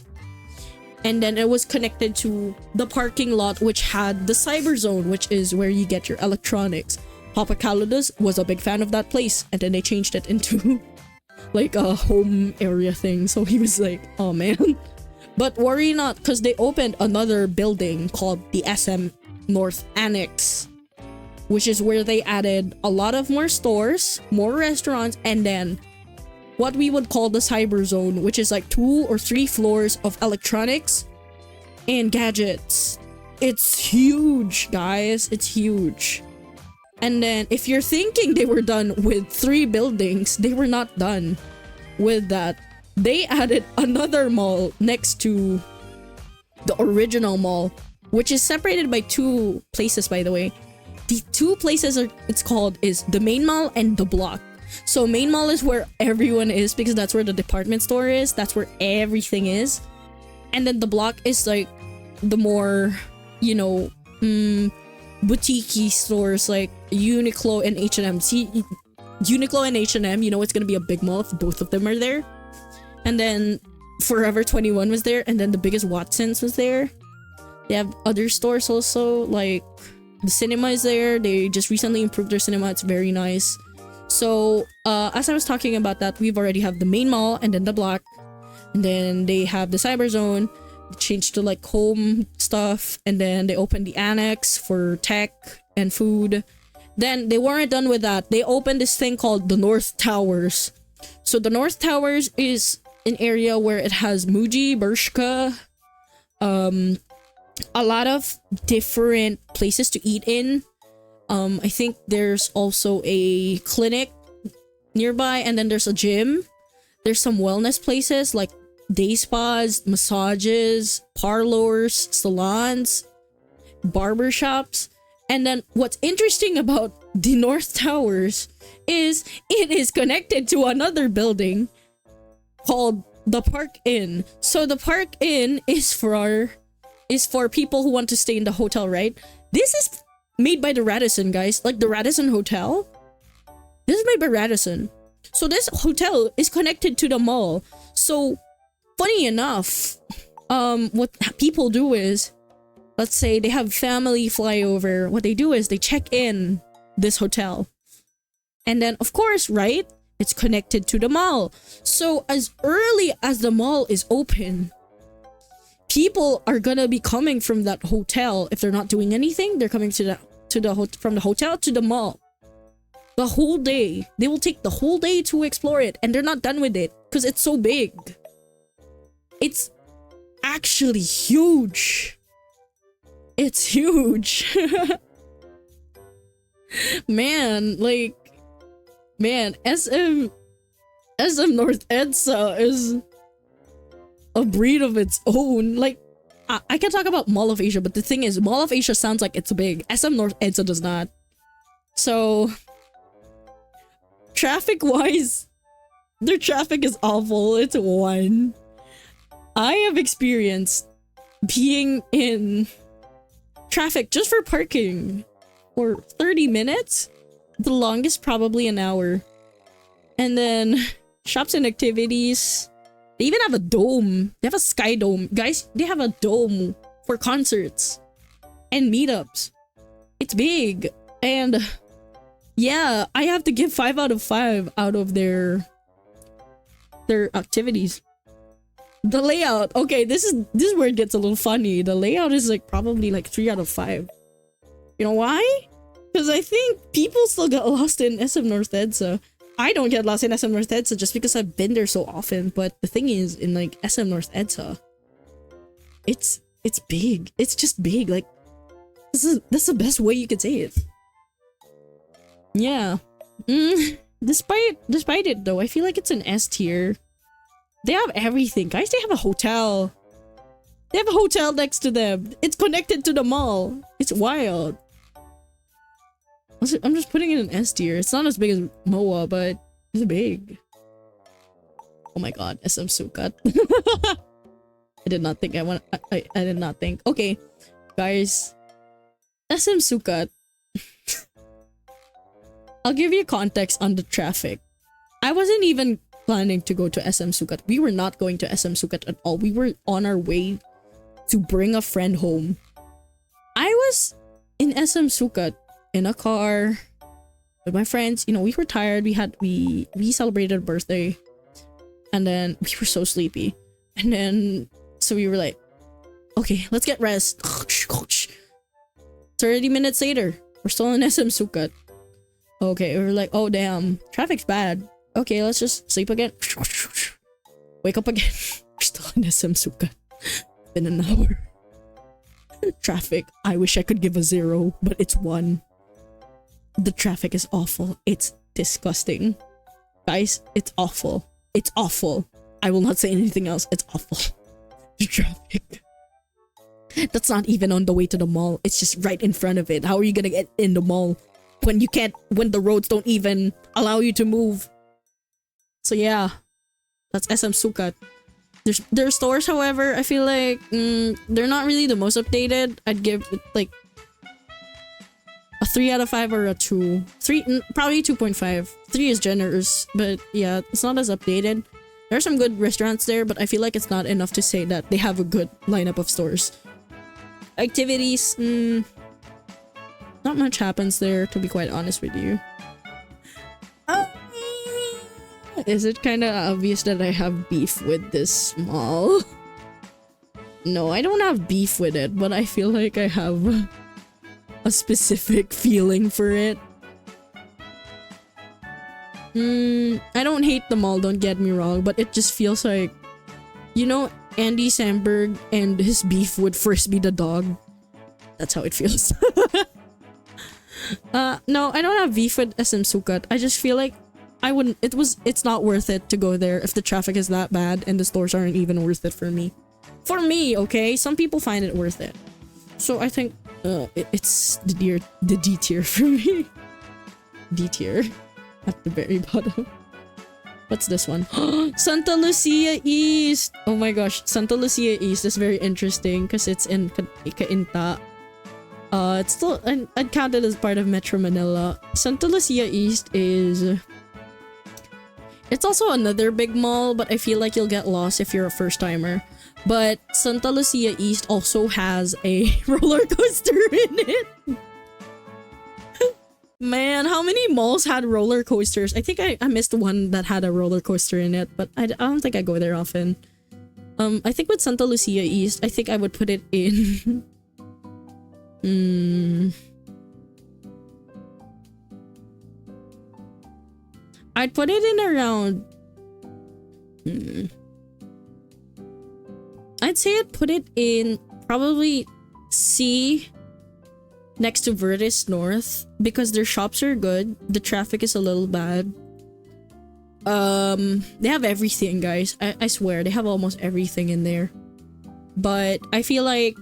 And then it was connected to the parking lot, which had the cyber zone, which is where you get your electronics. Papa Callidus was a big fan of that place, and then they changed it into like a home area thing. So he was like, oh man. But worry not, because they opened another building called the SM North Annex, which is where they added a lot of more stores, more restaurants, and then what we would call the cyber zone, which is like 2 or 3 floors of electronics and gadgets. It's huge, guys. It's huge. And then if you're thinking they were done with 3 buildings, they were not done with that. They added another mall next to the original mall, which is separated by 2 places, by the way. The 2 places is the main mall and the block. So main mall is where everyone is because that's where the department store is. That's where everything is. And then the block is like the more, you know, boutique-y stores like Uniqlo and H&M. See, Uniqlo and H&M, you know it's gonna be a big mall if both of them are there. And then Forever 21 was there, and then the biggest Watsons was there. They have other stores also, like the cinema is there. They just recently improved their cinema. It's very nice. So as I was talking about that, we've already have the main mall and then the block, and then they have the cyber zone. Changed to like home stuff, and then they opened the annex for tech and food. Then they weren't done with that. They opened this thing called the North Towers. So the North Towers is an area where it has Muji, Bershka, a lot of different places to eat in. I think there's also a clinic nearby, and then there's a gym. There's some wellness places like day spas, massages, parlors, salons, barbershops. And then what's interesting about the North Towers is it is connected to another building called the Park Inn. So the Park Inn is for people who want to stay in the hotel, right? This is made by the Radisson, guys. Like the Radisson Hotel. This is made by Radisson. So this hotel is connected to the mall. So funny enough, what people do is, let's say they have family flyover. What they do is they check in this hotel. And then, of course, right? It's connected to the mall. So as early as the mall is open, people are gonna be coming from that hotel. If they're not doing anything, they're coming from the hotel to the mall. The whole day. They will take the whole day to explore it, and they're not done with it because it's so big. It's actually huge. It's huge. Man, SM North EDSA is a breed of its own. Like, I can talk about Mall of Asia, but the thing is, Mall of Asia sounds like it's big. SM North EDSA does not. So, traffic-wise, their traffic is awful. It's 1. I have experienced being in traffic just for parking for 30 minutes. The longest probably an hour. And then shops and activities. They even have a dome. They have a sky dome. Guys, they have a dome for concerts and meetups. It's big. And yeah, I have to give 5 out of 5 out of their activities. The layout. Okay, this is where it gets a little funny. The layout is like probably like 3 out of 5. You know why? Because I think people still get lost in SM North EDSA. I don't get lost in SM North EDSA just because I've been there so often. But the thing is, in like SM North EDSA, it's big. It's just big. Like that's the best way you could say it. Yeah. Despite it though, I feel like it's an S tier. They have everything, guys. They have a hotel. They have a hotel next to them. It's connected to the mall. It's wild. I'm just putting it in S tier. It's not as big as MOA, but it's big. Oh my god, SM Sukat. I did not think I did not think. Okay, guys. SM Sukat. I'll give you context on the traffic. I wasn't even planning to go to SM Sukat. We were not going to SM Sukat at all. We were on our way to bring a friend home. I was in SM Sukat in a car with my friends. You know, we were tired. We celebrated a birthday, and then we were so sleepy. And then so we were like, okay, let's get rest. 30 minutes later, we're still in SM Sukat. Okay, we were like, oh damn, traffic's bad. Okay, let's just sleep again. Wake up again. We're still in SM Sukat. It's been an hour. Traffic. I wish I could give a 0, but it's 1. The traffic is awful. It's disgusting. Guys, it's awful. It's awful. I will not say anything else. It's awful. The traffic. That's not even on the way to the mall. It's just right in front of it. How are you gonna get in the mall when you can't, when the roads don't even allow you to move? So yeah, that's SM Sukat. Their stores, however, I feel like they're not really the most updated. I'd give it like a 3 out of 5 or a 2. 3, probably 2.5. 3 is generous, but yeah, it's not as updated. There are some good restaurants there, but I feel like it's not enough to say that they have a good lineup of stores. Activities, not much happens there, to be quite honest with you. Is it kind of obvious that I have beef with this mall? No, I don't have beef with it, but I feel like I have a specific feeling for it. I don't hate the mall, don't get me wrong, but it just feels like, you know, Andy Samberg and his beef would first be the dog. That's how it feels. No, I don't have beef with SM Sukat. I just feel like I wouldn't, it's not worth it to go there if the traffic is that bad and the stores aren't even worth it for me. For me, okay? Some people find it worth it. So I think it's the D tier for me. D tier. At the very bottom. What's this one? Santa Lucia East! Oh my gosh, Santa Lucia East is very interesting because it's in Cainta. It's still, I'd count it as part of Metro Manila. Santa Lucia East is... It's also another big mall, but I feel like you'll get lost if you're a first-timer. But Santa Lucia East also has a roller coaster in it. Man, how many malls had roller coasters? I think I missed one that had a roller coaster in it, but I don't think I go there often. I think with Santa Lucia East, I think I would put it in... I'd put it in around... I'd say I'd put it in probably C... next to Vertis North, because their shops are good. The traffic is a little bad. They have everything, guys. I swear, they have almost everything in there. But I feel like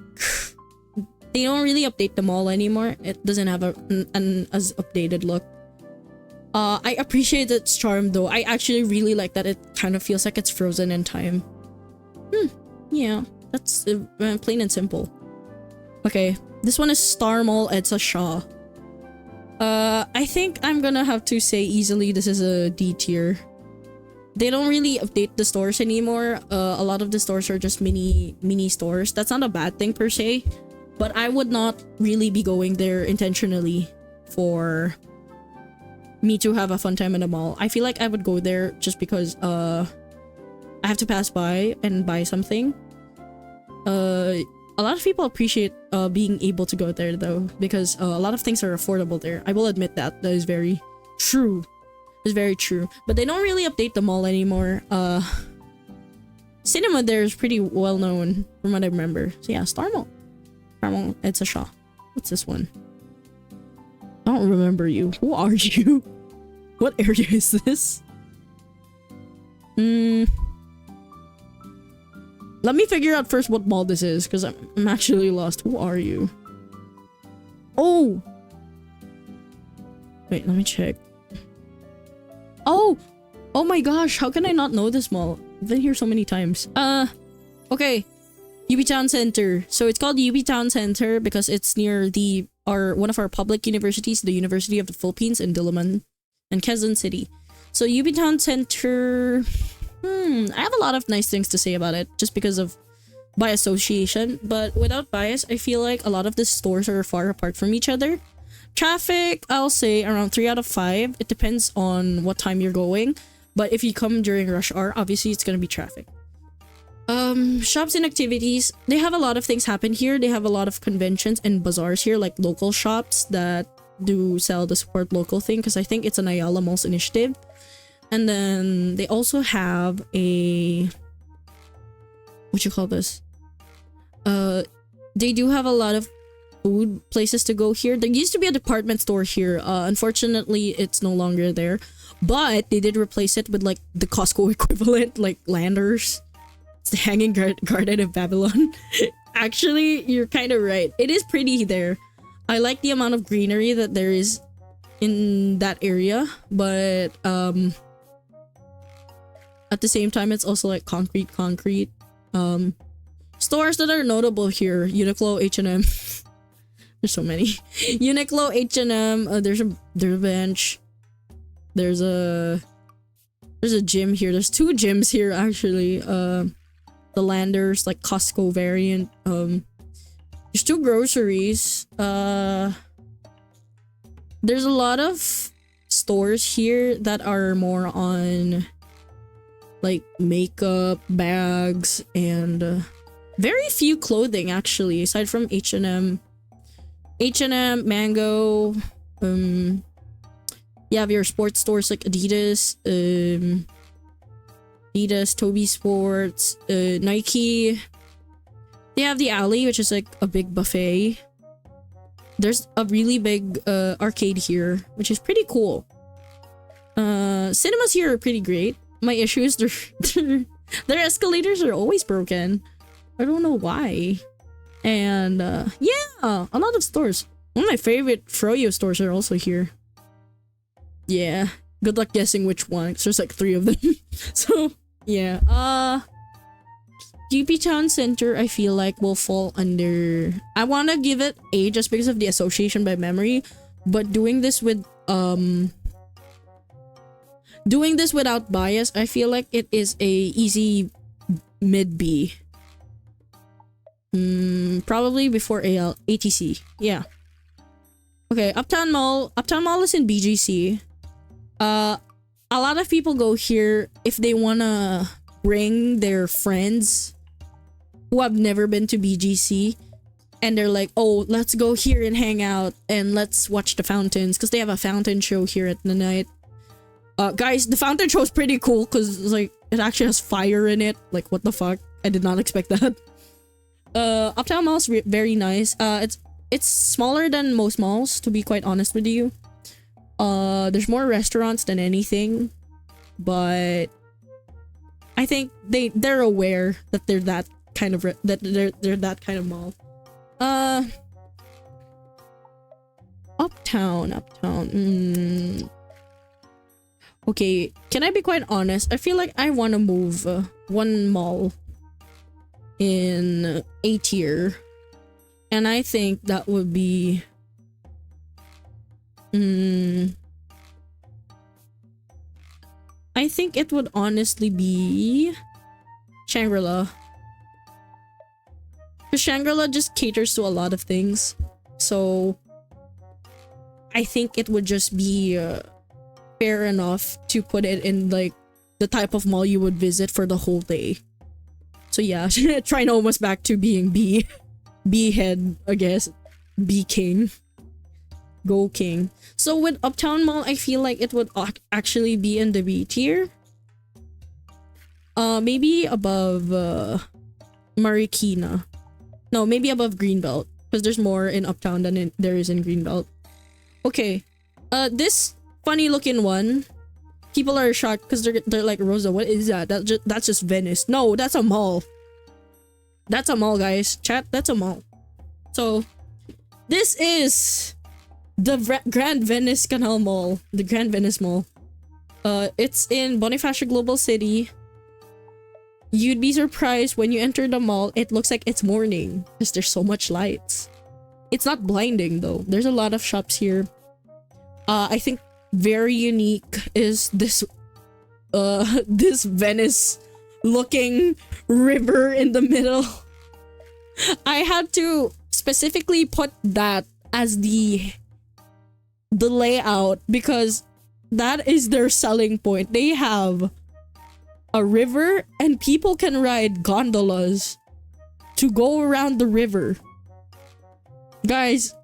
they don't really update the mall anymore. It doesn't have an as updated look. I appreciate its charm though. I actually really like that it kind of feels like it's frozen in time. Yeah, That's plain and simple. Okay, this one is Star Mall. It's a Shaw. I think I'm gonna have to say easily this is a D tier. They don't really update the stores anymore. A lot of the stores are just mini stores. That's not a bad thing per se, but I would not really be going there intentionally for me to have a fun time in the mall. I feel like I would go there just because I have to pass by and buy something. A lot of people appreciate being able to go there though, because a lot of things are affordable there. I will admit that. That is very true. It's very true. But they don't really update the mall anymore. Cinema there is pretty well known from what I remember. So yeah, Star Mall. Star Mall, it's a Shaw. What's this one? I don't remember you. Who are you? What area is this? Let me figure out first what mall this is, because I'm actually lost. Who are you? Oh! Wait, let me check. Oh! Oh my gosh, how can I not know this mall? I've been here so many times. Okay. UB Town Center. So it's called UB Town Center because it's near one of our public universities, the University of the Philippines in Diliman and Quezon City. So UB Town Center... I have a lot of nice things to say about it just because of by association, but without bias, I feel like a lot of the stores are far apart from each other. Traffic, I'll say around 3 out of 5. It depends on what time you're going, but if you come during rush hour, obviously it's gonna be traffic. Shops and activities, they have a lot of things happen here. They have a lot of conventions and bazaars here, like local shops that do sell the support local thing, because I think it's an Ayala Malls initiative. And then they also have a... what you call this? They do have a lot of food places to go here. There used to be a department store here. Unfortunately, it's no longer there. But they did replace it with like the Costco equivalent, like Landers. It's the Hanging Garden of Babylon. Actually, you're kind of right. It is pretty there. I like the amount of greenery that there is in that area. But... at the same time, it's also like concrete. Stores that are notable here: Uniqlo, H&M. There's so many. Uniqlo, H&M. There's a bench. There's a gym here. There's 2 gyms here actually. The Landers, like Costco variant. There's 2 groceries. There's a lot of stores here that are more on like makeup, bags, and very few clothing actually, aside from H&M, Mango. You have your sports stores like Adidas, Toby Sports, Nike. They have the Alley, which is like a big buffet. There's a really big arcade here, which is pretty cool. Cinemas here are pretty great. My issue is their escalators are always broken. I don't know why. And yeah, a lot of stores. One of my favorite Froyo stores are also here. Yeah, good luck guessing which one, because there's like 3 of them. So yeah, UP Town Center I feel like will fall under... I want to give it A just because of the association by memory, but doing this without bias, I feel like it is a easy mid B. Probably before ATC. Yeah. Okay, Uptown Mall. Uptown Mall is in BGC. A lot of people go here if they wanna bring their friends who have never been to BGC, and they're like, oh, let's go here and hang out and let's watch the fountains, because they have a fountain show here at the night. Guys, the fountain show is pretty cool because like it actually has fire in it. Like, what the fuck? I did not expect that. Uptown Mall is very nice. It's smaller than most malls, to be quite honest with you. There's more restaurants than anything, but I think they're aware that they're that kind of they're that kind of mall. Uptown. Okay, can I be quite honest? I feel like I want to move one mall in A tier. And I think that would be I think it would honestly be Shangri-La. Because Shangri-La just caters to a lot of things. So I think it would just be fair enough to put it in like the type of mall you would visit for the whole day. So yeah, Trinoma's back to being B head, I guess. B king. Go king. So with Uptown Mall, I feel like it would actually be in the B tier. Maybe above Marikina. No, maybe above Greenbelt. Because there's more in Uptown than there is in Greenbelt. Okay. This funny looking one. People are shocked because they're like, Rosa, what is that? That's just Venice. No, that's a mall. That's a mall, guys. Chat, that's a mall. So, this is the Grand Venice Canal Mall. The Grand Venice Mall. It's in Bonifacio Global City. You'd be surprised when you enter the mall. It looks like it's morning because there's so much lights. It's not blinding though. There's a lot of shops here. I think very unique is this this Venice looking river in the middle. I had to specifically put that as the layout because that is their selling point. They have a river and people can ride gondolas to go around the river. Guys,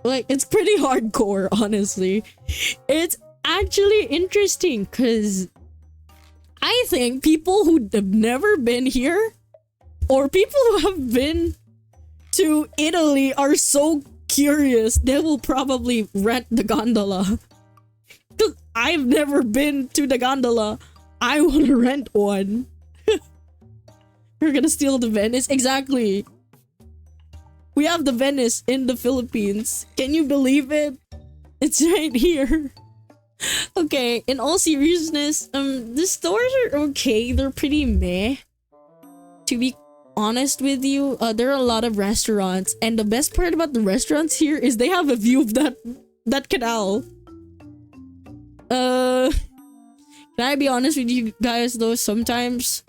like, it's pretty hardcore, honestly. It's actually interesting because I think people who have never been here or people who have been to Italy are so curious they will probably rent the gondola. Because I've never been to the gondola. I want to rent one. We're gonna steal the Venice. Exactly. We have the Venice in the Philippines. Can you believe it? It's right here. Okay, in all seriousness, the stores are okay. They're pretty meh. To be honest with you, there are a lot of restaurants, and the best part about the restaurants here is they have a view of that canal. Can I be honest with you guys though? Sometimes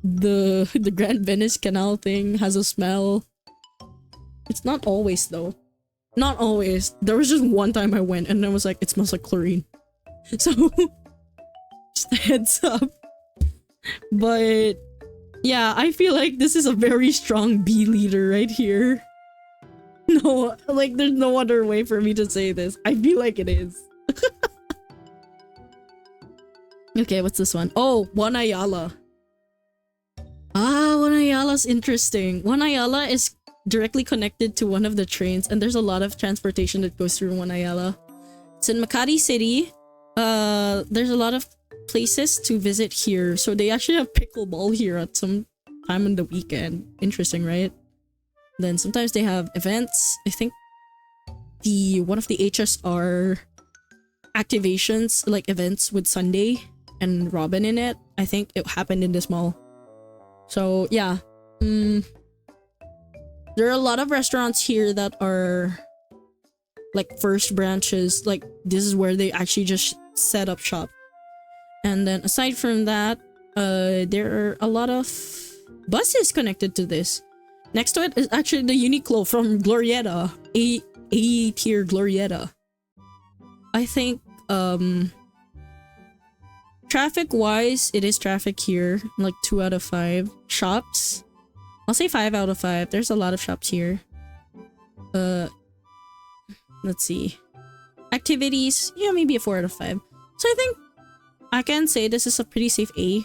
the Grand Venice Canal thing has a smell. It's not always though. Not always. There was just one time I went and I was like, it smells like chlorine. So just a heads up. But yeah, I feel like this is a very strong B leader right here. No, like there's no other way for me to say this. I feel like it is. Okay, what's this one? Oh, One Ayala. Ah, One Ayala's interesting. One Ayala is directly connected to one of the trains, and there's a lot of transportation that goes through One Ayala. It's in Makati City. There's a lot of places to visit here. So they actually have pickleball here at some time on the weekend. Interesting, right? Then sometimes they have events. I think one of the HSR activations, like events with Sunday and Robin in it, I think it happened in this mall. So yeah, there are a lot of restaurants here that are like first branches. Like this is where they actually just set up shop. And then aside from that, there are a lot of buses connected to this. Next to it is actually the Uniqlo from Glorietta, A tier Glorietta. I think traffic wise, it is traffic here, like 2 out of 5 shops. I'll say 5 out of 5. There's a lot of shops here. Let's see. Activities, yeah, maybe a 4 out of 5. So I think I can say this is a pretty safe A.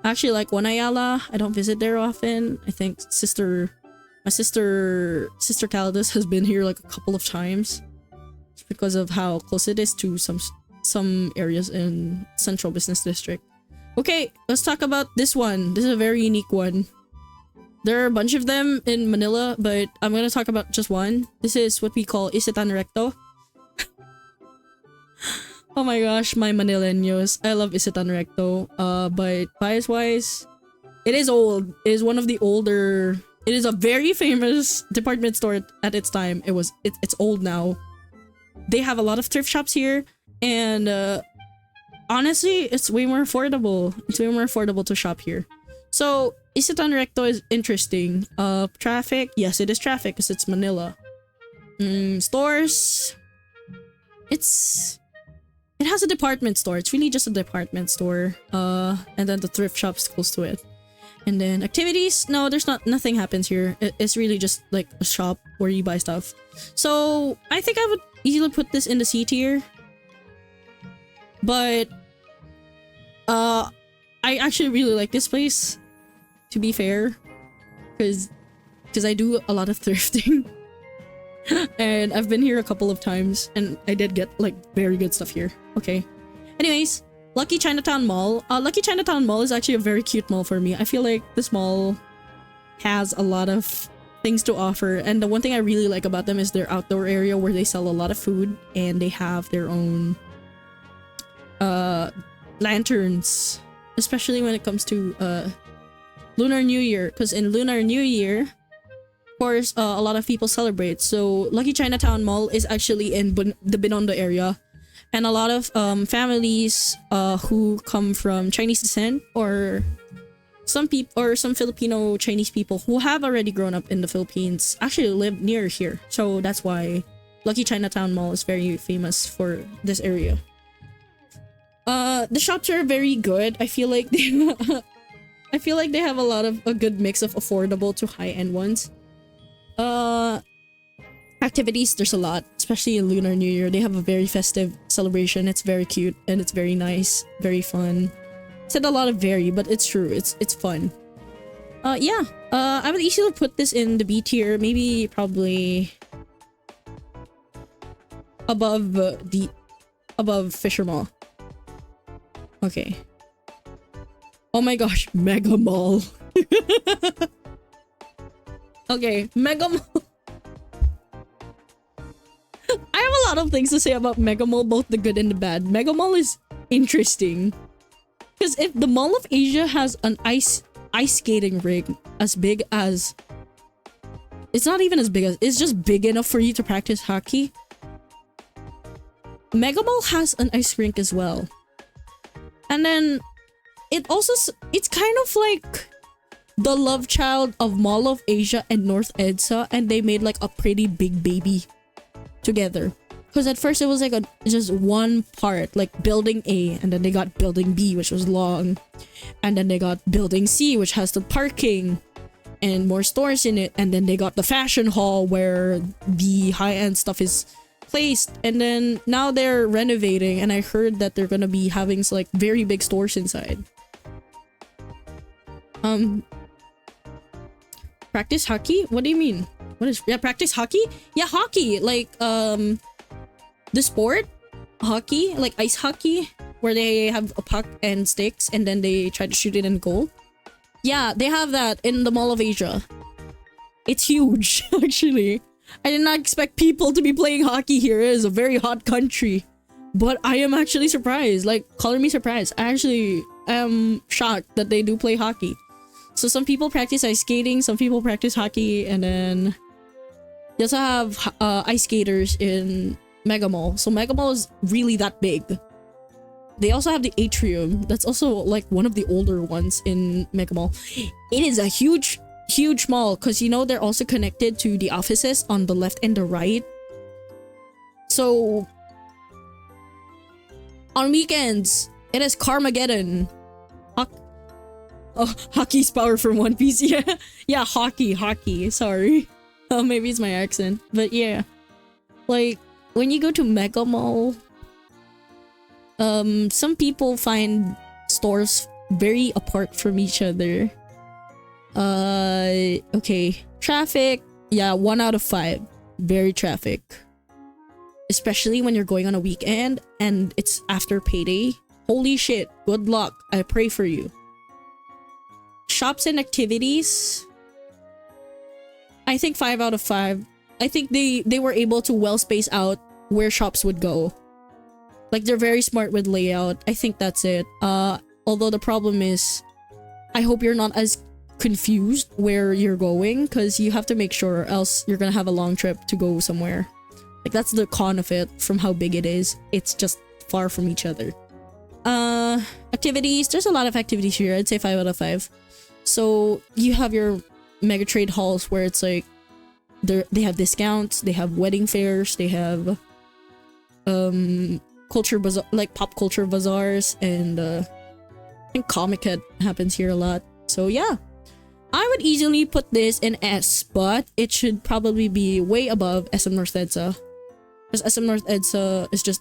I actually like One Ayala. I don't visit there often. I think my sister Callidus has been here like a couple of times. It's because of how close it is to some areas in Central Business District. Okay, let's talk about this one. This is a very unique one. There are a bunch of them in Manila, but I'm gonna talk about just one. This is what we call Isitan Recto. Oh my gosh, my Manileños. I love Isitan Recto. But price-wise, It is old. It is one of the older. It is a very famous department store at its time. It's old now. They have a lot of thrift shops here, and honestly, it's way more affordable. It's way more affordable to shop here. So Isitan Recto is interesting. Traffic, yes, it is traffic because it's Manila. Stores, it has a department store. It's really just a department store. And then the thrift shop's close to it. And then activities, no, there's nothing happens here. It's really just like a shop where you buy stuff. So I think I would easily put this in the C tier. But I actually really like this place, to be fair, because I do a lot of thrifting. And I've been here a couple of times and I did get like very good stuff here. Okay. Anyways, Lucky Chinatown Mall. Lucky Chinatown Mall is actually a very cute mall for me. I feel like this mall has a lot of things to offer, and the one thing I really like about them is their outdoor area where they sell a lot of food, and they have their own lanterns, especially when it comes to Lunar New Year, because in Lunar New Year, of course, a lot of people celebrate. So Lucky Chinatown Mall is actually in the Binondo area, and a lot of families who come from Chinese descent, or some Filipino Chinese people who have already grown up in the Philippines actually live near here. So that's why Lucky Chinatown Mall is very famous for this area. The shops are very good. I feel like they have a lot of a good mix of affordable to high-end ones. Activities, there's a lot, especially in Lunar New Year. They have a very festive celebration. It's very cute and it's very nice, very fun. Said a lot of very, but it's true. It's fun. Yeah. I would easily put this in the B tier, maybe probably above Fisher Mall. Okay. Oh my gosh, Mega Mall. Okay, Mega Mall. I have a lot of things to say about Mega Mall, both the good and the bad. Mega Mall is interesting because if the Mall of Asia has an ice skating rink as big as, it's not even as big as, it's just big enough for you to practice hockey. Mega Mall has an ice rink as well. And then it's kind of like the love child of Mall of Asia and North EDSA, and they made like a pretty big baby together. Because at first it was like just one part, like building A, and then they got building B, which was long, and then they got building C, which has the parking and more stores in it, and then they got the fashion hall where the high-end stuff is placed, and then now they're renovating, and I heard that they're gonna be having like very big stores inside. Practice hockey? What do you mean? What is, yeah, practice hockey? Yeah, hockey, like the sport hockey, like ice hockey, where they have a puck and sticks and then they try to shoot it in goal. Yeah, they have that in the Mall of Asia. It's huge. Actually, I did not expect people to be playing hockey here. It is a very hot country, but I am actually surprised. Like, color me surprised. I actually am shocked that they do play hockey. So some people practice ice skating, some people practice hockey, and then they also have ice skaters in Mega Mall. So Mega Mall is really that big. They also have the atrium. That's also like one of the older ones in Mega Mall. It is a huge mall because, you know, they're also connected to the offices on the left and the right. So on weekends, it is Carmageddon. Oh, hockey's power from One Piece. Yeah, yeah, hockey. Sorry. Oh, maybe it's my accent. But yeah, like when you go to Mega Mall, some people find stores very apart from each other. Okay, traffic. Yeah, 1 out of 5. Very traffic. Especially when you're going on a weekend and it's after payday. Holy shit, good luck. I pray for you. Shops and activities, I think 5 out of 5. I think they were able to well space out where shops would go. Like, they're very smart with layout. I think that's it. Although the problem is I hope you're not as confused where you're going, because you have to make sure, or else you're gonna have a long trip to go somewhere. Like, that's the con of it, from how big it is. It's just far from each other. Activities. There's a lot of activities here. I'd say 5 out of 5. So you have your mega trade halls where it's like they have discounts, they have wedding fairs, they have culture bazaar, like pop culture bazaars, and I think Comic Con happens here a lot. So yeah, I would easily put this in S, but it should probably be way above SM North EDSA, because SM North EDSA is just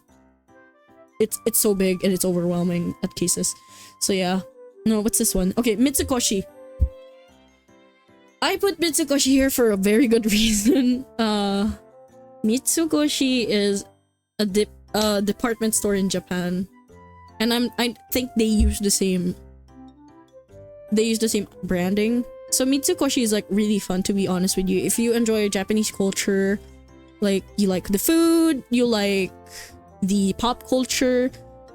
it's so big and it's overwhelming at cases. So yeah. No, what's this one? Okay, Mitsukoshi. I put Mitsukoshi here for a very good reason. Mitsukoshi is a department store in Japan, and I think they use the same branding. So Mitsukoshi is like really fun, to be honest with you. If you enjoy Japanese culture, like you like the food, you like the pop culture,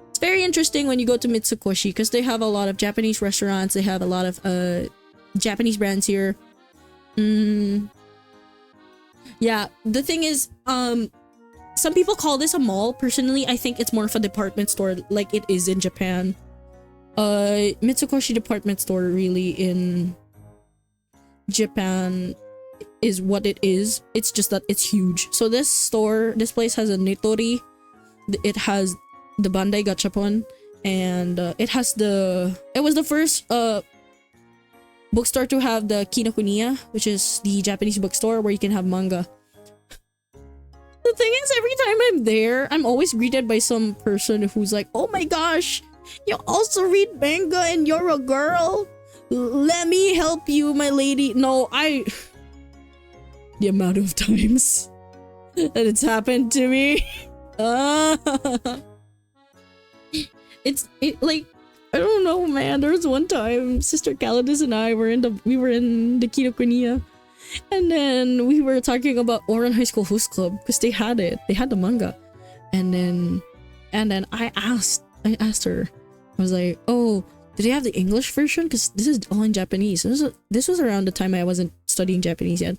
it's very interesting when you go to Mitsukoshi, because they have a lot of Japanese restaurants, they have a lot of Japanese brands here. Yeah, the thing is, some people call this a mall. Personally, I think it's more of a department store, like it is in Japan. Mitsukoshi department store really in Japan is what it is. It's just that it's huge. So this place has a Nitori, it has the Bandai Gachapon, and it was the first bookstore to have the Kinokuniya, which is the Japanese bookstore where you can have manga. The thing is, every time I'm there, I'm always greeted by some person who's like, oh my gosh, you also read manga and you're a girl? Let me help you, my lady. No, the amount of times that it's happened to me. Like, I don't know, man. There was one time Sister Callidus and I were in the Kinokuniya, and then we were talking about Ouran High School Host Club, because they had the manga, and then I asked her, I was like, oh, did they have the English version? Because this is all in Japanese. This was around the time I wasn't studying Japanese yet.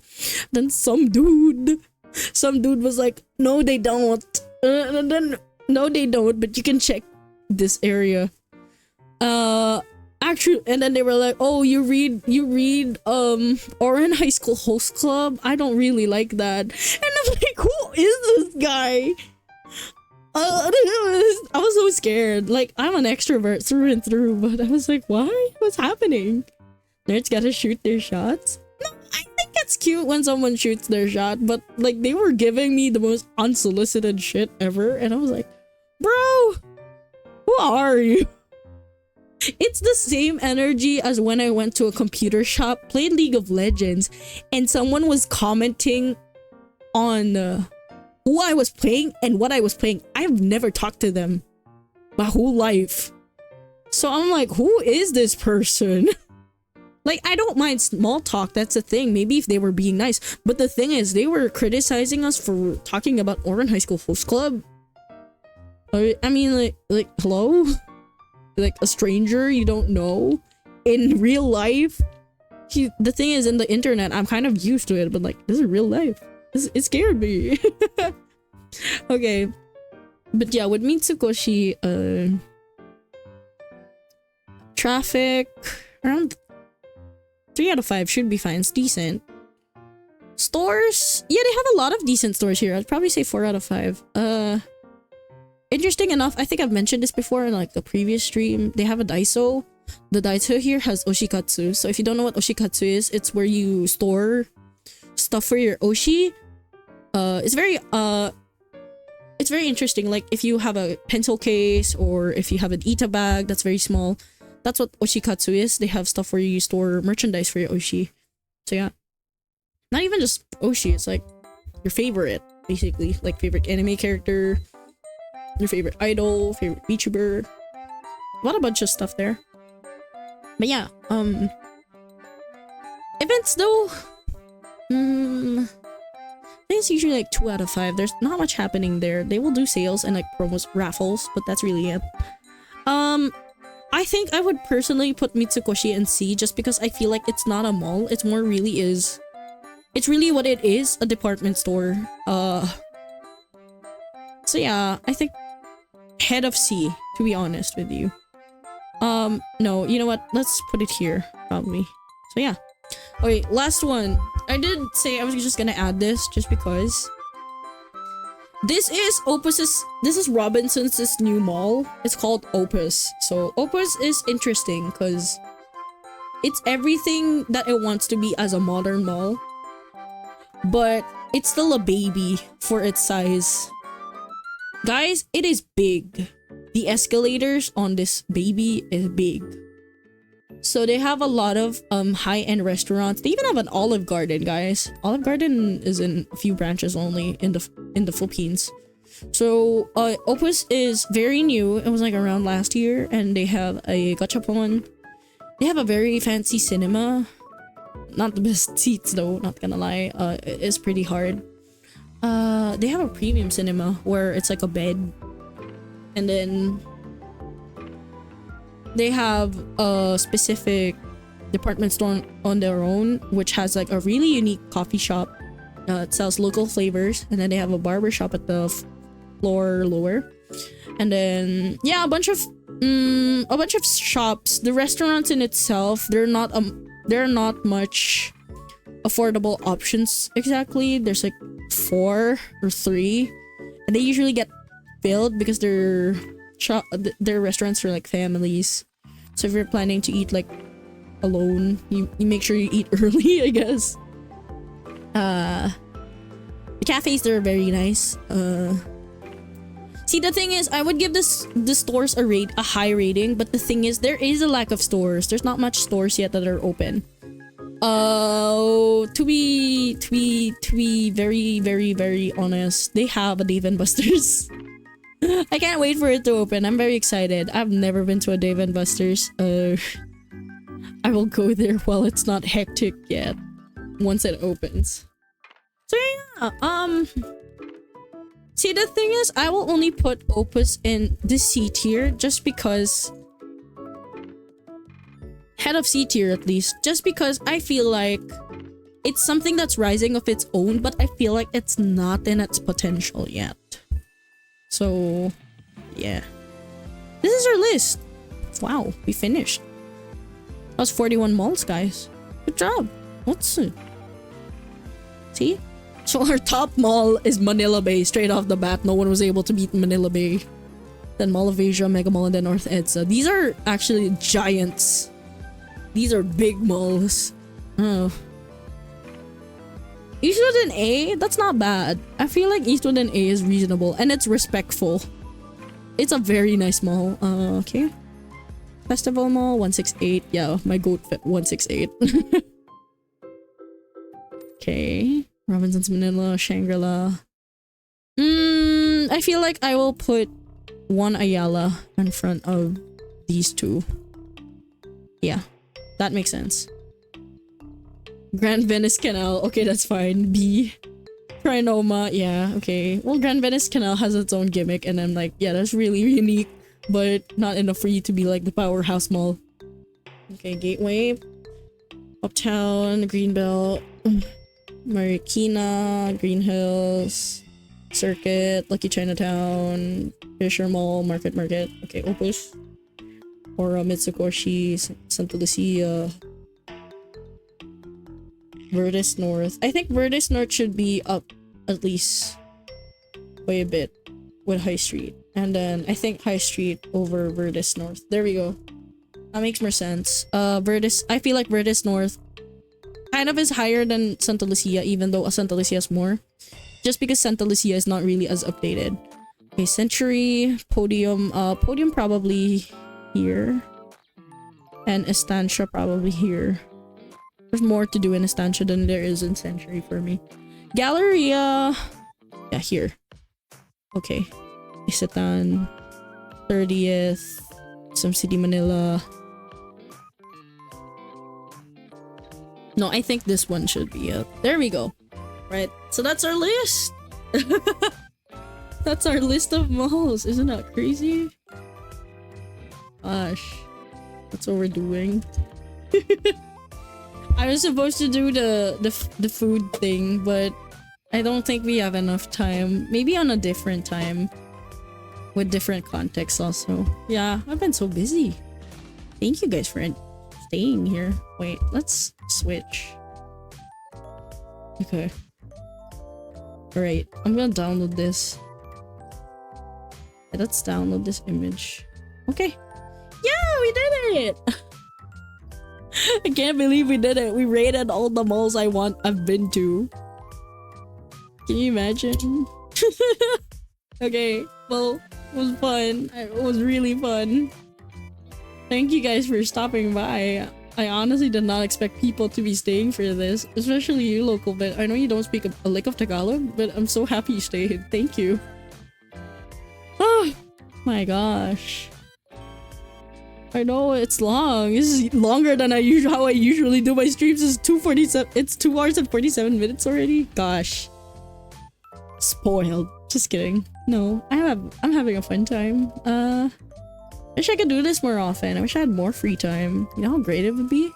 Then some dude was like, no, they don't. And then, no, they don't, but you can check this area. Actually, and then they were like, oh, you read Ouran High School Host Club? I don't really like that. And I'm like, who is this guy? I was so scared. Like, I'm an extrovert through and through, but I was like, why? What's happening? Nerds gotta shoot their shots? No, I think it's cute when someone shoots their shot, but like, they were giving me the most unsolicited shit ever, and I was like, bro, who are you? It's the same energy as when I went to a computer shop, played League of Legends, and someone was commenting on who I was playing and what I was playing. I've never talked to them my whole life. So I'm like, who is this person? Like, I don't mind small talk, that's the thing. Maybe if they were being nice. But the thing is, they were criticizing us for talking about Ouran High School Host Club. I mean, like, hello? Like, a stranger you don't know in real life? The thing is, in the internet, I'm kind of used to it, but like, this is real life. It scared me. Okay. But yeah, with Mitsukoshi, traffic, around 3 out of 5 should be fine. It's decent. Stores, yeah, they have a lot of decent stores here. I'd probably say 4 out of 5. Interesting enough, I think I've mentioned this before in like a previous stream. They have a Daiso. The Daiso here has Oshikatsu. So if you don't know what Oshikatsu is, it's where you store stuff for your Oshi. It's very interesting. Like, if you have a pencil case or if you have an Ita bag that's very small, that's what Oshikatsu is. They have stuff where you store merchandise for your Oshi. So yeah, not even just Oshi, it's like your favorite, basically, like favorite anime character, your favorite idol, favorite VTuber. What a bunch of stuff there. But yeah, events though, I think it's usually like 2 out of 5. There's not much happening there. They will do sales and like promos, raffles, but that's really it. I I think I would personally put Mitsukoshi in C just because I feel like it's not a mall. It's more really is. It's really what it is, a department store. So yeah, I think head of C, to be honest with you. No, you know what? Let's put it here, probably. So yeah. Okay, last one. I did say I was just gonna add this just because. This is Robinson's new mall. It's called Opus. So Opus is interesting because it's everything that it wants to be as a modern mall. But it's still a baby for its size. Guys, it is big. The escalators on this baby is big. So they have a lot of high-end restaurants. They even have an Olive Garden, guys. Olive Garden is in a few branches only in the Philippines. So Opus is very new. It was like around last year, and they have a gachapon. They have a very fancy cinema. Not the best seats though, not gonna lie. It is pretty hard. They have a premium cinema where it's like a bed. And then they have a specific department store on their own, which has like a really unique coffee shop. It sells local flavors, and then they have a barber shop at the floor lower. And then yeah, a bunch of shops. The restaurants in itself, they're not much affordable options exactly. There's like 4 or 3, and they usually get filled because their restaurants are like families. So if you're planning to eat like alone, you make sure you eat early, I guess. The cafes, they're very nice. See, the thing is, I would give the stores a high rating, but the thing is, there is a lack of stores. There's not much stores yet that are open. To be very, very, very honest, they have a Dave & Buster's. I can't wait for it to open. I'm very excited. I've never been to a Dave & Buster's. I will go there while it's not hectic yet. Once it opens. So yeah, see, the thing is, I will only put Opus in the C tier just because... Head of C tier at least. Just because I feel like it's something that's rising of its own, but I feel like it's not in its potential yet. So, yeah. This is our list. Wow, we finished. That was 41 malls, guys. Good job. What's it? See? So our top mall is Manila Bay. Straight off the bat, no one was able to beat Manila Bay. Then Mall of Asia, Mega Mall, and then North EDSA. These are actually giants. These are big malls. Oh. Eastwood and A? That's not bad. I feel like Eastwood and A is reasonable. And it's respectful. It's a very nice mall. Okay. Festival Mall, 168. Yeah, my goat fit 168. Okay. Robinson's Manila, Shangri-La. I feel like I will put one Ayala in front of these two. Yeah, that makes sense. Grand Venice Canal. Okay, that's fine. B. Trinoma. Yeah, okay. Well, Grand Venice Canal has its own gimmick, and I'm like, yeah, that's really unique, but not enough for you to be like the powerhouse mall. Okay, Gateway. Uptown, Greenbelt. Marikina, Green Hills, Circuit, Lucky Chinatown, Fisher Mall, Market. Okay, Opus. Ora, Mitsukoshi, Santa Lucia. Vertis North. I think Vertis North should be up at least by a bit with High Street. And then I think High Street over Vertis North. There we go. That makes more sense. I feel like Vertis North kind of is higher than Santa Lucia, even though Santa Lucia is more. Just because Santa Lucia is not really as updated. Okay, Century, Podium. Podium probably here. And Estancia probably here. There's more to do in Estancia than there is in Century for me. Galleria. Yeah, here. Okay. Isatan. 30th. Some City, Manila. No, I think this one should be up. There we go. Right. So that's our list. That's our list of malls. Isn't that crazy? Gosh. That's what we're doing. I was supposed to do the food thing, but I don't think we have enough time. Maybe on a different time. With different contexts also. Yeah, I've been so busy. Thank you guys for staying here. Wait, let's switch. Okay. Alright, I'm gonna download this. Let's download this image. Okay. Yeah, we did it! I can't believe we did it. We rated all the malls I've been to. Can you imagine? Okay, well, it was fun. It was really fun. Thank you guys for stopping by. I honestly did not expect people to be staying for this, especially you, local bit. I know you don't speak a lick of Tagalog, but I'm so happy you stayed. Thank you. Oh my gosh. I know it's long. This is longer than how I usually do my streams. It's 2:47. It's 2 hours and 47 minutes already. Gosh. Spoiled. Just kidding. No, I'm having a fun time. Wish I could do this more often. I wish I had more free time. You know how great it would be?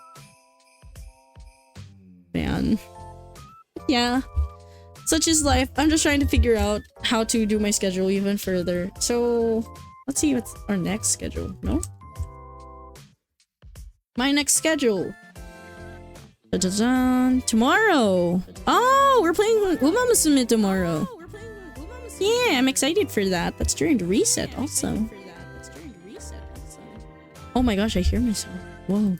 Man. Yeah. Such is life. I'm just trying to figure out how to do my schedule even further. So, let's see what's our next schedule. No? My next schedule. Tomorrow. Oh, we're playing Uma Musume tomorrow. Yeah, I'm excited for that. That's during the reset also. Oh my gosh, I hear myself. Whoa.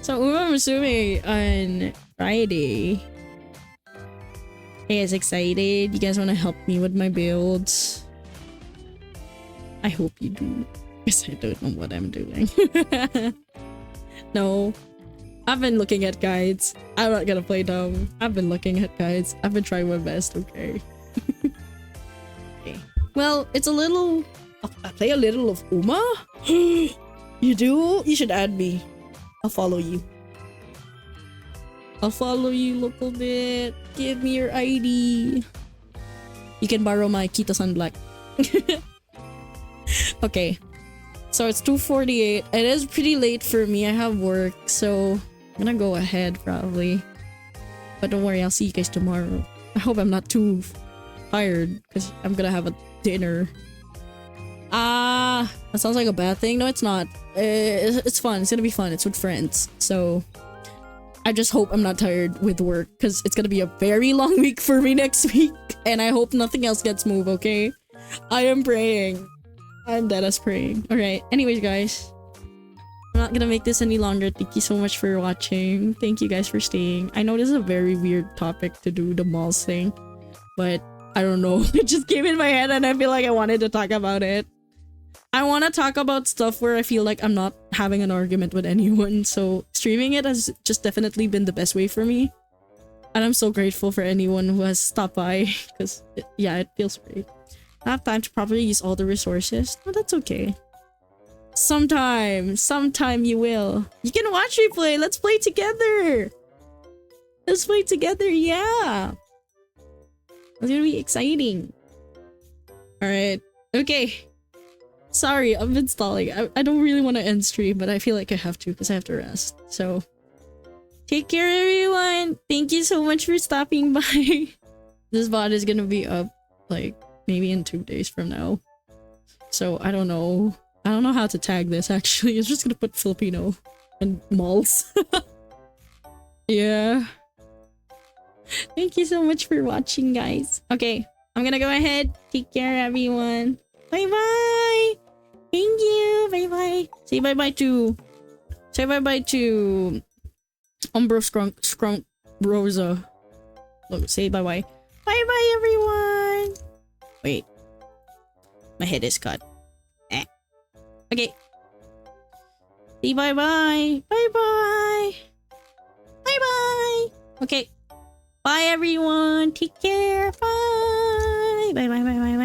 So Uma Musume on Friday. Hey guys, excited? You guys want to help me with my builds? I hope you do. Because I don't know what I'm doing. No. I've been looking at guides. I'm not gonna play dumb. I've been looking at guides. I've been trying my best, okay? Okay. Well, it's a little... I play a little of Uma? You do? You should add me. I'll follow you. I'll follow you a little bit. Give me your ID. You can borrow my Kita-san Black. Okay. So it's 2:48. It is pretty late for me. I have work, so I'm gonna go ahead probably. But don't worry, I'll see you guys tomorrow. I hope I'm not too tired because I'm gonna have a dinner. That sounds like a bad thing. No, it's not. It's fun. It's gonna be fun. It's with friends. So I just hope I'm not tired with work because it's gonna be a very long week for me next week. And I hope nothing else gets moved, okay? I am praying. I'm dead as praying. Alright, anyways guys. I'm not gonna make this any longer. Thank you so much for watching. Thank you guys for staying. I know this is a very weird topic to do, the malls thing. But I don't know. It just came in my head and I feel like I wanted to talk about it. I want to talk about stuff where I feel like I'm not having an argument with anyone. So streaming it has just definitely been the best way for me. And I'm so grateful for anyone who has stopped by. Because, yeah, it feels great. I have time to properly use all the resources. No, that's okay. Sometime you will. You can watch me play. Let's play together. Let's play together, yeah. It's gonna be exciting. Alright. Okay. Sorry, I've been stalling. I don't really want to end stream, but I feel like I have to because I have to rest. So, take care everyone. Thank you so much for stopping by. This VOD is gonna be up like maybe in 2 days from now. So I don't know. I don't know how to tag this actually. It's just gonna put Filipino and malls. Yeah. Thank you so much for watching, guys. Okay, I'm gonna go ahead. Take care, everyone. Bye bye. Thank you. Bye bye. Say bye bye to. Say bye bye to. Skunk Rosa. Look, say bye bye. Bye bye, everyone. Wait. My head is cut. Okay. Say bye bye. Bye bye. Bye bye. Okay. Bye everyone. Take care. Bye. Bye bye bye bye.